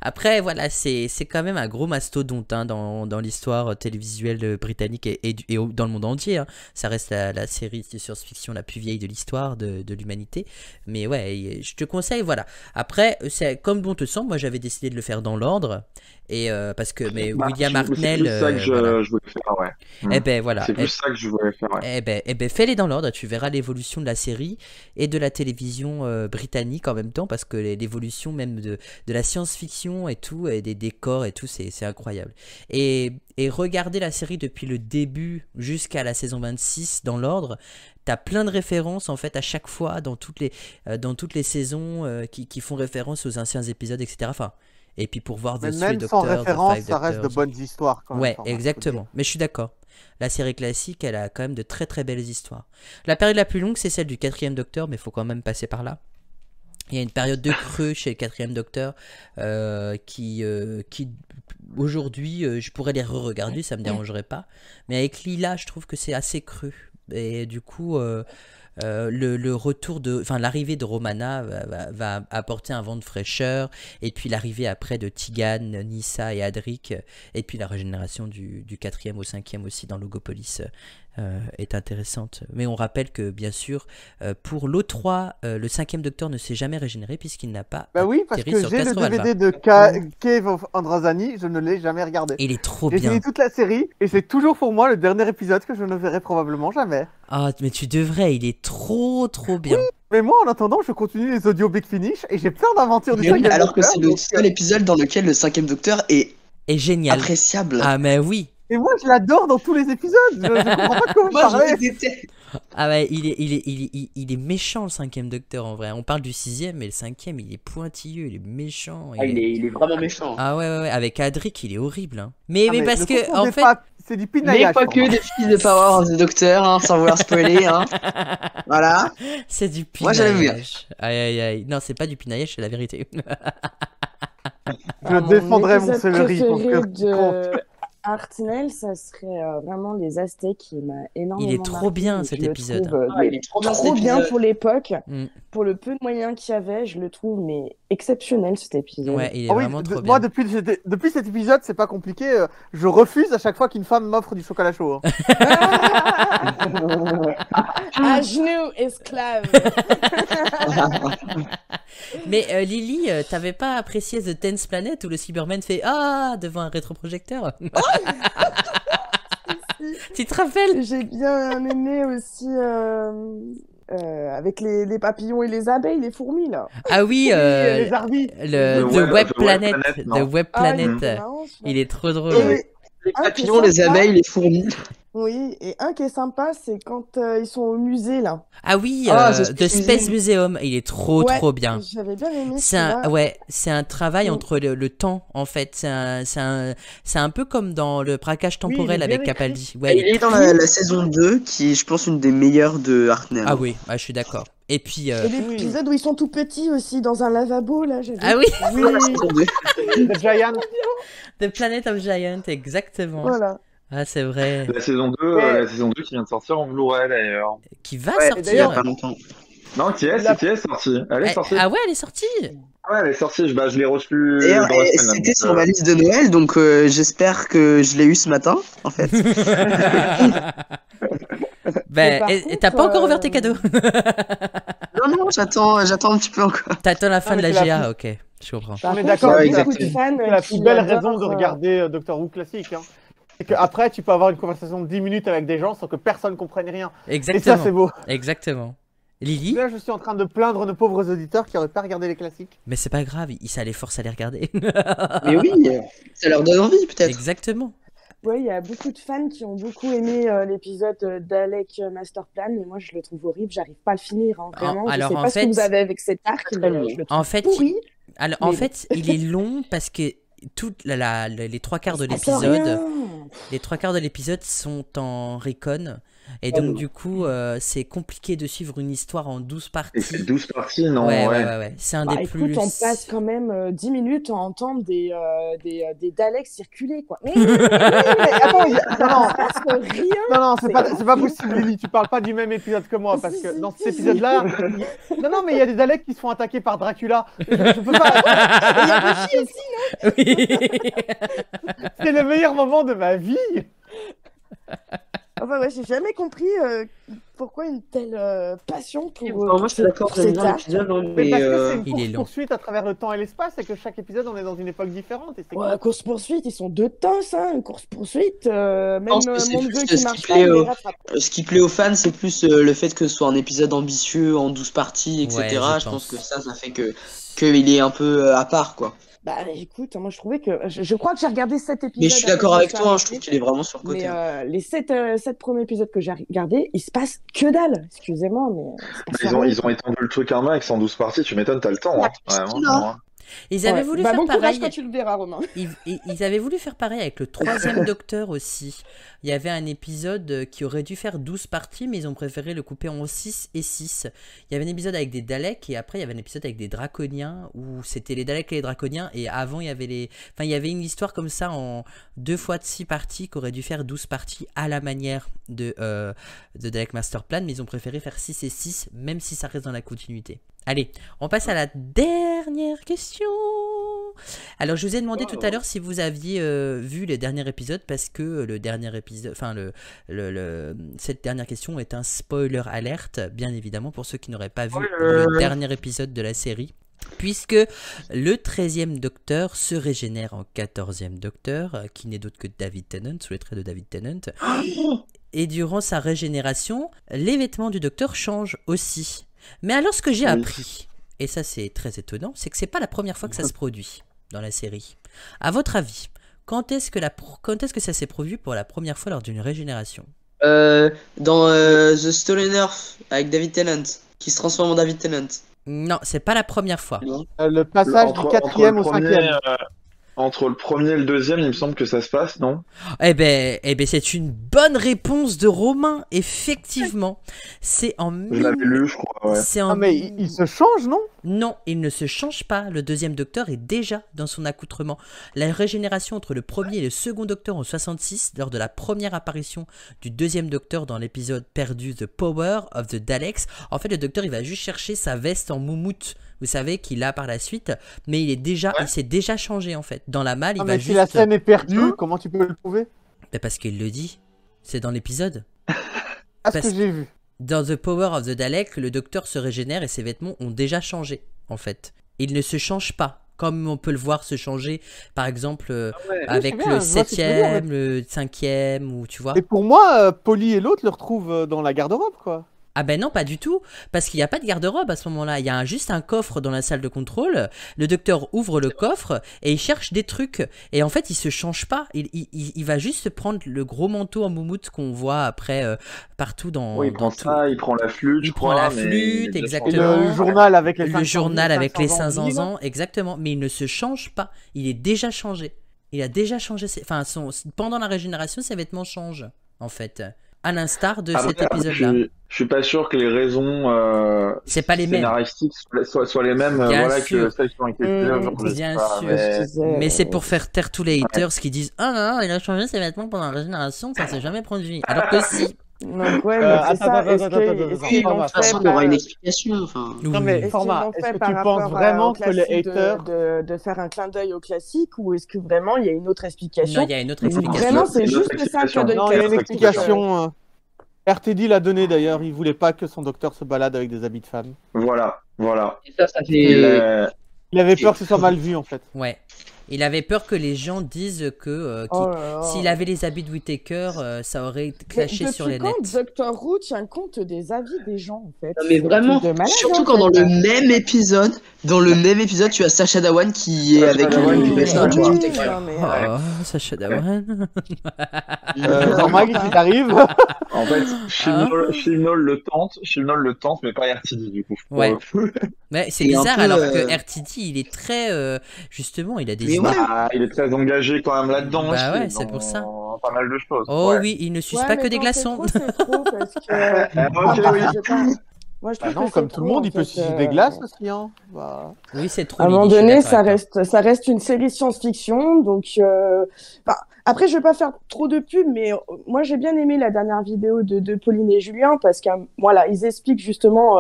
Après, voilà, c'est quand même un gros mastodonte hein, dans l'histoire télévisuelle britannique et dans le monde entier. Hein. Ça reste la série de science-fiction la plus vieille de l'histoire de l'humanité. Mais ouais, je te conseille, voilà. Après, c'est comme bon te semble, moi j'avais décidé de le faire dans l'ordre. Et parce que William Hartnell. C'est plus ça que je voulais faire, ouais. Eh ben voilà. C'est plus ça que je voulais faire, ouais. Eh ben fais-les dans l'ordre, tu verras l'évolution de la série et de la télévision britannique en même temps, parce que l'évolution même de la science-fiction et tout, et des décors et tout, c'est incroyable. Et regarder la série depuis le début jusqu'à la saison 26 dans l'ordre, t'as plein de références en fait à chaque fois dans toutes les saisons qui font référence aux anciens épisodes, etc. Enfin, et puis pour voir The Three Même sans Doctors, référence, The Five ça reste de Doctors. bonnes histoires quand même. Ouais, Format, exactement. Mais je suis d'accord. La série classique, elle a quand même de très très belles histoires. La période la plus longue, c'est celle du 4e Docteur, mais il faut quand même passer par là. Il y a une période de creux chez le 4e Docteur qui aujourd'hui, je pourrais les re-regarder, ça me dérangerait pas. Mais avec Lila, je trouve que c'est assez creux. Et du coup, le retour l'arrivée de Romana va apporter un vent de fraîcheur, et puis l'arrivée après de Tegan, Nyssa et Adric, et puis la régénération du 4e au 5e aussi dans Logopolis est intéressante. Mais on rappelle que bien sûr pour l'O3 le 5e Docteur ne s'est jamais régénéré puisqu'il n'a pas Bah oui, parce atterri que sur j'ai le Castrovalva. DVD de Cave of Androzani, je ne l'ai jamais regardé. Il est trop J'ai bien. fini toute la série, et c'est toujours pour moi le dernier épisode que je ne verrai probablement jamais. Ah, mais tu devrais, il est trop bien. Mais moi, en attendant, je continue les audios Big Finish, et j'ai plein d'aventures du Mais oui, 5e alors que Docteur, c'est le donc, seul épisode dans lequel le 5e Docteur est Et génial. appréciable. Ah mais oui. Et moi, je l'adore dans tous les épisodes. Je comprends pas de quoi vous Moi, je parlez. le déteste. Ah ouais, il est méchant le 5e Docteur en vrai. On parle du 6e, mais le 5e il est pointilleux, il est méchant. Ah, il est vraiment méchant. Ah ouais, avec Adric il est horrible. Hein. Mais Ah, parce ne que en confondez fait. pas, c'est du pinaillage. Mais pas pour moi. que des filles de Power of the Doctor, hein, sans vouloir spoiler. Hein. Voilà. C'est du pinaillage. Moi, j'aime bien. Aïe. Non, c'est pas du pinaillage, c'est la vérité. Je défendrai mon épisode céleri pour que préféré tu comptes. Hartnell, ça serait vraiment les Aztèques qui m'a énormément Il est trop bien cet épisode. Il est trop bien cet bien épisode. pour l'époque. Mm. Pour le peu de moyens qu'il y avait, je le trouve mais exceptionnel cet épisode. Ouais, il est Ah oui, vraiment trop bien. moi, depuis cet épisode, c'est pas compliqué. Je refuse à chaque fois qu'une femme m'offre du chocolat chaud. Hein. À genoux, esclave. Mais Lily, t'avais pas apprécié The Tenth Planet où le Cyberman fait ah devant un rétroprojecteur? Tu te rappelles? J'ai bien aimé aussi avec les papillons et les abeilles, les fourmis là. Ah oui, Les Arby. The Web Planet. non. The Web Ah, il Planet. est marrant, celui-là. Il est trop drôle. Et- Les Ah, papillons, c'est les sympa. abeilles, les fourmis. Oui, et un qui est sympa, c'est quand ils sont au musée là. Ah oui, Ah, The Space Museum. Il est trop Ouais, trop bien. J'avais bien aimé C'est un, celui-là. c'est un travail Mm. entre le temps en fait. C'est un peu comme dans le braquage temporel il est avec bien Capaldi. Ouais, Il est dans la saison 2, qui est, je pense, une des meilleures de Hartnell. Ah oui, je suis d'accord. Et puis Et l'épisode où ils sont tout petits aussi dans un lavabo là. J'ai vu. ah oui, Oui, La saison 2. The Giant. The Planet of Giants, exactement. Voilà. Ah c'est vrai. La saison 2, Ouais. la saison 2 qui vient de sortir en Blu-ray d'ailleurs. Qui va Ouais, et sortir. il y a d'ailleurs, pas longtemps. Non, qui est sortie. Elle est sortie. Ah ouais, elle est sortie. Ouais, elle est sortie. Je l'ai reçue D'ailleurs, dans la semaine. c'était donc, sur ma liste de Noël, donc j'espère que je l'ai eu ce matin, en fait. Ben, par et contre, t'as pas encore ouvert tes cadeaux. Non, j'attends un petit peu encore. T'attends la fin Non, de mais la c'est GA, la ok. Je comprends. Par On est contre, d'accord, il y a ouais, beaucoup de fans C'est la qui plus belle adorent, raison de regarder Doctor Who classique. Hein. C'est qu'après, tu peux avoir une conversation de 10 minutes avec des gens sans que personne comprenne rien. Et ça, c'est Exactement. beau. Exactement. Lily, Là, je suis en train de plaindre nos pauvres auditeurs qui n'auraient pas regardé les classiques. mais c'est pas grave, ça les force à les regarder. Mais oui, ça leur donne envie, peut-être. Exactement. Ouais, il y a beaucoup de fans qui ont beaucoup aimé l'épisode d'Alec Masterplan, mais moi je le trouve horrible, j'arrive pas à le finir. Hein, vraiment, alors, je sais en pas ce fait- que vous avez avec cet arc, mais je le trouve En fait, pourri. alors, Mais en bon. fait, il est long parce que les trois quarts de Ça sert l'épisode, rien. les trois quarts de l'épisode sont en recon. Et donc, du coup, c'est compliqué de suivre une histoire en 12 parties. Et c'est 12 parties, non? Ouais. C'est un Bah, des écoute, plus. on passe quand même 10 minutes à entendre des Daleks circuler, quoi. Mais Attends, non, parce que rien. non, c'est pas possible, Lily. Tu parles pas du même épisode que moi parce que dans cet épisode-là, non, mais il y a des Daleks qui se font attaquer par Dracula. Je peux pas. Il y a Buffy aussi. Oui. C'est le meilleur moment de ma vie. Enfin, ouais, j'ai jamais compris pourquoi une telle passion pour. Moi, je suis d'accord, pour j'aime cet bien arc. l'épisode, hein, Mais mais parce que c'est il est une long. course-poursuite à travers le temps et l'espace et que chaque épisode, on est dans une époque différente. Et c'est Ouais, course-poursuite, ils sont deux tasses, hein, une course-poursuite. Même pense que c'est mon juste neveu qui ce marche qui pas, plaît il les aux- rattrape. ce qui plaît aux fans, c'est plus le fait que ce soit un épisode ambitieux en 12 parties, etc. Ouais, je je pense. pense que ça fait qu'il est un peu à part, quoi. Bah écoute, moi je trouvais que. Je crois que j'ai regardé 7 épisodes. Mais je suis après, d'accord me avec suis toi, je arrêtée. trouve qu'il est vraiment surcoté. Mais les 7 premiers épisodes que j'ai regardés, il se passe que dalle. Excusez-moi, mais. il se passe rien. Ils ont étendu le truc un max en 12 parties, tu m'étonnes, t'as le temps. Hein. Vraiment, non. Ils avaient Ouais. voulu Bah, faire bon courage pareil. quand tu le verras, Romain. Ils avaient voulu faire pareil avec le troisième Docteur aussi. Il y avait un épisode qui aurait dû faire 12 parties, mais ils ont préféré le couper en 6 et 6. Il y avait un épisode avec des Daleks, et après il y avait un épisode avec des Draconiens, où c'était les Daleks et les Draconiens, et avant il y avait les... Enfin, il y avait une histoire comme ça en 2 fois de 6 parties, qui aurait dû faire 12 parties à la manière de Dalek Masterplan, mais ils ont préféré faire 6 et 6, même si ça reste dans la continuité. Allez, on passe à la dernière question. Alors, je vous ai demandé tout à l'heure si vous aviez vu les derniers épisodes, parce que le dernier épisode, enfin, cette dernière question est un spoiler alerte, bien évidemment, pour ceux qui n'auraient pas vu le dernier épisode de la série. Puisque le 13e Docteur se régénère en 14e Docteur, qui n'est d'autre que David Tennant, sous les traits de David Tennant. Et durant sa régénération, les vêtements du Docteur changent aussi. Mais alors, ce que j'ai appris, et ça c'est très étonnant, c'est que c'est pas la première fois que ça se produit dans la série. À votre avis, quand est-ce que ça s'est produit pour la première fois lors d'une régénération? Dans The Stolen Earth avec David Tennant, qui se transforme en David Tennant. Non, c'est pas la première fois. Le passage du 4e au 5e. Entre le premier et le deuxième, il me semble que ça se passe, non? Eh ben, c'est une bonne réponse de Romain, effectivement. C'est en... Je l'avais lu, je crois, ouais. C'est en... Ah, mais il se change, non? Non, il ne se change pas. Le deuxième docteur est déjà dans son accoutrement. La régénération entre le premier et le second docteur en 66, lors de la première apparition du deuxième docteur dans l'épisode perdu The Power of the Daleks, en fait le docteur il va juste chercher sa veste en moumoute, vous savez qu'il a par la suite, mais il s'est déjà changé en fait. Dans la malle, il va juste... Si la scène est perdue, comment tu peux le prouver? Parce qu'il le dit. C'est dans l'épisode. Ce que j'ai vu. Dans The Power of the Dalek, le docteur se régénère et ses vêtements ont déjà changé, en fait. Il ne se change pas, comme on peut le voir se changer, par exemple, avec le 7e, le 5e, ou tu vois. Et pour moi, Polly et l'autre le retrouvent dans la garde-robe, quoi. Ah ben non, pas du tout, parce qu'il n'y a pas de garde-robe à ce moment-là. Il y a juste un coffre dans la salle de contrôle. Le docteur ouvre le coffre et il cherche des trucs. Et en fait, il se change pas. Il va juste prendre le gros manteau en moumoute qu'on voit après partout dans. Oui, il prend ça, il prend la flûte. Il prend la flûte, exactement. Et le journal avec les 500 ans, exactement. Mais il ne se change pas. Il est déjà changé. Il a déjà changé. Pendant la régénération, ses vêtements changent, en fait. À l'instar de cet épisode-là. Je suis pas sûr que les raisons c'est pas les scénaristiques soient les mêmes que celles qui ont été utilisées. Bien sûr. Mais c'est pour faire taire tous les haters qui disent « Ah non, il a changé ses vêtements pendant la régénération, ça s'est jamais produit. » Alors que si. Donc ouais, mais c'est ça. De toute façon, il y aura une explication. Non mais Format, est-ce que tu penses vraiment que les haters... de faire un clin d'œil au classique, ou est-ce que vraiment il y a une autre explication? Non, il y a une autre explication. Vraiment, c'est juste ça, un clin d'œil. Non, il y a une explication. RTD l'a donné d'ailleurs, il voulait pas que son docteur se balade avec des habits de femme. Voilà. Et ça fait... Il avait peur que ce soit mal vu en fait. Ouais. Il avait peur que les gens disent que s'il avait les habits de Whittaker, ça aurait clashé sur les nets. Depuis quand Doctor Who tient compte des avis des gens en fait? Non mais vraiment, surtout quand dans le même épisode, tu as Sacha Dhawan qui est avec le personnage de Whittaker. Oh, Sacha Dhawan. Jean-Marc, qui t'arrive. En fait, Chibnall le tente, mais pas RTD du coup. Ouais. Mais c'est bizarre alors que RTD, il est très justement, il a des idées. Il est très engagé quand même là-dedans. Bah ouais, c'est pour ça. Pas mal de choses. Oh oui, il ne suce pas que des glaçons. C'est trop parce que... Moi, je trouve non, comme tout le monde, il peut sucer des glaces aussi. Hein. Oui, c'est trop. À un moment donné, ça reste une série science-fiction, donc. Après, je vais pas faire trop de pub, mais moi, j'ai bien aimé la dernière vidéo de Pauline et Julien parce que voilà, ils expliquent justement.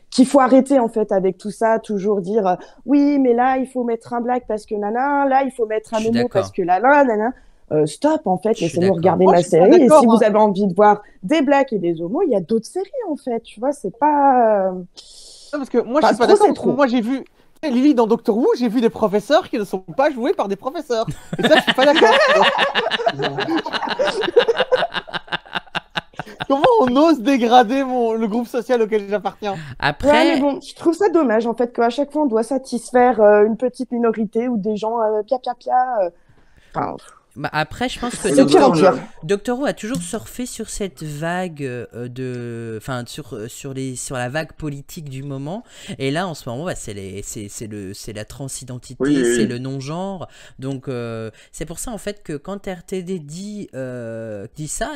Qu'il faut arrêter en fait avec tout ça, toujours dire oui mais là il faut mettre un black parce que nana, là il faut mettre un homo parce que là nana. Stop en fait, laissez-nous regarder ma série et si vous avez envie de voir des blacks et des homos, il y a d'autres séries en fait, tu vois, c'est pas... Non, parce que moi je suis pas d'accord, moi j'ai vu... Lily, dans Doctor Who, j'ai vu des professeurs qui ne sont pas joués par des professeurs. Et ça, je suis pas d'accord. Comment on ose dégrader le groupe social auquel j'appartiens? Après, mais bon, je trouve ça dommage en fait qu'à chaque fois on doit satisfaire une petite minorité ou des gens après, je pense que Doctor Who a toujours surfé sur cette vague sur la vague politique du moment. Et là, en ce moment, c'est la transidentité, c'est le non-genre. Donc, c'est pour ça en fait que quand RTD dit ça,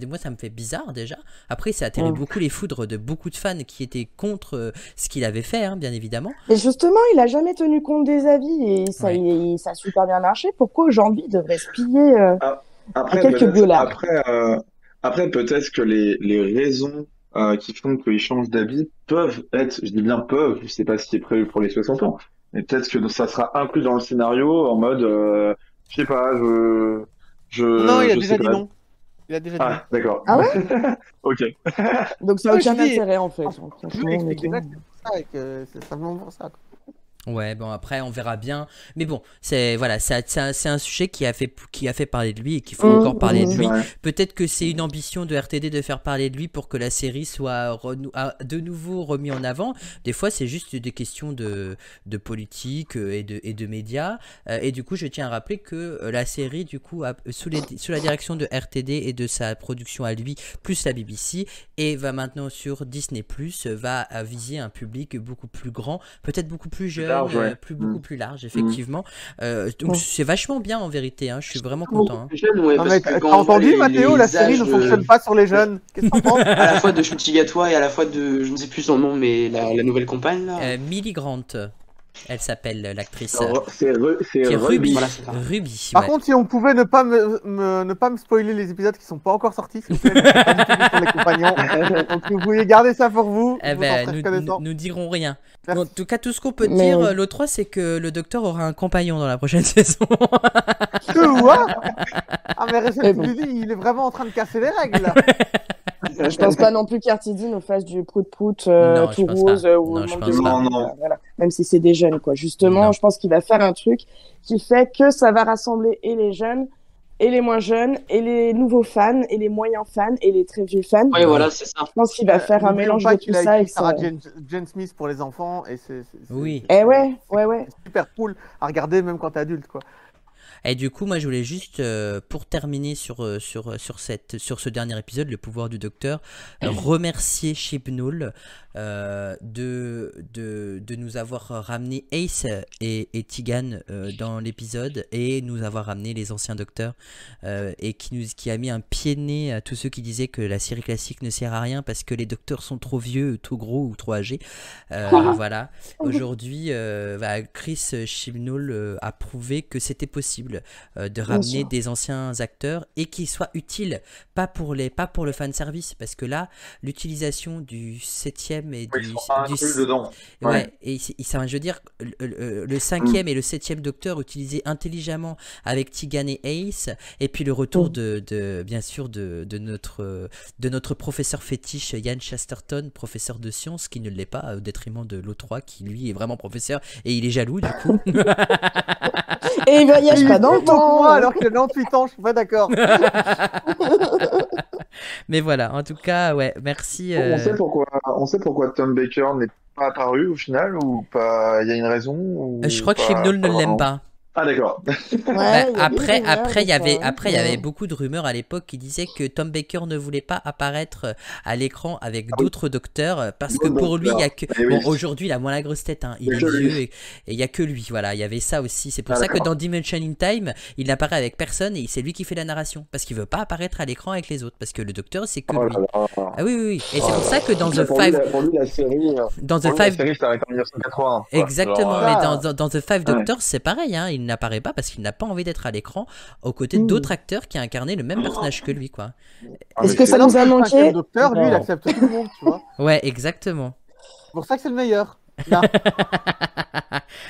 moi ça me fait bizarre déjà. Après, ça a attiré beaucoup les foudres de beaucoup de fans qui étaient contre ce qu'il avait fait, hein, bien évidemment. Et justement, il a jamais tenu compte des avis et ça a super bien marché. Pourquoi aujourd'hui il devrait piller quelques biolards? Après, peut-être que les raisons qui font qu'il change d'habit peuvent être, je dis bien peuvent, je sais pas ce qui est prévu pour les 60 ans, mais peut-être que ça sera inclus dans le scénario en mode, je sais pas, Non, il a déjà dit non. Il a déjà dit non. D'accord. Ah ouais? Ok. Donc ça n'a aucun intérêt en fait. C'est simplement pour ça. Ouais, bon après on verra bien, mais bon c'est un sujet qui a fait parler de lui et qu'il faut encore parler de lui. Peut-être que c'est une ambition de RTD de faire parler de lui pour que la série soit de nouveau remis en avant. Des fois c'est juste des questions de politique et de médias, et du coup je tiens à rappeler que la série du coup sous la direction de RTD et de sa production à lui plus la BBC et va maintenant sur Disney+, va viser un public beaucoup plus grand, peut-être beaucoup plus jeune. large, ouais. beaucoup plus large, effectivement. Donc c'est vachement bien en vérité, hein. Je suis vraiment content. T'as entendu, Mathéo, la série ne fonctionne pas sur les jeunes. Qu'est-ce que t'en penses? À la fois de Shuchigatwa et à la fois de, je ne sais plus son nom, mais la nouvelle compagne là. Millie Grant. Elle s'appelle l'actrice. C'est Ruby. Voilà, Ruby. Par contre, si on pouvait ne pas me spoiler les épisodes qui sont pas encore sortis, s'il vous plaît, pas du tout sur les compagnons. Donc vous pouvez garder ça pour vous. Nous dirons rien. Bon, en tout cas, tout ce qu'on peut dire, l'O3, c'est que le docteur aura un compagnon dans la prochaine saison. Quoi? Ah mais il est vraiment en train de casser les règles là. Je pense pas non plus qu'Artidi nous fasse du prout-prout tout rose ou voilà. Même si c'est des jeunes quoi. Justement, je pense qu'il va faire un truc qui fait que ça va rassembler et les jeunes et les moins jeunes et les nouveaux fans et les moyens fans et les très vieux fans. Oui, voilà, c'est ça. Je pense qu'il va faire un mélange de tout ça. Et Sarah Jane Smith pour les enfants et c'est oui. Et ouais. Super cool à regarder même quand t'es adulte quoi. Et du coup, moi, je voulais juste, pour terminer sur ce dernier épisode, le pouvoir du docteur, remercier Chibnall de nous avoir ramené Ace et Tegan dans l'épisode et nous avoir ramené les anciens docteurs et qui a mis un pied de nez à tous ceux qui disaient que la série classique ne sert à rien parce que les docteurs sont trop vieux, trop gros ou trop âgés. Voilà. Aujourd'hui, Chris Chibnall a prouvé que c'était possible de ramener des anciens acteurs et qu'ils soient utiles, pas pour le fanservice, parce que là, l'utilisation du 7e et je veux dire, le 5e et le 7e docteur utilisés intelligemment avec Tegan et Ace, et puis le retour bien sûr de notre professeur fétiche Ian Chesterton, professeur de sciences, qui ne l'est pas au détriment de l'O3 qui lui est vraiment professeur et il est jaloux du coup. Et il voyage pas dans le temps. Moi, alors qu'il a 98 ans, je suis pas d'accord. Mais voilà, en tout cas, ouais, merci. On sait pourquoi Tom Baker n'est pas apparu au final ou pas? Il y a une raison je crois que Chibnall ne l'aime pas. Ah d'accord. Après, il y avait beaucoup de rumeurs à l'époque qui disaient que Tom Baker ne voulait pas apparaître à l'écran avec d'autres docteurs parce que pour lui, il y a que aujourd'hui, il a moins la grosse tête, hein. Il est vieux et il y a que lui. Voilà, il y avait ça aussi. C'est pour ça que dans Dimension in Time, il n'apparaît avec personne et c'est lui qui fait la narration parce qu'il veut pas apparaître à l'écran avec les autres parce que le docteur c'est que lui. Ah oui. Et c'est pour ça que dans The Five, la série, ça arrête en 1980. Exactement. Mais dans The Five Doctors, c'est pareil, hein. Il n'apparaît pas parce qu'il n'a pas envie d'être à l'écran aux côtés d'autres acteurs qui incarnaient le même personnage que lui, quoi. Est-ce que ça nous a manqué? Le docteur, lui, il accepte tout le monde, tu vois. Ouais, exactement. C'est pour ça que c'est le meilleur.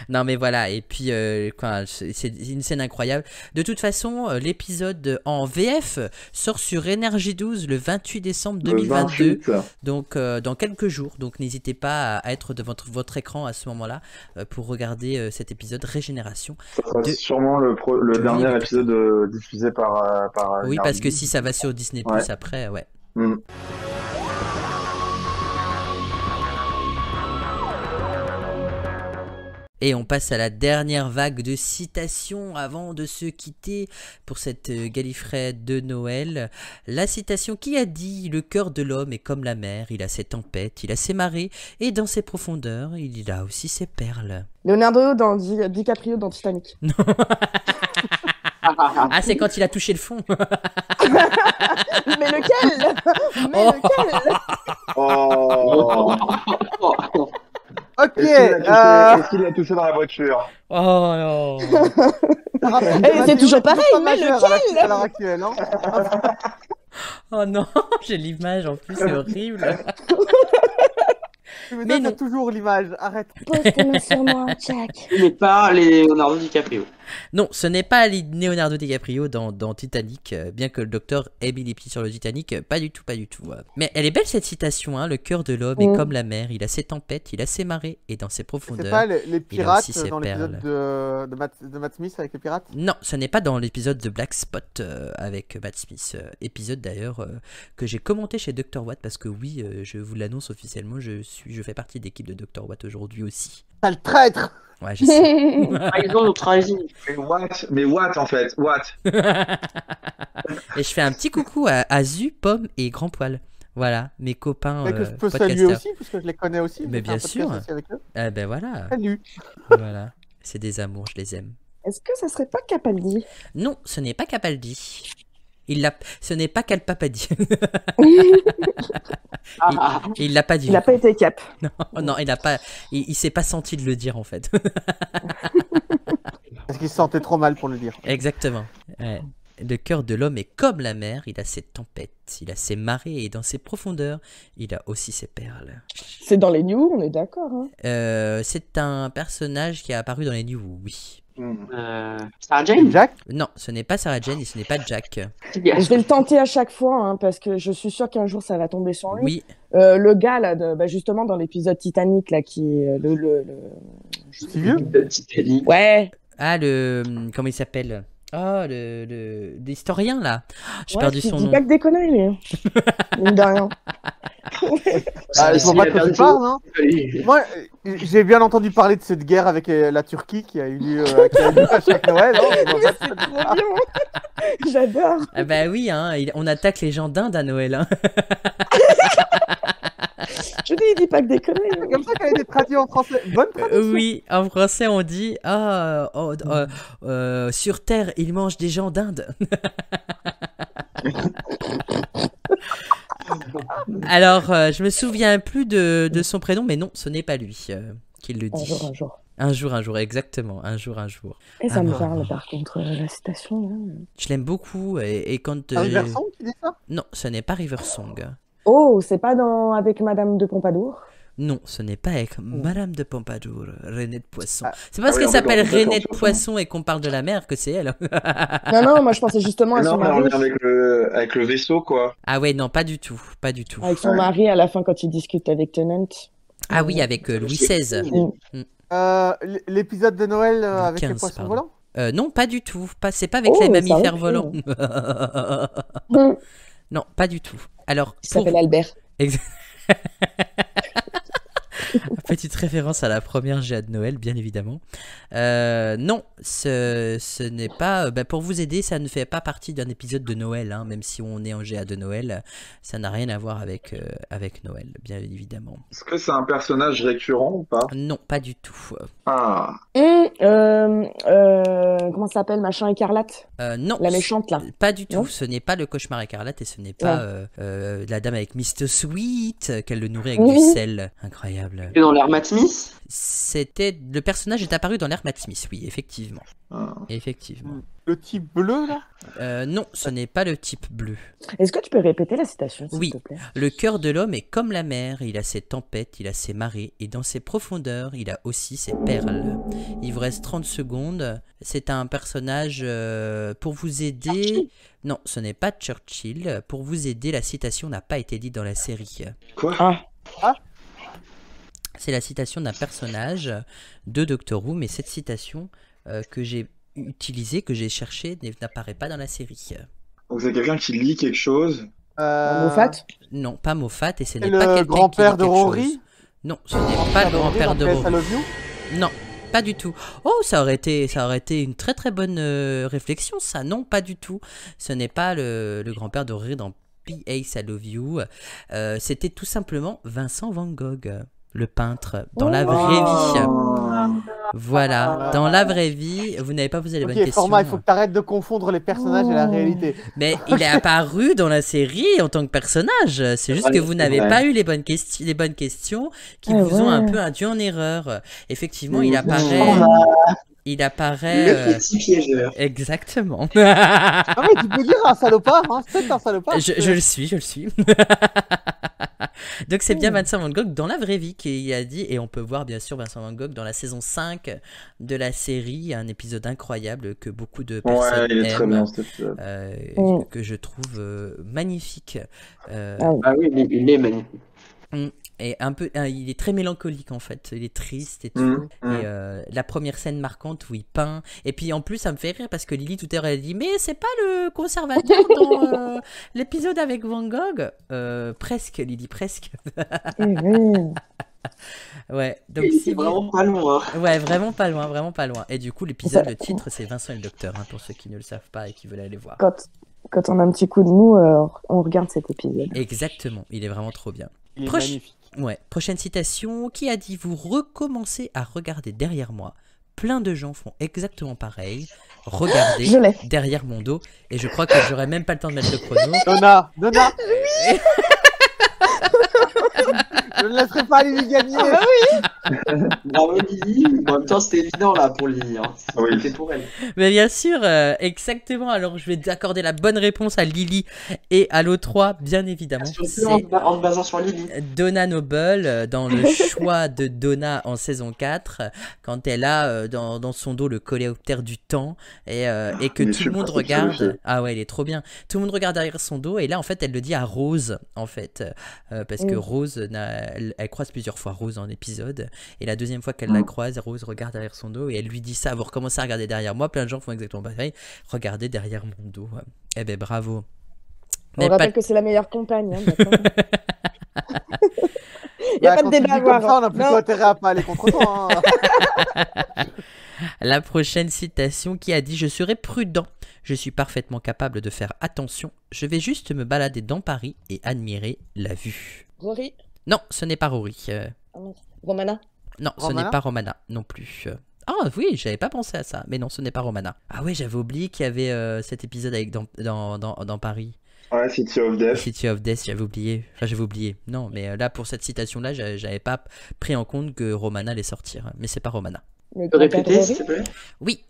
Non mais voilà, et puis c'est une scène incroyable. De toute façon, l'épisode en VF sort sur Énergie 12 le 28 décembre 2022, donc dans quelques jours. Donc n'hésitez pas à être de votre écran à ce moment-là pour regarder cet épisode Régénération. Ça sera sûrement le dernier épisode diffusé par oui, parce que si ça va sur Disney Plus après, ouais. Et on passe à la dernière vague de citations avant de se quitter pour cette Gallifrey de Noël. La citation qui a dit « Le cœur de l'homme est comme la mer, il a ses tempêtes, il a ses marées, et dans ses profondeurs, il a aussi ses perles. » Leonardo dans DiCaprio dans Titanic. Non. Ah, c'est quand il a touché le fond. Mais lequel? Lequel? Ok. Est-ce qu'il a touché dans la voiture? Oh non. C'est toujours pareil, mais lequel? À l'heure actuelle, hein. Oh non, j'ai l'image en plus, c'est horrible. Mais non, toujours l'image, arrête. Pose tes mains sur moi, Jack. Il n'est pas Leonardo DiCaprio. Non, ce n'est pas Leonardo DiCaprio dans Titanic, bien que le docteur ait mis les pieds sur le Titanic, pas du tout. Mais elle est belle cette citation, hein, le cœur de l'homme est comme la mer, il a ses tempêtes, il a ses marées, et dans ses profondeurs, c'est pas les pirates il a aussi dans l'épisode de Matt Smith avec les pirates? Non, ce n'est pas dans l'épisode de Black Spot avec Matt Smith, épisode d'ailleurs que j'ai commenté chez Dr. Watt, parce que oui, je vous l'annonce officiellement, je fais partie de l'équipe de Dr. Watt aujourd'hui aussi. Sale traître! Ouais, je sais. Mais what en fait? What? Et je fais un petit coucou à Zu, Pomme et Grand Poil. Voilà, mes copains Mais que je peux podcasteurs. saluer aussi, puisque je les connais aussi. Mais bien sûr. Avec eux. Ben voilà. Salut. Voilà. C'est des amours, je les aime. Est-ce que ça serait pas Capaldi? Non, ce n'est pas Capaldi. Ce n'est pas Calpapadi. Il l'a pas dit. Il n'a pas été cap. Non, il n'a pas. Il s'est pas senti de le dire en fait. Parce qu'il se sentait trop mal pour le dire. Exactement. Ouais. Le cœur de l'homme est comme la mer, il a ses tempêtes, il a ses marées et dans ses profondeurs, il a aussi ses perles. C'est dans les New, on est d'accord. Hein. C'est un personnage qui a apparu dans les New, oui. Sarah Jane? Jack? Non, ce n'est pas Sarah Jane et ce n'est pas Jack. Je vais le tenter à chaque fois, hein, parce que je suis sûre qu'un jour ça va tomber sur lui. Oui. Le gars, là, justement, dans l'épisode Titanic, là, qui est C'est vieux? Titanic. Ouais. Ah, comment il s'appelle? Oh, l'historien là. J'ai perdu son Il nom. dit pas que des conneries, lui. Mine de rien. Ah, je vois pas de quoi tu parles, hein. Moi, j'ai bien entendu parler de cette guerre avec la Turquie qui a eu lieu à chaque Noël. Hein. C'est trop bien. J'adore. Ah bah oui, hein, on attaque les gens d'Inde à Noël. Hein. Je dis, il dit pas que des conneries. C'est comme ça qu'elle a été traduite en français. Bonne traduction. Oui, en français on dit sur Terre, ils mangent des gens d'Inde. Alors, je me souviens plus de son prénom, mais non, ce n'est pas lui qui le dit. Un jour. Un jour, exactement. Un jour. Et ça me parle, par contre, la citation. Là. Je l'aime beaucoup. Et quand. River Song, tu dis ça? Non, ce n'est pas River Song. Oh, c'est pas avec Madame de Pompadour? Non, ce n'est pas avec Madame de Pompadour, Renée de Poisson. C'est parce oui, qu'elle on s'appelle est Renée de d'accord, Poisson et qu'on parle de la mer que c'est elle. Non, moi je pensais justement à Non, son mais on mari. vient avec le vaisseau, quoi. Ah ouais, non, pas du tout. Pas du tout. Avec son mari à la fin quand il discute avec Tennant. Ah oui, avec Louis XVI. L'épisode de Noël avec 15, les poissons pardon. volants? Non, pas du tout. C'est pas avec Oh, les ça mammifères aurait pu. volants. Non, pas du tout. Alors, Il s'appelle Albert. Petite référence à la première GA de Noël, bien évidemment. Non, ce n'est pas... pour vous aider, ça ne fait pas partie d'un épisode de Noël, hein, même si on est en GA de Noël. Ça n'a rien à voir avec Noël, bien évidemment. Est-ce que c'est un personnage récurrent ou pas? Non, pas du tout. Ah. Comment ça s'appelle, machin écarlate? Non. La méchante, là. Pas du tout. Non. Ce n'est pas le cauchemar écarlate et ce n'est pas la dame avec Mr. Sweet qu'elle le nourrit avec Oui. du sel. Incroyable. Et dans l'air Matt Smith? Le personnage est apparu dans l'air Matt Smith, oui, effectivement. Ah. Effectivement. Le type bleu, là? Non, ce n'est pas le type bleu. Est-ce que tu peux répéter la citation, s'il Oui. te plaît? Le cœur de l'homme est comme la mer, il a ses tempêtes, il a ses marées, et dans ses profondeurs, il a aussi ses perles. Il vous reste 30 secondes. C'est un personnage pour vous aider. Non, ce n'est pas Churchill. Pour vous aider, la citation n'a pas été dite dans la série. Quoi? C'est la citation d'un personnage de Doctor Who, mais cette citation que j'ai utilisée, que j'ai cherchée, n'apparaît pas dans la série. Donc c'est quelqu'un qui lit quelque chose. Moffat? Non, pas Moffat, et ce C'est n'est pas le quelqu'un grand-père qui de dit quelque Rory? chose. Non, ce n'est pas le grand-père de Rory. Non, pas du tout. Oh, ça aurait été une très très bonne réflexion, ça. Non, pas du tout. Ce n'est pas le grand-père de Rory dans P.A.C. I Love You. C'était tout simplement Vincent Van Gogh, le peintre, dans la vraie vie. Voilà, dans la vraie vie, vous n'avez pas posé les bonnes questions. Format, il faut que tu arrêtes de confondre les personnages et la réalité. Mais il est apparu dans la série en tant que personnage. C'est juste que vous n'avez pas eu les bonnes questions qui vous ont un peu induit en erreur. Effectivement, il apparaît. Le petit piégeur. Exactement. Ah mais tu peux dire un salopard, hein, c'est un salopard. Je le suis. Donc c'est bien Vincent Van Gogh dans la vraie vie qui a dit, et on peut voir bien sûr Vincent Van Gogh dans la saison 5 de la série, un épisode incroyable que beaucoup de personnes il est très aiment, bien cet épisode. que je trouve magnifique. Ah oui, il est magnifique. Et il est très mélancolique en fait, il est triste et tout. Et la première scène marquante où il peint. Et puis en plus, ça me fait rire parce que Lily tout à l'heure elle dit mais c'est pas le conservateur dans l'épisode avec Van Gogh. Presque, Lily, presque. Ouais, donc c'est vraiment pas loin. Ouais, vraiment pas loin. Et du coup, l'épisode, le titre, c'est Vincent et le Docteur, hein, pour ceux qui ne le savent pas et qui veulent aller voir. quand on a un petit coup de mou, on regarde cet épisode. Exactement, il est vraiment trop bien. Il est magnifique. Ouais. Prochaine citation, qui a dit « Vous recommencez à regarder derrière moi. Plein de gens font exactement pareil. Regardez Je l'ai. derrière mon dos. » Et je crois que j'aurais même pas le temps de mettre le chrono. Donna Je ne laisserai pas Lily gagner. Bravo Lily. En même temps, c'était évident là pour Lily. Hein. Oui. C'était pour elle. Mais bien sûr, exactement. Alors je vais accorder la bonne réponse à Lily et à l'O3, bien évidemment. C'est En te basant sur Lily. Donna Noble dans le choix de Donna en saison 4, quand elle a dans son dos le coléoptère du temps et que Il est tout le monde super regarde. sexy aussi. Ah ouais, il est trop bien. Tout le monde regarde derrière son dos et là en fait elle le dit à Rose en fait parce que Rose elle croise plusieurs fois Rose en épisode et la deuxième fois qu'elle la croise, Rose regarde derrière son dos et elle lui dit ça, vous recommencez à regarder derrière moi, plein de gens font exactement pareil, regardez derrière mon dos. Eh ben bravo. On rappelle que c'est la meilleure compagne. Hein, d'accord. Il n'y a pas de débat à avoir. Comme ça, on a plutôt intérêt à pas aller contre toi. Hein. La prochaine citation qui a dit « Je serai prudent, je suis parfaitement capable de faire attention, je vais juste me balader dans Paris et admirer la vue. » Rory. Non, ce n'est pas Rory. Romana. Non, ce Romana n'est pas Romana non plus. Ah oui, j'avais pas pensé à ça, mais non, ce n'est pas Romana. Ah oui, j'avais oublié qu'il y avait cet épisode avec dans Paris. Ouais, City of Death. City of Death, j'avais oublié. Enfin, j'avais oublié. Non, mais là, pour cette citation-là, j'avais pas pris en compte que Romana allait sortir. Mais c'est pas Romana. Le Tu peux répéter, Rory. s'il te plaît? Oui.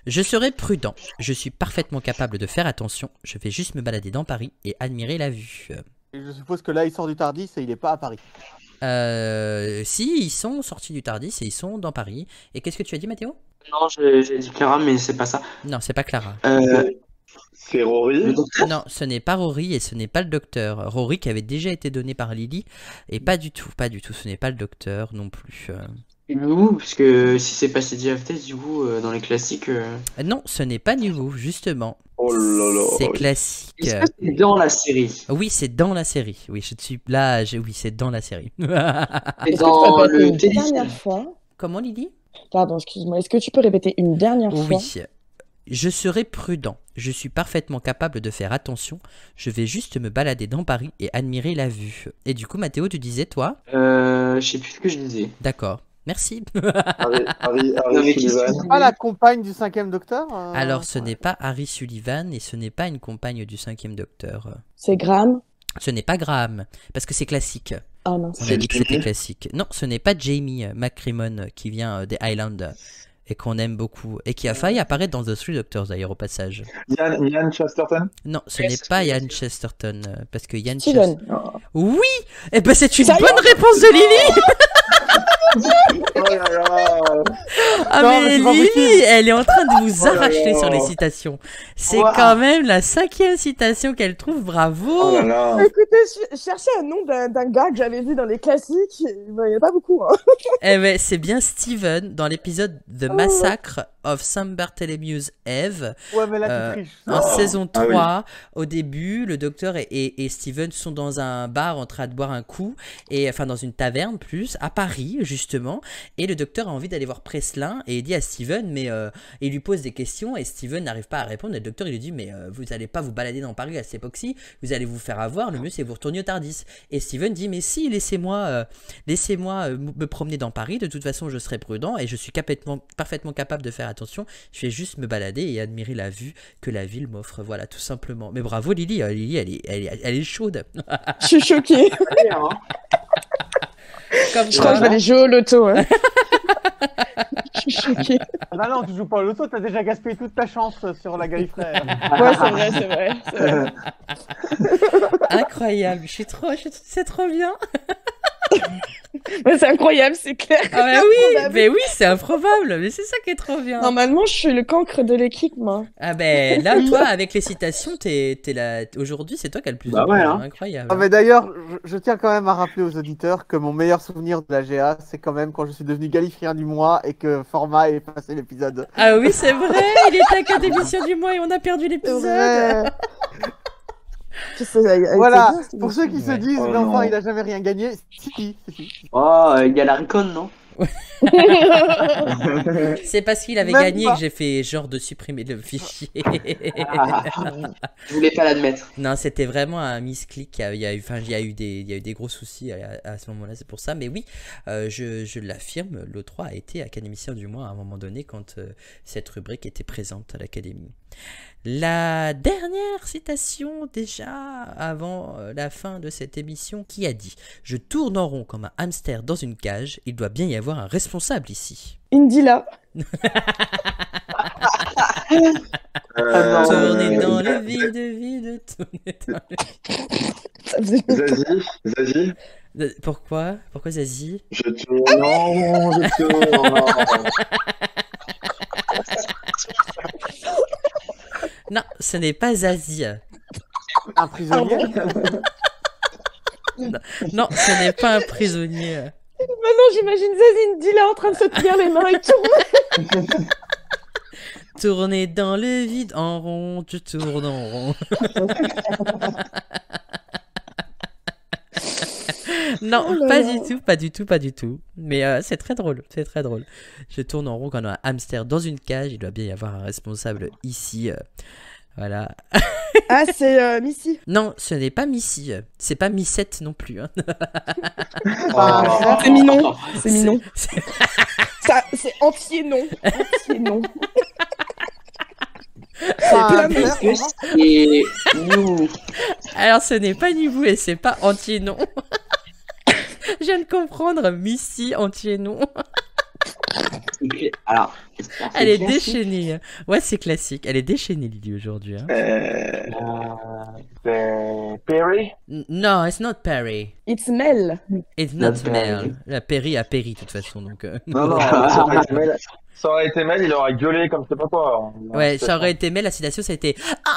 Je serai prudent. Je suis parfaitement capable de faire attention. Je vais juste me balader dans Paris et admirer la vue. Et je suppose que là, il sort du Tardis et il est pas à Paris. Si, ils sont sortis du Tardis et ils sont dans Paris. Et qu'est-ce que tu as dit, Mathéo? Non, j'ai dit Clara, mais c'est pas ça. Non, c'est pas Clara. C'est Rory. Le docteur. Non, ce n'est pas Rory et ce n'est pas le docteur. Rory qui avait déjà été donné par Lily. Et pas du tout, pas du tout. Ce n'est pas le docteur non plus. Nous, parce que si c'est pas City of Death, du coup, dans les classiques. Non, ce n'est pas nouveau, justement. Oh là là. C'est classique. Est-ce que c'est dans la série? Oui, c'est dans la série. Oui, je suis là. Oui, c'est dans la série. C'est Est-ce que tu dans peux répéter le une téléfilm. dernière fois? Comment, Lily? Pardon, excuse-moi. Est-ce que tu peux répéter une dernière fois? Oui. Je serai prudent. Je suis parfaitement capable de faire attention. Je vais juste me balader dans Paris et admirer la vue. Et du coup, Mathéo, tu disais, toi? Je sais plus ce que je disais. D'accord. Merci. Harry mais qu'est-ce Sullivan. que- C'est pas la compagne du 5e docteur Alors, ce n'est pas Harry Sullivan et ce n'est pas une compagne du 5e docteur. C'est Graham. Ce n'est pas Graham, parce que c'est classique. Ah mince. On a C'est dit que c'était Jamie. classique. Non, ce n'est pas Jamie McCrimmon qui vient des Highlands et qu'on aime beaucoup et qui a failli apparaître dans The Three Doctors d'ailleurs au passage. Ian Chesterton. Non, ce n'est pas Ian Chesterton parce que Ian Steven. Oui. Eh ben c'est une Sérieux bonne réponse de Lily. Oh là là. Ah Non, mais mais c'est pas Lily, possible. elle est en train de vous Oh là arracher là. sur les citations. C'est Wow. quand même la 5e citation qu'elle trouve, bravo. Oh là là. Écoutez, je cherchais un nom d'un gars que j'avais vu dans les classiques. Il n'y en a pas beaucoup. Hein. Eh ben c'est bien Steven dans l'épisode The Massacre of Sam Bartholomew's Eve. Ouais, mais là, Euh, tu triches. En saison Ah oui. 3, au début, le docteur et Steven sont dans un bar en train de boire un coup, et enfin dans une taverne plus, à Paris justement, et le docteur a envie d'aller voir Preslin, et il dit à Steven, mais il lui pose des questions, et Steven n'arrive pas à répondre, et le docteur il lui dit, mais vous n'allez pas vous balader dans Paris à cette époque-ci, vous allez vous faire avoir, le mieux c'est que vous retourniez au Tardis. Et Steven dit, mais si, laissez-moi me promener dans Paris, de toute façon je serai prudent, et je suis parfaitement capable de faire attention, je vais juste me balader et admirer la vue que la ville m'offre, voilà, tout simplement. Mais bravo Lily, Lily elle est chaude. Je suis choquée. Hein. Comme Je crois que je vais aller jouer au loto. Hein. Je suis choquée. Ah non, tu joues pas au loto, t'as déjà gaspillé toute ta chance sur la Gallifrey. Ouais, c'est vrai, c'est vrai. C'est vrai. Incroyable, c'est trop bien. Ouais, c'est incroyable, c'est clair. Ah bah oui, mais oui, c'est improbable, mais c'est ça qui est trop bien. Normalement, je suis le cancre de l'équipe, moi. Ah ben là, toi, avec les citations, t'es là. Aujourd'hui, c'est toi qui as le plus Bah de ouais, points, hein. incroyable. Ah, mais d'ailleurs, je tiens quand même à rappeler aux auditeurs que mon meilleur souvenir de la GA, c'est quand même quand je suis devenu Gallifréen du mois et que Format est passé l'épisode. Ah oui, c'est vrai, il était académicien du mois et on a perdu l'épisode. Ouais. Je sais, Voilà, c'est bien, pour ceux qui se Ouais. disent, Oh l'enfant non. il a jamais rien gagné, si. Oh, il y a la Recon, non? C'est parce qu'il avait Même gagné pas. que j'ai fait genre de supprimer le fichier. Je voulais pas l'admettre. Non, c'était vraiment un misclick. Il y a eu des gros soucis à ce moment-là, c'est pour ça. Mais oui, je l'affirme, l'O3 a été académicien du mois à un moment donné quand cette rubrique était présente à l'Académie. La dernière citation déjà avant la fin de cette émission, qui a dit « Je tourne en rond comme un hamster dans une cage, il doit bien y avoir un responsable ici. » Indila. Tourner dans le vide, tourner dans Zazie, le... Pourquoi Zazie? je tourne en rond, je tourne en rond. Non, ce n'est pas Zazie. Un prisonnier. Non, ce n'est pas un prisonnier. Maintenant, j'imagine Zazie Indila en train de se tenir les mains et tourner. Tourner dans le vide en rond, tu tournes en rond. Non, Oh là pas là. du tout. Mais c'est très drôle, Je tourne en rond comme un hamster dans une cage, il doit bien y avoir un responsable ici. Voilà. Ah, c'est Missy. Non, ce n'est pas Missy, c'est pas Missette non plus. Hein. C'est Minon. C'est Minon. C'est- Ça, c'est entier non. Entier non. Enfin, plein de- Est-ce que c'est nous? Alors ce n'est pas Nibou et c'est pas entier non. Je viens de comprendre, Missy entier non. Alors, Elle est déchaînée. Ouais, c'est classique. Elle est déchaînée, Lily, aujourd'hui. Hein. C'est Perry. No, it's not Perry. It's Mel. It's not Not Perry. Mel. La Perry a péri, de toute façon. Donc, Non, ça aurait été Mel. Ça aurait été Mel, il aurait gueulé comme je sais pas quoi. ouais, ça aurait été Mel, la citation, ça a été. Ah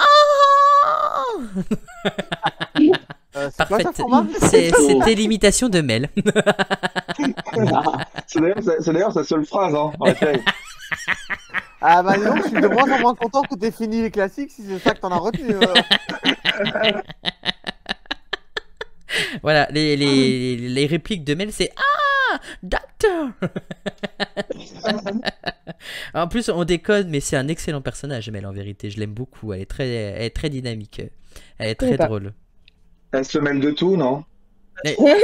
c'est quoi Parfaite. ça, format C'était l'imitation de Mel. C'est d'ailleurs sa seule phrase, hein. en fait. Ah bah non, je suis de moins en moins content que t'aies fini les classiques si c'est ça que t'en as retenu. Voilà, les répliques de Mel, c'est Ah Docteur. En plus, on déconne, mais c'est un excellent personnage, Mel, en vérité. Je l'aime beaucoup. Elle est très dynamique. Elle est très connais pas. drôle. Elle se mêle de tout, non?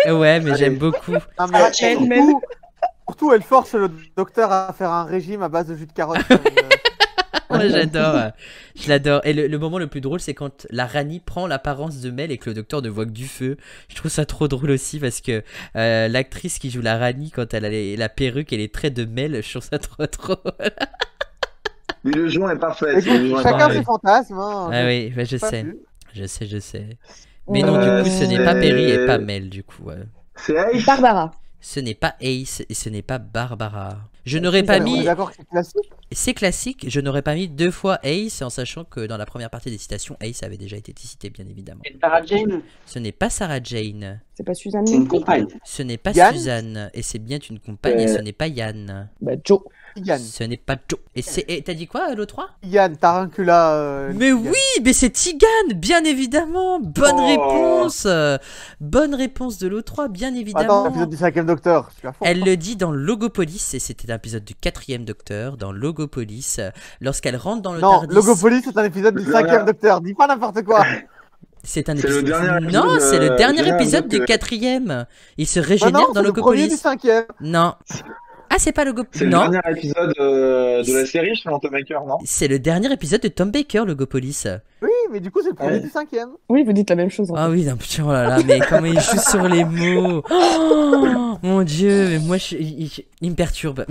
Ouais, mais j'aime beaucoup. Non, mais Mel. surtout, elle force le docteur à faire un régime à base de jus de carotte. Ouais, j'adore. Je l'adore. Et le moment le plus drôle, c'est quand la Rani prend l'apparence de Mel et que le docteur ne voit que du feu. Je trouve ça trop drôle aussi parce que l'actrice qui joue la Rani, quand elle a la perruque et les traits de Mel, je trouve ça trop drôle. L'illusion est parfaite. Écoute, l'illusion est chacun parfaite. ses fantasmes. Hein, Ah oui, bah, je pas sais. vu. Je sais. Mais non, du coup, ce n'est pas Perry et pas Mel, du coup. C'est Ace. Barbara. Ce n'est pas Ace et ce n'est pas Barbara. Je n'aurais pas On est mis... d'accord que c'est classique. C'est classique, je n'aurais pas mis 2 fois Ace en sachant que dans la première partie des citations, Ace avait déjà été cité, bien évidemment. C'est Sarah Jane. Ce n'est pas Sarah Jane. C'est pas Suzanne. C'est une compagne. Ce n'est pas Yann Suzanne. Et c'est bien une compagne et ce n'est pas Yann. Bah, Joe. Yann. Ce n'est pas Joe. Et t'as dit quoi, l'O3? Yann, Tarincula. Mais oui, mais c'est Tigane, bien évidemment. Bonne réponse. Bonne réponse de l'O3, bien évidemment. Attends, épisode du 5ème Docteur. Je suis à fond. Elle le dit dans Logopolis, et c'était un épisode du 4ème Docteur, dans Logopolis, lorsqu'elle rentre dans le Non, Tardis. Logopolis, c'est un épisode du 5ème Docteur. Dis pas n'importe quoi. C'est un C'est le épisode. dernier Non, épisode, c'est le dernier dernier épisode du épisode 4ème. Il se Ah régénère non, dans c'est le premier du Logopolis. 5ème. Non. Ah, c'est pas Logopolis. C'est le Non. dernier épisode de la série selon Tom Baker, non? C'est le dernier épisode de Tom Baker, Logopolis. Oui, mais du coup, c'est le premier Ouais. du 5ème. Oui, vous dites la même chose. En Ah oui, non, putain, oh là là, mais comment il joue sur les mots. Oh, mon dieu, mais moi, il me perturbe.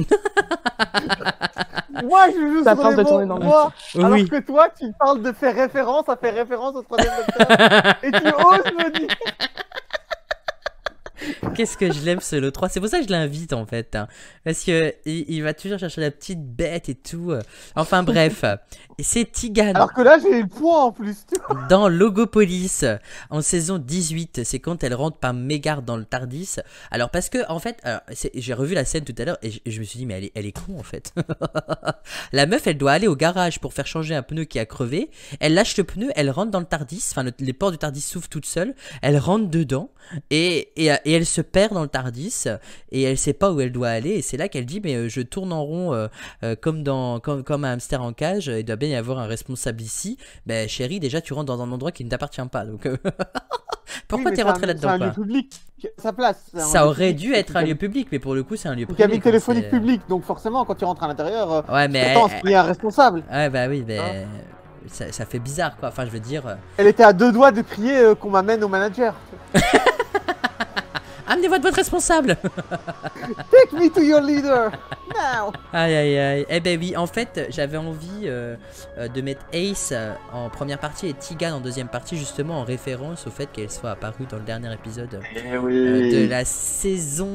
Moi, je joue Ça sur parle les de ton mots, énorme moi. Alors Oui. que toi, tu parles de faire référence à faire référence au 3ème Docteur. Et tu oses me dire. Qu'est-ce que je l'aime ce l'O3, c'est pour ça que je l'invite en fait, hein. Parce que il va toujours chercher la petite bête et tout. Enfin bref, c'est Tigane Alors que là, j'ai eu le point en plus. Tu vois. dans Logopolis en saison 18, c'est quand elle rentre par mégarde dans le Tardis. Alors parce que en fait, j'ai revu la scène tout à l'heure et je me suis dit mais elle est con en fait. La meuf elle doit aller au garage pour faire changer un pneu qui a crevé, elle lâche le pneu, elle rentre dans le Tardis, enfin les portes du Tardis s'ouvrent toutes seules, elle rentre dedans, Et elle se perd dans le Tardis et elle sait pas où elle doit aller. Et c'est là qu'elle dit mais je tourne en rond comme un hamster en cage. Il doit bien y avoir un responsable ici. Ben chérie, déjà tu rentres dans un endroit qui ne t'appartient pas. Donc pourquoi t'es rentré là-dedans? C'est un lieu public, sa place. Ça aurait dû être un lieu public, mais pour le coup c'est un lieu privé. Cabine téléphonique publique, donc forcément quand tu rentres à l'intérieur, ouais, mais attends, il y a un responsable. Ouais bah oui, mais ça fait bizarre quoi. Enfin je veux dire. Elle était à 2 doigts de prier qu'on m'amène au manager. Amenez-moi de votre responsable. Take me to your leader now. Aïe aïe aïe. Eh ben oui, en fait, j'avais envie de mettre Ace en première partie et Tigan en deuxième partie, justement en référence au fait qu'elle soit apparue dans le dernier épisode de la saison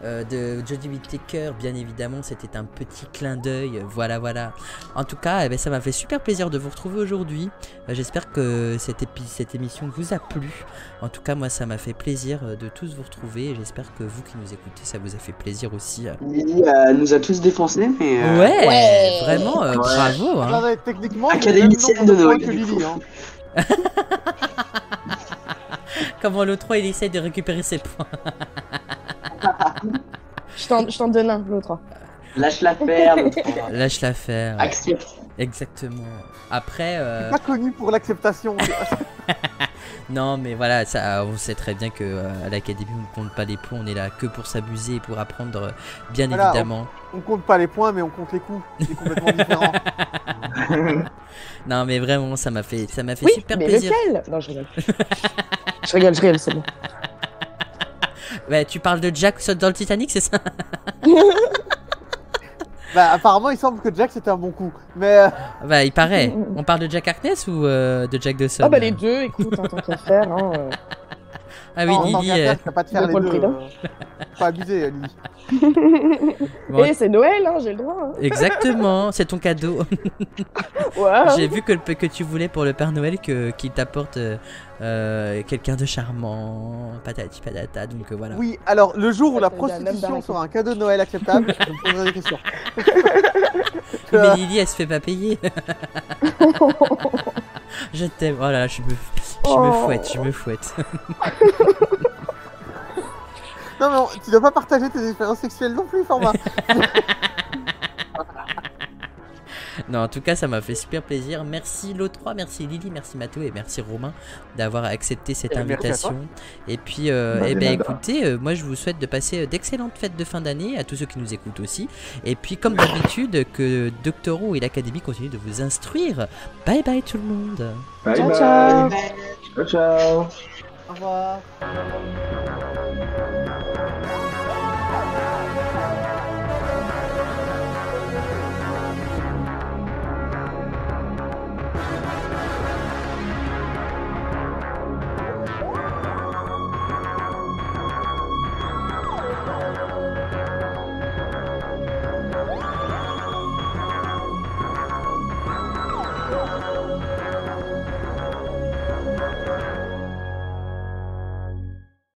de Jodie Whittaker. Bien évidemment, c'était un petit clin d'œil. Voilà, voilà. En tout cas, eh ben, ça m'a fait super plaisir de vous retrouver aujourd'hui. J'espère que cette émission vous a plu. En tout cas, moi, ça m'a fait plaisir de tous vous retrouver. Et j'espère que vous qui nous écoutez, ça vous a fait plaisir aussi. Lily nous a tous défoncés, mais. Ouais, vraiment, bravo. Hein. Techniquement, académicienne de Noël. Que Lily, hein. Comment l'E3 il essaie de récupérer ses points. Je t'en donne un, l'autre. Lâche l'affaire. Lâche l'affaire. Accepte. Exactement. Après. Pas connu pour l'acceptation. Non, mais voilà, ça, on sait très bien que à l'académie on ne compte pas les points, on est là que pour s'amuser et pour apprendre, bien voilà, évidemment. On compte pas les points, mais on compte les coups. C'est complètement différent. Non, mais vraiment, ça m'a fait oui, super mais plaisir. Lequel non, je rigole. je rigole, c'est bon. Bah, tu parles de Jack dans le Titanic, c'est ça? Bah, apparemment, il semble que Jack c'était un bon coup. Mais. Bah, il paraît. On parle de Jack Harkness ou de Jack Dawson? Ah, bah, les deux, écoute, en tant qu'affaire. Hein, Ah oui, Lily. T'as pas de faire les deux. Pas abusé, Lily. Bon, et c'est Noël, hein, j'ai le droit. Hein. Exactement, c'est ton cadeau. Ouais. J'ai vu que tu voulais pour le Père Noël qu'il t'apporte quelqu'un de charmant, patati patata, donc voilà. Oui, alors le jour où la prostitution sera un cadeau de Noël acceptable, je me poserai des questions. Mais Lily, elle se fait pas payer. Je t'aime, oh là là, je me fouette. Non mais tu dois pas partager tes expériences sexuelles non plus, Format. Non, en tout cas, ça m'a fait super plaisir. Merci l'O3, merci Lily, merci Mathéo et merci Romain d'avoir accepté cette invitation. Et puis, écoutez, moi je vous souhaite de passer d'excellentes fêtes de fin d'année à tous ceux qui nous écoutent aussi. Et puis, comme d'habitude, que Doctor Who et l'Académie continuent de vous instruire. Bye bye tout le monde. Bye ciao, bye. ciao. Ciao ciao. Au revoir.